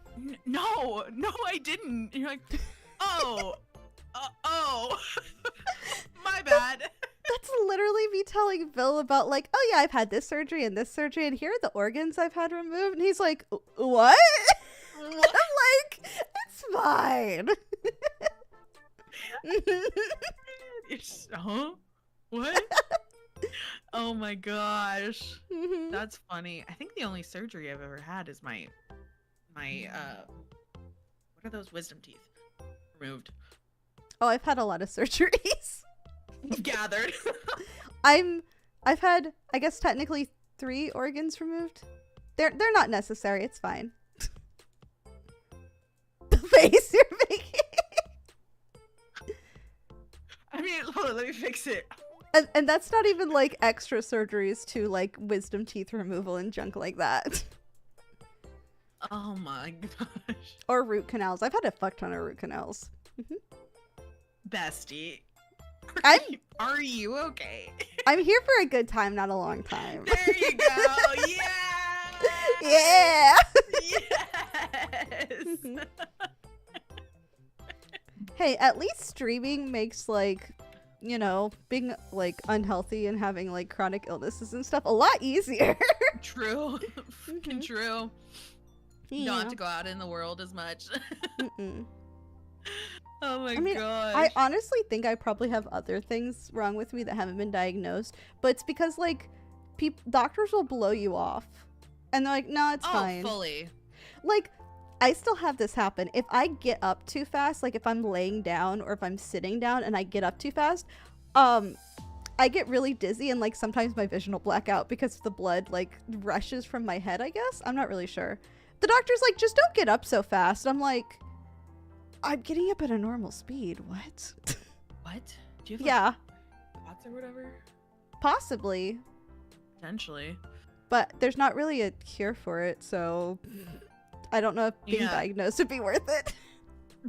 no, I didn't. And you're like, oh, my bad. That's literally me telling Vil about like, oh yeah, I've had this surgery, and here are the organs I've had removed, and he's like, what? I'm like, it's fine. Huh? What? Oh my gosh. That's funny. I think the only surgery I've ever had is my my what are those wisdom teeth removed. Oh, I've had a lot of surgeries. Gathered. I've had, I guess, technically 3 organs removed. They're not necessary. It's fine. The face you're making. I mean, hold on, let me fix it. And that's not even like extra surgeries to like wisdom teeth removal and junk like that. Oh my gosh. Or root canals. I've had a fuck ton of root canals. Bestie. I'm Are you okay? I'm here for a good time, not a long time. There you go. Yeah. Yeah. Yes. Hey, at least streaming makes like, you know, being like unhealthy and having like chronic illnesses and stuff a lot easier. True. Fucking true. You don't Yeah. have to go out in the world as much. Mm-mm. Oh my I mean, gosh. I honestly think I probably have other things wrong with me that haven't been diagnosed, but it's because like doctors will blow you off and they're like, no, it's fine. Fully. Like, I still have this happen. If I get up too fast, like if I'm laying down or if I'm sitting down and I get up too fast, I get really dizzy and like sometimes my vision will black out because the blood like rushes from my head, I guess. I'm not really sure. The doctor's like, just don't get up so fast. I'm like, I'm getting up at a normal speed. What? What? Do you have Yeah, like, spots or whatever? possibly. Potentially. But there's not really a cure for it, so I don't know if being Yeah. diagnosed would be worth it.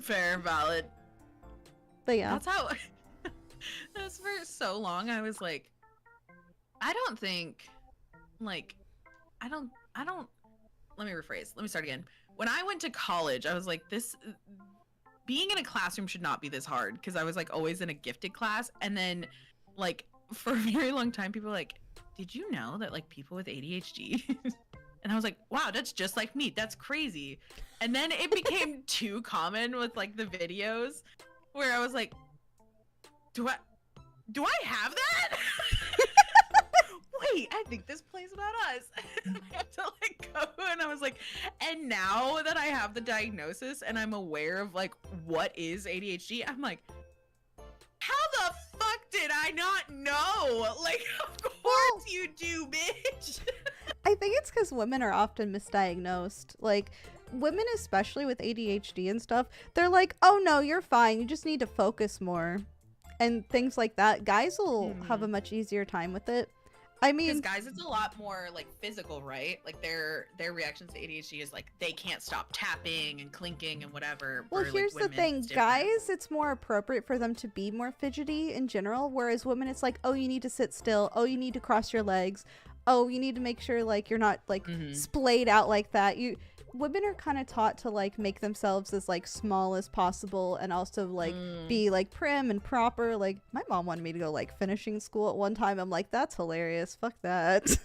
Fair, valid. But yeah. That's how. That's for so long. I was like, I don't think, like, I don't. Let me rephrase. Let me start again. When I went to college, I was like, this. Being in a classroom should not be this hard because I was like always in a gifted class, and then, like, for a very long time, people were like, did you know that like people with ADHD? And I was like, wow, that's just like me. That's crazy. And then it became too common with like the videos where I was like, do I have that? Wait, I think this play's about us. I have to like go, and I was like, and now that I have the diagnosis and I'm aware of like what is ADHD, I'm like, how the fuck did I not know? Like, of course you do, bitch. I think it's because women are often misdiagnosed. Like, women, especially with ADHD and stuff, they're like, oh no, you're fine. You just need to focus more. And things like that. Guys will have a much easier time with it. I mean, Because guys, it's a lot more like physical, right? Like their reactions to ADHD is like they can't stop tapping and clinking and whatever. well, where, here's like, the women, thing. it's different. Guys, it's more appropriate for them to be more fidgety in general. Whereas women, it's like, oh, you need to sit still. Oh, you need to cross your legs. Oh, you need to make sure like you're not like splayed out like that. Women are kind of taught to like make themselves as like small as possible and also like be like prim and proper. Like my mom wanted me to go like finishing school at one time. I'm like, that's hilarious. Fuck that.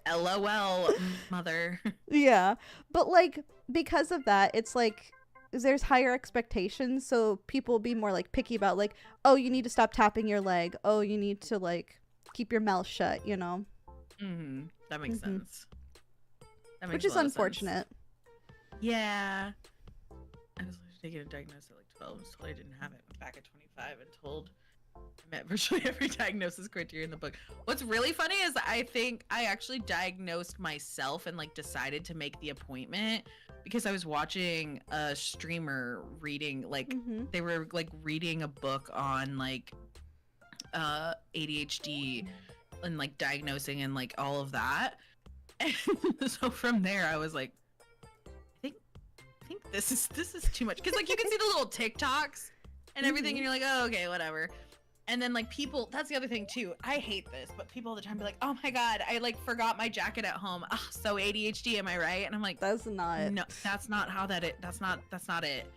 LOL, mother. Yeah. But like because of that, it's like there's higher expectations, so people will be more like picky about like, oh, you need to stop tapping your leg. Oh, you need to like keep your mouth shut, you know. That makes sense. That makes Which a is lot of sense. unfortunate. Yeah. I was taking a diagnosis at like 12. I was told I didn't have it. Went back at 25 and told I met virtually every diagnosis criteria in the book. What's really funny is I think I actually diagnosed myself and like decided to make the appointment because I was watching a streamer reading like they were like reading a book on like ADHD and like diagnosing and like all of that. And so from there I was like, I think this is too much, because like you can see the little TikToks and everything and you're like, oh, okay, whatever. And then like people, that's the other thing too, I hate this, but people all the time be like, oh my god, I like forgot my jacket at home. Ugh, so ADHD, am I right? And I'm like, That's not. no, that's not how that's not it.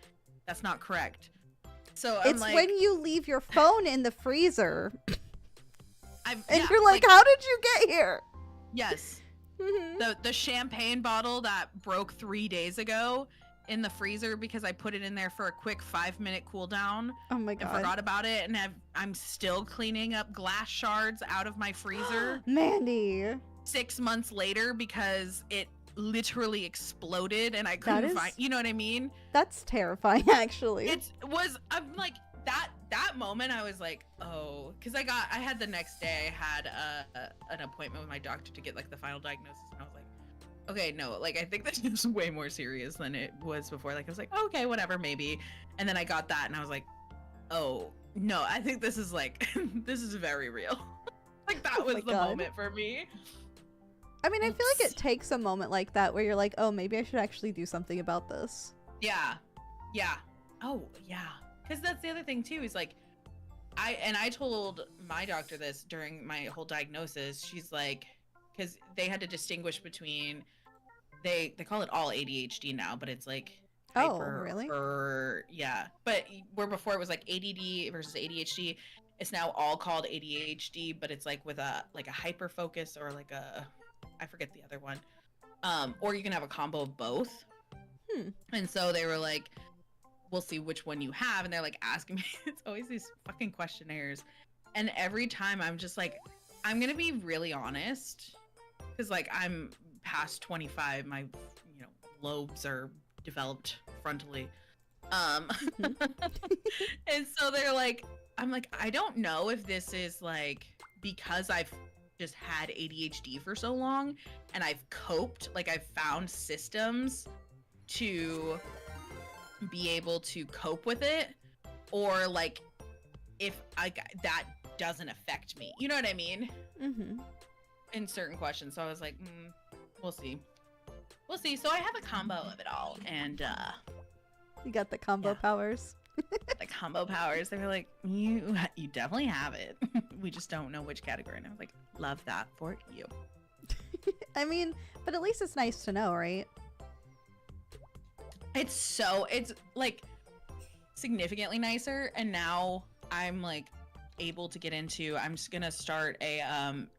That's not correct. So I'm It's like, when you leave your phone in the freezer and yeah, you're like, how did you get here? yes. The champagne bottle that broke 3 days ago in the freezer because I put it in there for a quick 5-minute cool down. Oh my and god. forgot about it, and I'm still cleaning up glass shards out of my freezer Mandy. 6 months later because it literally exploded and I couldn't find, you know what I mean? That's terrifying, actually. I'm like, that moment I was like, oh, because I had the next day, I had an appointment with my doctor to get like the final diagnosis, and I was like, okay, no, like I think this is way more serious than it was before. Like I was like, okay, whatever, maybe. And then I got that and I was like, oh no, I think this is like this is very real. Like that was the moment for me. I mean, I feel like it takes a moment like that where you're like, oh, maybe I should actually do something about this. Yeah. Oh yeah, because that's the other thing too, is like I told my doctor this during my whole diagnosis. She's like, because they had to distinguish between, they call it all ADHD now, but it's like hyper, really? Yeah, but where before it was like ADD versus ADHD, it's now all called ADHD, but it's like with a hyper focus or like a, I forget the other one, or you can have a combo of both. And so they were like, we'll see which one you have, and they're like asking me, it's always these fucking questionnaires, and every time I'm just like, I'm gonna be really honest, because like I'm past 25, my lobes are developed frontally, and so they're like, I'm like, I don't know if this is like because I've just had ADHD for so long and I've coped, like I've found systems to be able to cope with it, or like if that doesn't affect me, you know what I mean? In certain questions. So I was like, we'll see. So I have a combo of it all, and you got the combo powers. The combo powers. They were like, you definitely have it. We just don't know which category. And I was like, love that for you. I mean, but at least it's nice to know, right? It's like significantly nicer, and now I'm like able to get into, I'm just gonna start a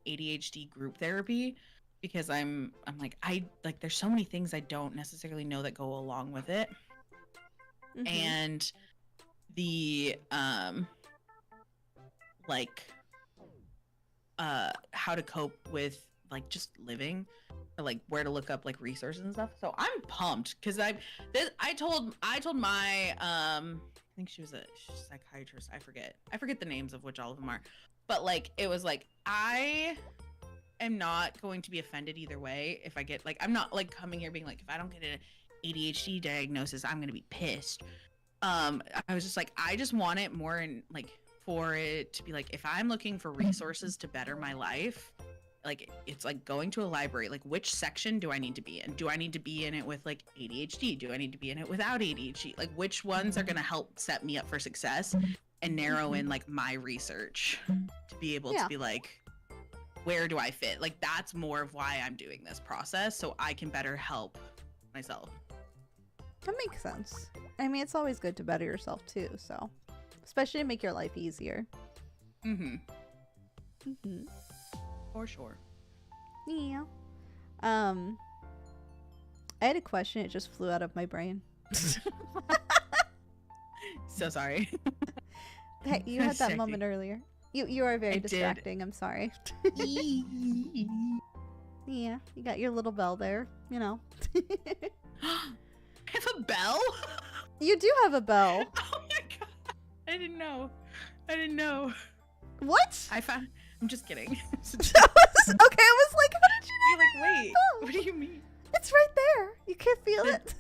ADHD group therapy, because I'm like, there's so many things I don't necessarily know that go along with it. And the how to cope with like just living, or like where to look up like resources and stuff. So I'm pumped, because I told my I think she was a psychiatrist, I forget the names of which all of them are, but like it was like, I am not going to be offended either way if I get, like, I'm not like coming here being like, if I don't get an ADHD diagnosis I'm gonna be pissed. I was just like, I just want it more in like, for it to be like, if I'm looking for resources to better my life, like it's like going to a library, like which section do I need to be in? Do I need to be in it with like ADHD? Do I need to be in it without ADHD? Like which ones are going to help set me up for success and narrow in like my research to be able to be like, where do I fit? Like that's more of why I'm doing this process, so I can better help myself. That makes sense. I mean, it's always good to better yourself too, so especially to make your life easier. For sure. Yeah. I had a question, it just flew out of my brain. So sorry. Hey, you had that moment earlier. You are very distracting. I'm sorry. Yeah, you got your little bell there, you know. I have a bell? You do have a bell. Oh my god. I didn't know. What? I'm just kidding. Okay, I was like, how did you know? You're like, wait, what do you mean? It's right there. You can't feel it.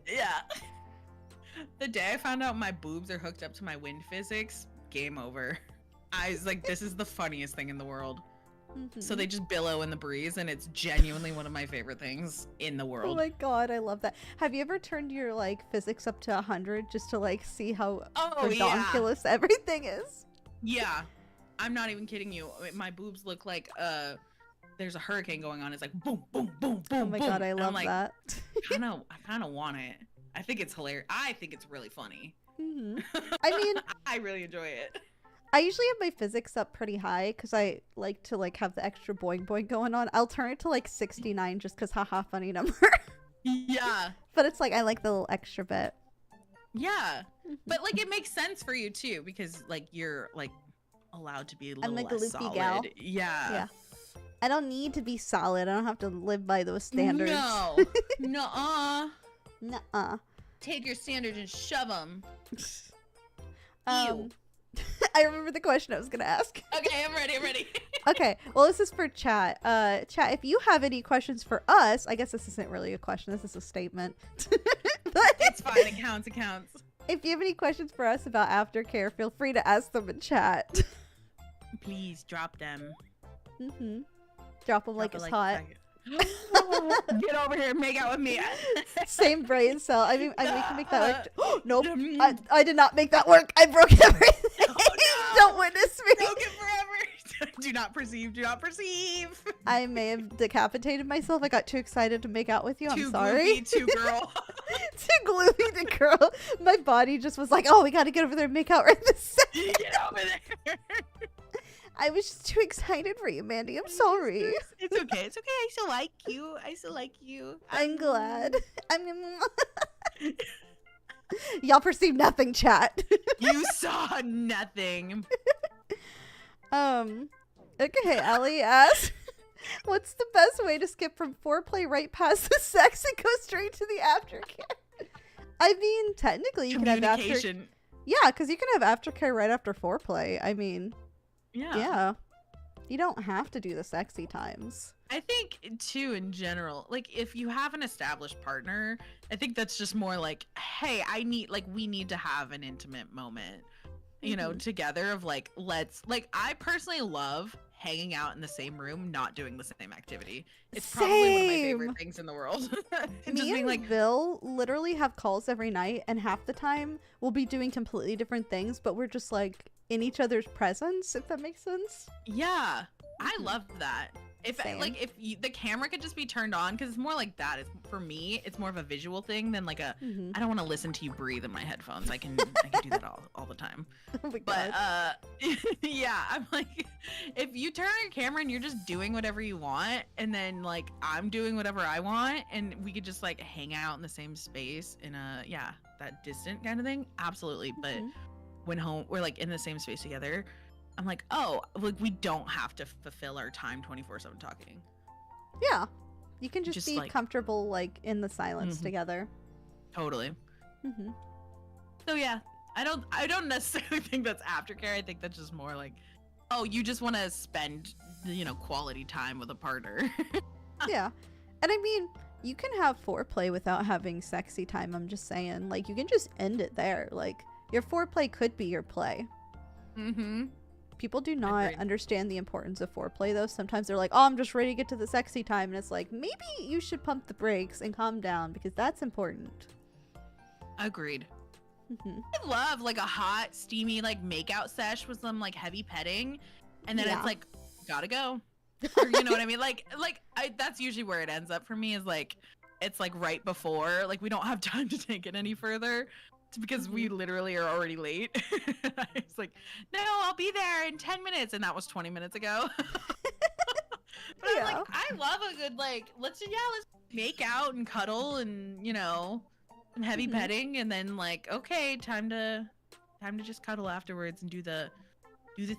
Yeah. The day I found out my boobs are hooked up to my wind physics, game over. I was like, this is the funniest thing in the world. So they just billow in the breeze, and it's genuinely one of my favorite things in the world. Oh my god, I love that. Have you ever turned your like physics up to 100 just to like see how ridiculous everything is? Yeah. I'm not even kidding you. My boobs look like there's a hurricane going on. It's like boom, boom, boom, boom. Oh my god, I love that. I kind of want it. I think it's hilarious. I think it's really funny. I mean, I really enjoy it. I usually have my physics up pretty high because I like to like have the extra boing boing going on. I'll turn it to like 69 just because haha funny number. Yeah. But it's like I like the little extra bit. Yeah. But like it makes sense for you too, because like you're like allowed to be a little I'm like less a loopy solid. gal. Yeah. I don't need to be solid. I don't have to live by those standards. No. Nuh-uh. Nuh-uh. Take your standards and shove them. I remember the question I was gonna ask. Okay, I'm ready. Okay, well, this is for chat. Chat, if you have any questions for us, I guess this isn't really a question, this is a statement. But It's fine, it counts. if you have any questions for us about Aftercare, feel free to ask them in chat. Please drop them. Drop them like it's hot. Get over here and make out with me. Same brain cell. I mean, we can make that work. Nope. I did not make that work. I broke everything. Oh, no. Don't witness me. Broken forever. Do not perceive. I may have decapitated myself. I got too excited to make out with you. I'm sorry. Too girl. Too gloomy to girl. My body just was like, oh, we got to get over there and make out right this second. Get over there. I was just too excited for you, Mandy. I'm sorry. It's okay. I still like you. I'm glad. Y'all perceive nothing, chat. You saw nothing. Okay, Allie asks, what's the best way to skip from foreplay right past the sex and go straight to the aftercare? I mean, technically, you can have Communication. Yeah, because you can have aftercare right after foreplay. I mean, yeah. You don't have to do the sexy times. I think, too, in general, like, if you have an established partner, I think that's just more like, hey, we need to have an intimate moment, you know, together of, like, I personally love hanging out in the same room, not doing the same activity. It's probably one of my favorite things in the world. Me and Bill literally have calls every night, and half the time we'll be doing completely different things, but we're just, like, in each other's presence, if that makes sense. Yeah, I love that. If the camera could just be turned on, because it's more like that. It's, for me, it's more of a visual thing than like a. I don't want to listen to you breathe in my headphones. I can do that all the time. Oh my but God. yeah, I'm like, if you turn on your camera and you're just doing whatever you want, and then like I'm doing whatever I want, and we could just like hang out in the same space in that distant kind of thing. Absolutely, but when we're like in the same space together. I'm like, oh, like we don't have to fulfill our time 24/7 talking. Yeah, you can just be like, comfortable, like in the silence together. Totally. So yeah, I don't necessarily think that's aftercare. I think that's just more like, oh, you just want to spend, quality time with a partner. Yeah, and I mean, you can have foreplay without having sexy time. I'm just saying, like, you can just end it there. Like, your foreplay could be your play. People do not understand the importance of foreplay, though. Sometimes they're like, oh, I'm just ready to get to the sexy time. And it's like, maybe you should pump the brakes and calm down because that's important. Agreed. I love like a hot, steamy, like makeout sesh with some like heavy petting. And then it's like, gotta go. Or, you know what I mean? That's usually where it ends up for me is like, it's like right before, like we don't have time to take it any further. Because we literally are already late. It's like, no, I'll be there in 10 minutes. And that was 20 minutes ago. But I'm like, I love a good, like, let's make out and cuddle and, and heavy petting. And then like, okay, time to just cuddle afterwards and do the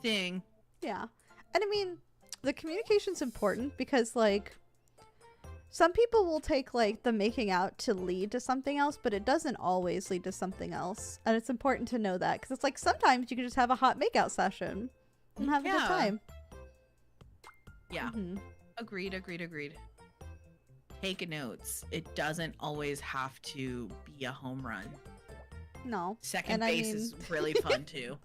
thing. Yeah. And I mean, the communication's important because like, some people will take like the making out to lead to something else, but it doesn't always lead to something else. And it's important to know that because it's like sometimes you can just have a hot makeout session and have a good time. Yeah. Agreed. Take notes. It doesn't always have to be a home run. No. Second base is really fun too.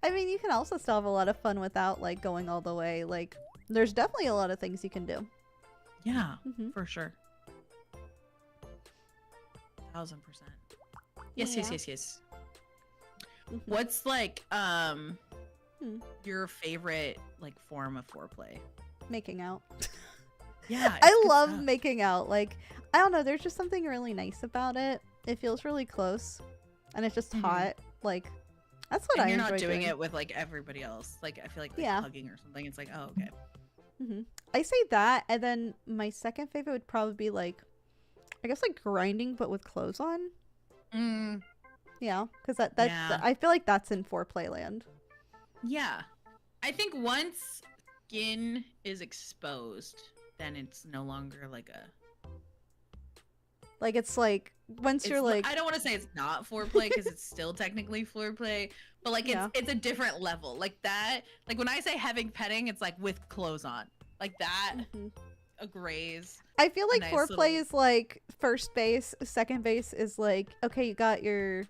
I mean, you can also still have a lot of fun without like going all the way. Like, there's definitely a lot of things you can do. Yeah, for sure. 1000%. Yes. What's like your favorite like form of foreplay? Making out. Yeah. I love making out. Like, I don't know, there's just something really nice about it. It feels really close and it's just hot. Like, that's what I enjoy. You're not doing it with like everybody else. Like, I feel like hugging or something. It's like, oh, okay. I say that, and then my second favorite would probably be like, I guess like grinding, but with clothes on. Yeah, because I feel like that's in foreplay land. Yeah, I think once skin is exposed, then it's no longer like a. Like it's like once you're like I don't want to say it's not foreplay because it's still technically foreplay, but like it's a different level. Like that, like when I say having petting, it's like with clothes on, like that. A graze. I feel like nice foreplay little... is like first base, second base is like, okay, you got your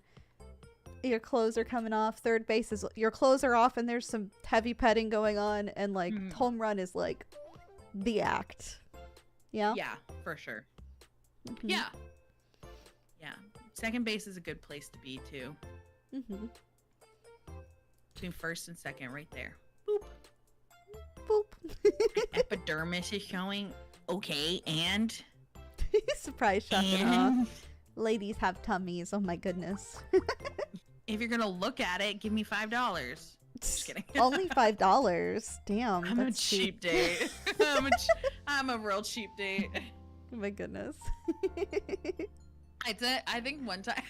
clothes are coming off. Third base is your clothes are off and there's some heavy petting going on, and like home run is like the act. Yeah. Yeah, for sure. Yeah. Yeah. Second base is a good place to be too. Between first and second, right there. Boop. Boop. Epidermis is showing. Okay, and surprise, shock, and awe. Ladies have tummies. Oh my goodness. If you're gonna look at it, give me $5. Just kidding. Only $5. Damn. I'm a cheap date. I'm a real cheap date. Oh my goodness. I think one time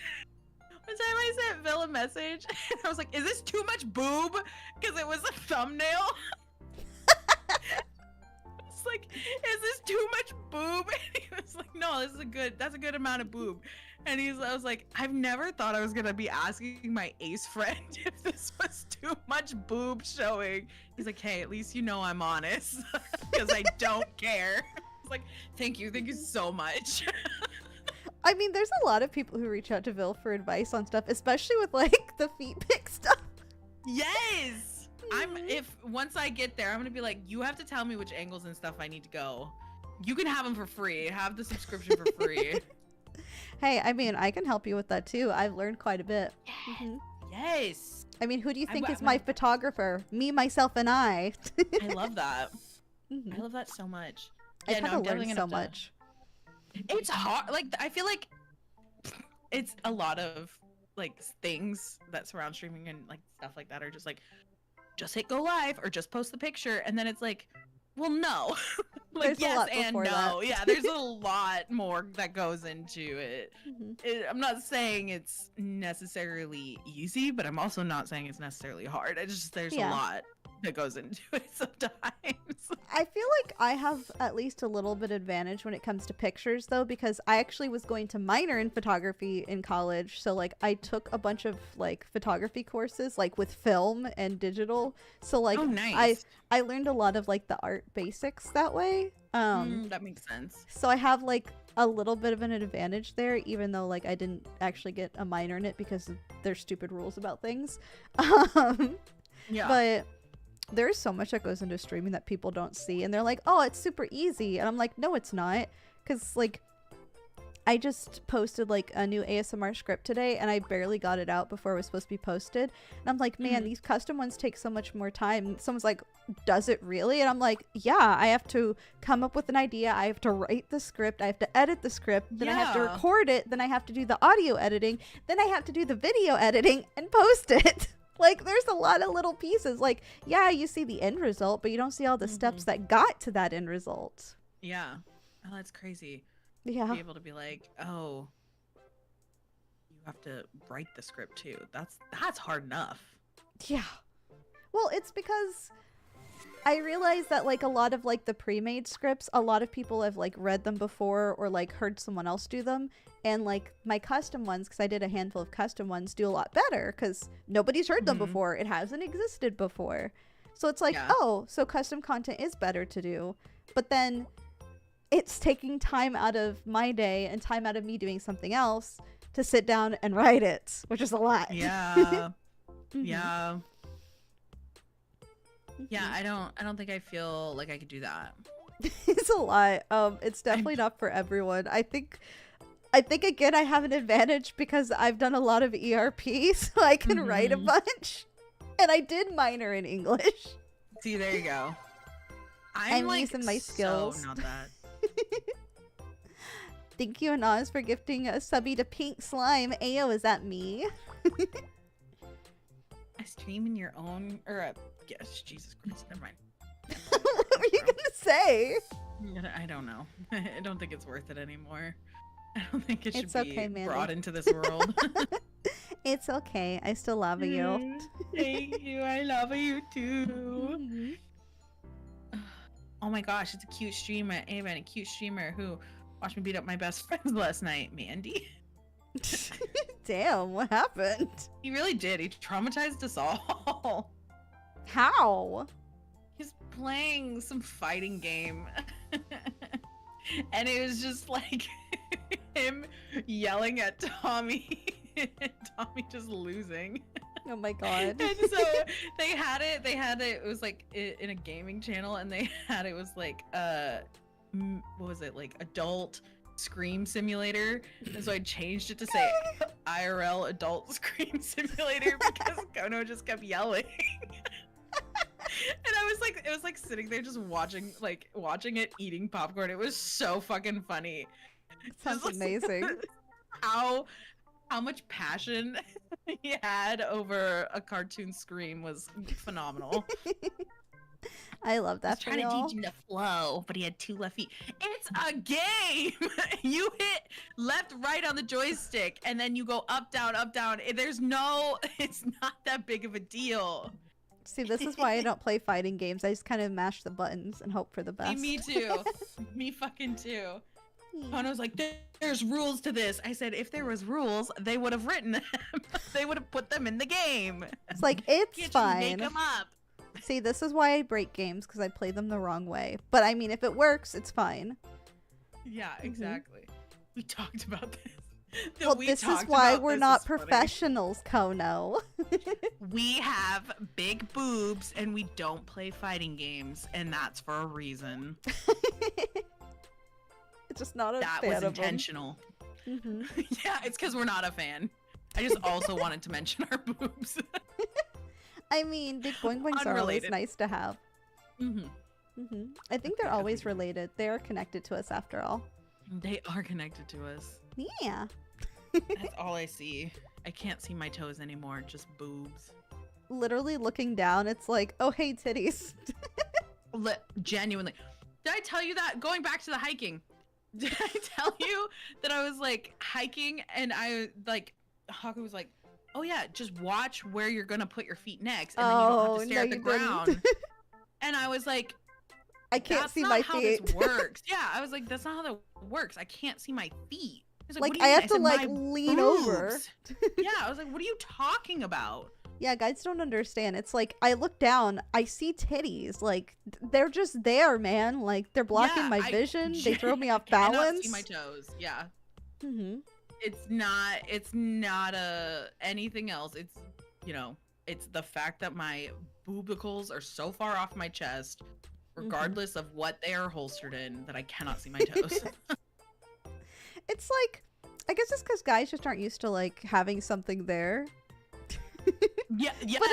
I sent Bill a message and I was like, is this too much boob? Because it was a thumbnail. It's like, is this too much boob? And he was like, no, that's a good amount of boob. And I was like, I've never thought I was gonna be asking my ace friend if this was too much boob showing. He's like, hey, at least you know I'm honest. Because I don't care. Like, thank you so much. I mean, there's a lot of people who reach out to Vil for advice on stuff, especially with like the feet pic stuff. Yes. Once I get there, I'm gonna be like, you have to tell me which angles and stuff I need to go. You can have them for free. Have the subscription for free. Hey, I mean, I can help you with that too. I've learned quite a bit. Yes. I mean, who do you think is my photographer? Me, myself, and I. I love that. I love that so much. I've had to learn so much. It's hard. Like, I feel like it's a lot of like things that surround streaming and like stuff like that are just like, just hit go live or just post the picture, and then it's like, well, no. Like, yes and no. That. Yeah, there's a lot more that goes into it. I'm not saying it's necessarily easy, but I'm also not saying it's necessarily hard. There's a lot that goes into it sometimes. I feel like I have at least a little bit advantage when it comes to pictures though, because I actually was going to minor in photography in college. So like I took a bunch of like photography courses like with film and digital. So like nice. I learned a lot of like the art basics that way. That makes sense. So I have like a little bit of an advantage there, even though like I didn't actually get a minor in it because there's stupid rules about things. Yeah. But there's so much that goes into streaming that people don't see, and they're like, oh, it's super easy, and I'm like, no, it's not, because like I just posted like a new ASMR script today and I barely got it out before it was supposed to be posted, and I'm like, man, these custom ones take so much more time. And someone's like, does it really? And I'm like, yeah, I have to come up with an idea, I have to write the script, I have to edit the script, then I have to record it, then I have to do the audio editing, then I have to do the video editing and post it. Like, there's a lot of little pieces. Like, yeah, you see the end result, but you don't see all the steps that got to that end result. Yeah. Oh, that's crazy. Yeah. To be able to be like, oh, you have to write the script too. That's hard enough. Yeah. Well, it's because I realized that like a lot of like the pre-made scripts, a lot of people have like read them before or like heard someone else do them. And like my custom ones, because I did a handful of custom ones, do a lot better because nobody's heard them before. It hasn't existed before. So it's like, oh, so custom content is better to do. But then it's taking time out of my day and time out of me doing something else to sit down and write it, which is a lot. Yeah. Yeah. Yeah, I don't think I feel like I could do that. It's a lot. It's definitely not for everyone. I think again I have an advantage because I've done a lot of ERP, so I can write a bunch. And I did minor in English. See, there you go. I'm like using my skills. So not that. Thank you, Anaz, for gifting a subby to Pink Slime. Ayo, is that me? I stream in your own, or yes, Jesus Christ, never mind. What were you gonna say? I don't know. I don't think it's worth it anymore. I don't think it should it's okay, be brought into this world. It's okay. I still love you. Thank you. I love you too. Oh my gosh, it's a cute streamer. Amen, a cute streamer who watched me beat up my best friends last night, Mandy. Damn, what happened? He really did. He traumatized us all. How? He's playing some fighting game. And it was just like him yelling at Tommy. And Tommy just losing. Oh my god. And so they had it was like in a gaming channel, and they had it was like what was it, like adult scream simulator, and so I changed it to say IRL adult scream simulator because Kono just kept yelling. And I was like, it was like sitting there just watching it, eating popcorn. It was so fucking funny. Sounds amazing. How much passion he had over a cartoon scream was phenomenal. I love that. He's trying to teach him to flow, but he had 2 left feet. It's a game. You hit left, right on the joystick, and then you go up, down, up, down. It's not that big of a deal. See, this is why I don't play fighting games. I just kind of mash the buttons and hope for the best. Me too. Me fucking too. Kono's like, there's rules to this. I said, if there was rules, they would have written them. They would have put them in the game. It's like, it's Can't fine. just make them up. See, this is why I break games, because I play them the wrong way. But I mean, if it works, it's fine. Yeah, exactly. We talked about this. Well, this is why we're not professionals, Kono. We have big boobs and we don't play fighting games, and that's for a reason. It's just not a that fan was of them. intentional. Mm-hmm. Yeah, it's because we're not a fan. I just also wanted to mention our boobs. I mean, big boing boings are always Unrelated. nice to have. Mm-hmm. Mm-hmm. I think they're always related. They are connected to us after all. They are connected to us. Yeah. That's all I see. I can't see my toes anymore, just boobs. Literally looking down, it's like, oh, hey, titties. Genuinely. Did I tell you that? Going back to the hiking. Did I tell you that I was like hiking and I like, Haku was like, oh yeah, just watch where you're gonna put your feet next, and then you don't have to stare at the ground. And I was like, I can't that's see not my how feet. this works. Yeah, I was like, that's not how that works. I can't see my feet. I was Like, what do I you have mean? to, said, like, "My lean over." boobs." Yeah, I was like, what are you talking about? Yeah, guys don't understand. It's like, I look down, I see titties. Like, they're just there, man. Like, they're blocking Yeah, my I vision. They throw me off cannot balance. see my toes. Yeah. Mm-hmm. It's not anything else. It's, you know, it's the fact that my boobicles are so far off my chest, regardless of what they are holstered in, that I cannot see my toes. It's like, I guess it's because guys just aren't used to, like, having something there. Yeah, yes. But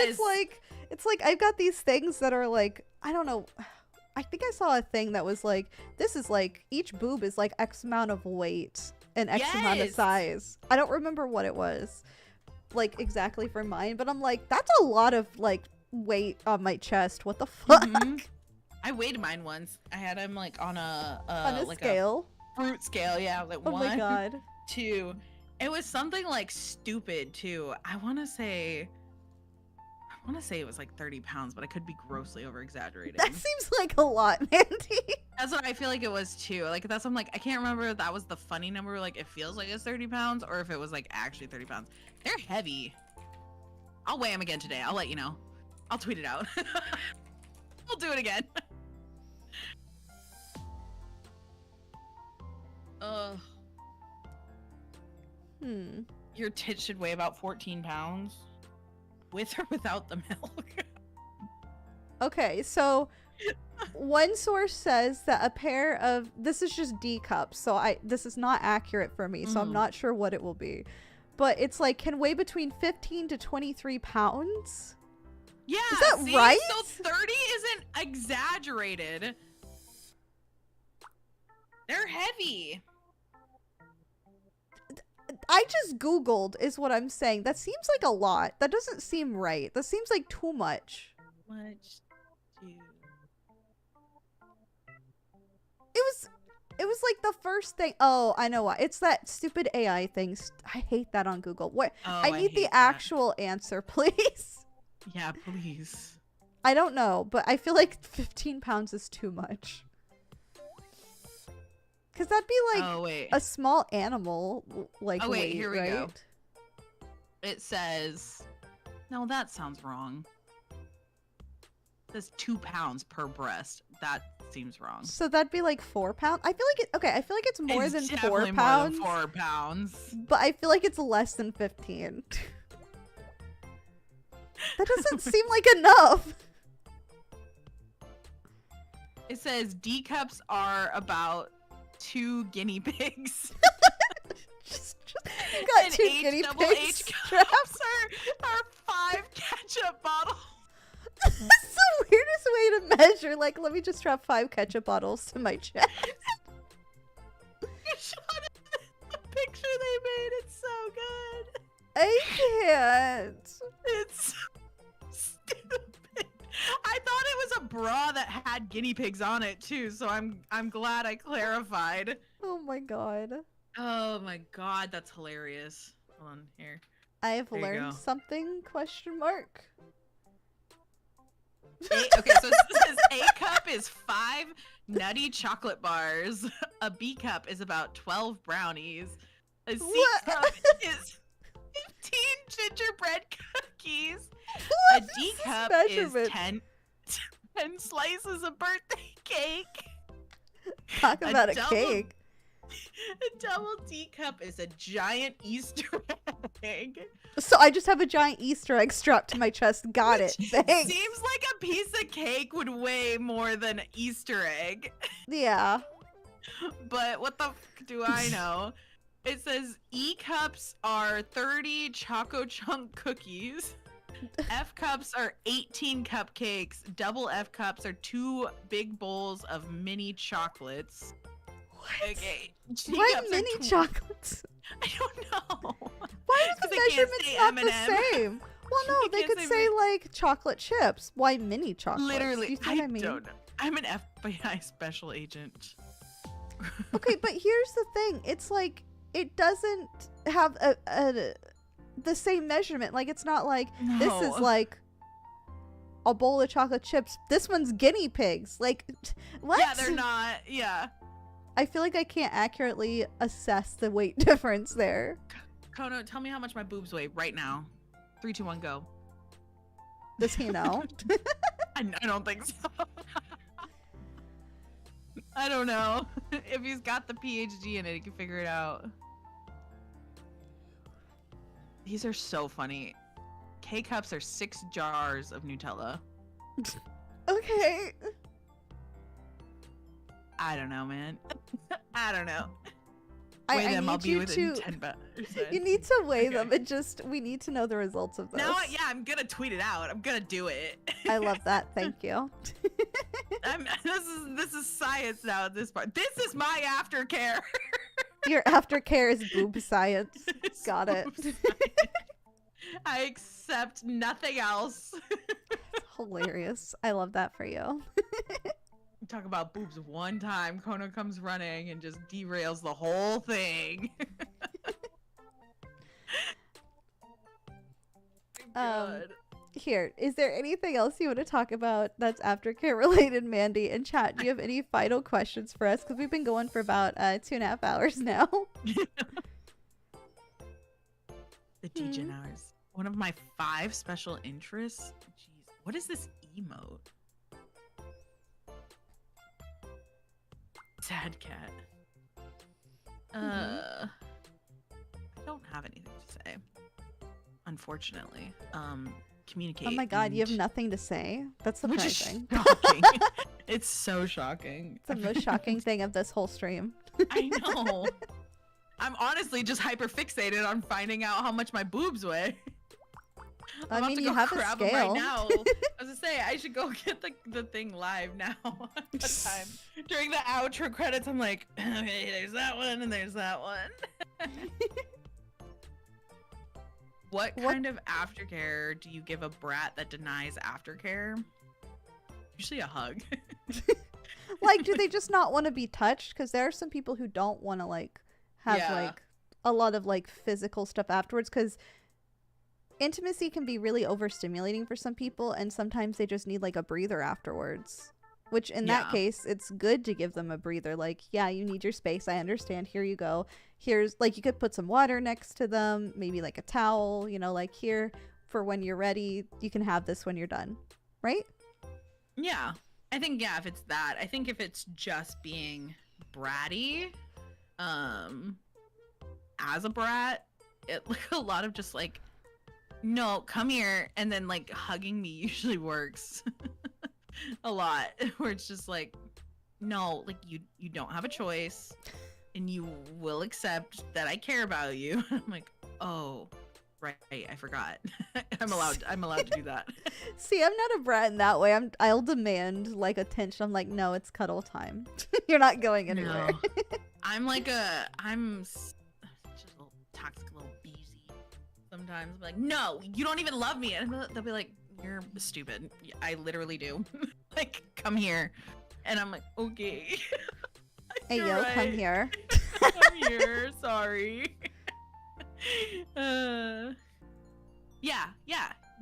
it's like I've got these things that are like, I don't know. I think I saw a thing that was like, this is like, each boob is like X amount of weight and X amount of Yes. size. I don't remember what it was, like, exactly for mine, but I'm like, that's a lot of, like, weight on my chest. What the fuck? Mhm. I weighed mine once. I had him like on a On a like scale. a fruit scale. Yeah, like Oh 1, my god. 2. It was something like stupid too. I want to say it was like 30 pounds, but I could be grossly over exaggerating. That seems like a lot, Mandy. That's what I feel like it was too. Like that's, I'm like, I can't remember if that was the funny number, like it feels like it's 30 pounds, or if it was like actually 30 pounds. They're heavy. I'll weigh them again today. I'll let you know. I'll tweet it out. I'll do it again. Ugh. Your tits should weigh about 14 pounds. With or without the milk. Okay, so one source says that a pair of, this is just D cups, so this is not accurate for me, so I'm not sure what it will be. But it's like, can weigh between 15 to 23 pounds? Yeah, is that see? right? So 30 isn't exaggerated. They're heavy. I just Googled, is what I'm saying. That seems like a lot. That doesn't seem right. That seems like too much. Much too. It was like the first thing. Oh, I know why. It's that stupid AI thing. I hate that on Google. What? Oh, I need the hate that. actual answer, please. Yeah, please. I don't know, but I feel like 15 pounds is too much. Because that'd be like a small animal, like, weight, here we right? go. It says, no, that sounds wrong. It says 2 pounds per breast. That seems wrong. So that'd be like 4 pounds. I feel like I feel like it's more than 4 pounds. More than 4 pounds. But I feel like it's less than 15. That doesn't seem like enough. It says D cups are about 2 guinea pigs. You got and 2 guinea pigs. H cups are 5 ketchup bottles. That's the weirdest way to measure. Like, let me just strap 5 ketchup bottles to my chest. You shot it in the picture they made. It's so good. I can't. It's so stupid. I thought it was a bra that had guinea pigs on it too, so I'm glad I clarified. Oh my god. Oh my god, that's hilarious. Hold on here. I've learned something? Question mark. Okay, so it says A cup is 5 nutty chocolate bars. A B cup is about 12 brownies. A C cup is 15 gingerbread cookies. What A D cup is 10 slices of birthday cake. Talk about a cake. A double D cup is a giant Easter egg. So I just have a giant Easter egg strapped to my chest. Got it. Thanks. Seems like a piece of cake would weigh more than an Easter egg. Yeah. But what the f do I know? It says E cups are 30 Choco Chunk cookies. F cups are 18 cupcakes. Double F cups are 2 big bowls of mini chocolates. What? Okay. Why mini chocolates? I don't know. Why are the measurements not the same? Well, no, they could say like chocolate chips. Why mini chocolates? Literally, you see what I mean? don't know. I'm an FBI special agent. Okay, but here's the thing. It's like it doesn't have the same measurement. Like it's not like this is like a bowl of chocolate chips. This one's guinea pigs. Like what? Yeah, they're not. Yeah. I feel like I can't accurately assess the weight difference there. Kono, tell me how much my boobs weigh right now. 3, 2, 1, go. Does he know? I don't think so. I don't know. If he's got the PhD in it, he can figure it out. These are so funny. K-cups are 6 jars of Nutella. Okay. I don't know, man. I don't know. I them, need I'll be you within to. 10 You need to weigh them. It just we need to know the results of this. No, yeah, I'm gonna tweet it out. I'm gonna do it. I love that. Thank you. This is science now at this part. This is my aftercare. Your aftercare is boob science. Got it. I accept nothing else. Hilarious. I love that for you. Talk about boobs one time, Kono comes running and just derails the whole thing. God. Here, is there anything else you want to talk about that's aftercare related, Mandy? And chat, do you have any final questions for us? Because we've been going for about 2.5 hours now. The Degen hours. One of my 5 special interests. Jeez, what is this emote? Sad cat. I don't have anything to say, unfortunately. Communicate. Oh my god, you have nothing to say? That's surprising. Which is shocking. It's so shocking. It's the most shocking thing of this whole stream. I know. I'm honestly just hyper fixated on finding out how much my boobs weigh. I mean, you have a scale. Right now. I was gonna say I should go get the thing live now. Time during the outro credits, I'm like, okay, there's that one and there's that one. What kind of aftercare do you give a brat that denies aftercare? Usually a hug. Like, do they just not want to be touched? Because there are some people who don't want to like have like a lot of like physical stuff afterwards. Because intimacy can be really overstimulating for some people, and sometimes they just need like a breather afterwards. Which in that case, it's good to give them a breather. Like, yeah, you need your space. I understand. Here you go. Here's like, you could put some water next to them, maybe like a towel, you know, like here for when you're ready. You can have this when you're done. Right? Yeah. I think, yeah, if it's that, I think if it's just being bratty, as a brat, it like a lot of just like, no, come here, and then like hugging me usually works a lot, where it's just like, no, like you don't have a choice, and you will accept that I care about you. I'm like, oh, right, I forgot. I'm allowed to do that. See, I'm not a brat in that way. I'll demand like attention. I'm like, no, it's cuddle time. You're not going anywhere. No. I'm such a little toxic little beezy sometimes. I'm like, no, you don't even love me. And they'll be like, you're stupid. I literally do. Like, come here. And I'm like, okay. Hey, yo, right. come here. Come here. Sorry. Yeah.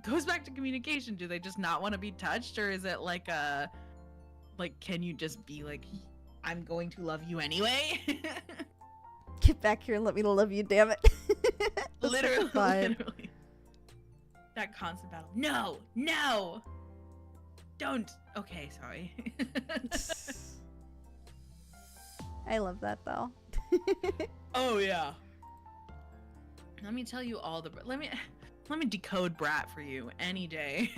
Goes back to communication. Do they just not want to be touched? Or is it like can you just be like, I'm going to love you anyway? Get back here and let me love you, damn it. literally. That constant battle. No. Don't. Okay, sorry. I love that though. Oh yeah. Let me tell you all the. Let me decode brat for you any day.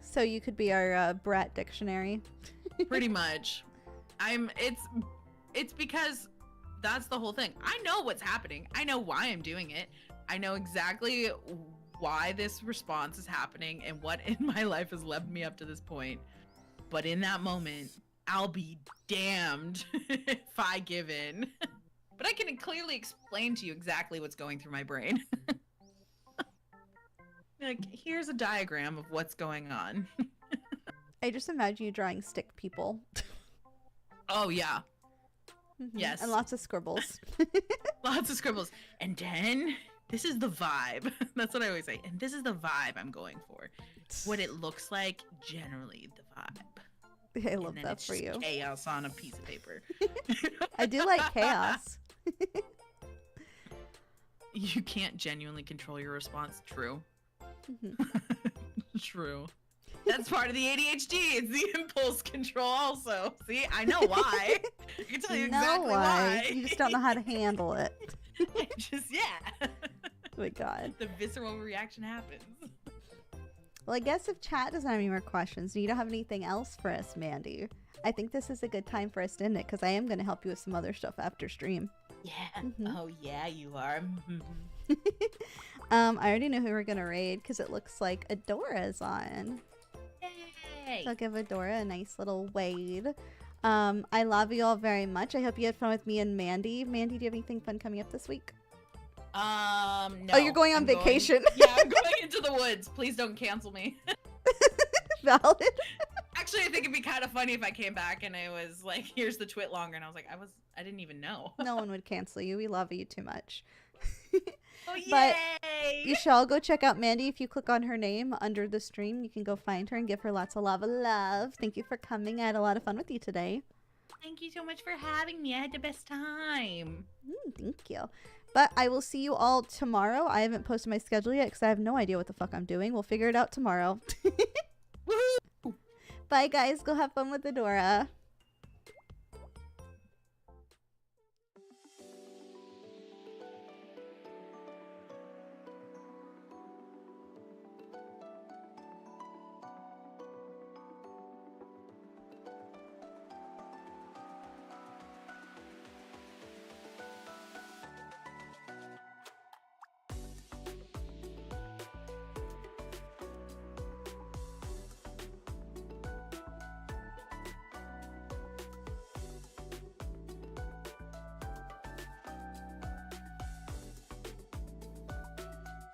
So you could be our brat dictionary. Pretty much. It's because that's the whole thing. I know what's happening. I know why I'm doing it. I know exactly why this response is happening and what in my life has led me up to this point. But in that moment, I'll be damned if I give in. But I can clearly explain to you exactly what's going through my brain. Like, here's a diagram of what's going on. I just imagine you drawing stick people. Oh, yeah. Mm-hmm. Yes. And lots of scribbles. Lots of scribbles. And then, this is the vibe. That's what I always say. And this is the vibe I'm going for. What it looks like, generally the vibe. I love that for you. Chaos on a piece of paper. I do like chaos. You can't genuinely control your response. True. Mm-hmm. True. That's part of the ADHD. It's the impulse control also. See, I know why. I can tell you exactly why. You just don't know how to handle it. Yeah. Oh my god. The visceral reaction happens. Well, I guess if chat doesn't have any more questions and you don't have anything else for us, Mandy, I think this is a good time for us to end it, because I am going to help you with some other stuff after stream. Yeah. Mm-hmm. Oh, yeah, you are. I already know who we're going to raid, because it looks like Adora's on. Yay! So I'll give Adora a nice little wade. I love you all very much. I hope you had fun with me and Mandy. Mandy, do you have anything fun coming up this week? No. Oh, you're going on vacation? Yeah, I'm going into the woods. Please don't cancel me. Valid. Actually, I think it'd be kind of funny if I came back and it was like, here's the twit longer, and I was like, I didn't even know. No one would cancel you. We love you too much. Oh, yay! But you should all go check out Mandy. If you click on her name under the stream, you can go find her and give her lots of love. Thank you for coming. I had a lot of fun with you today. Thank you so much for having me. I had the best time. Thank you. But I will see you all tomorrow. I haven't posted my schedule yet because I have no idea what the fuck I'm doing. We'll figure it out tomorrow. Woohoo! Bye, guys. Go have fun with Adora.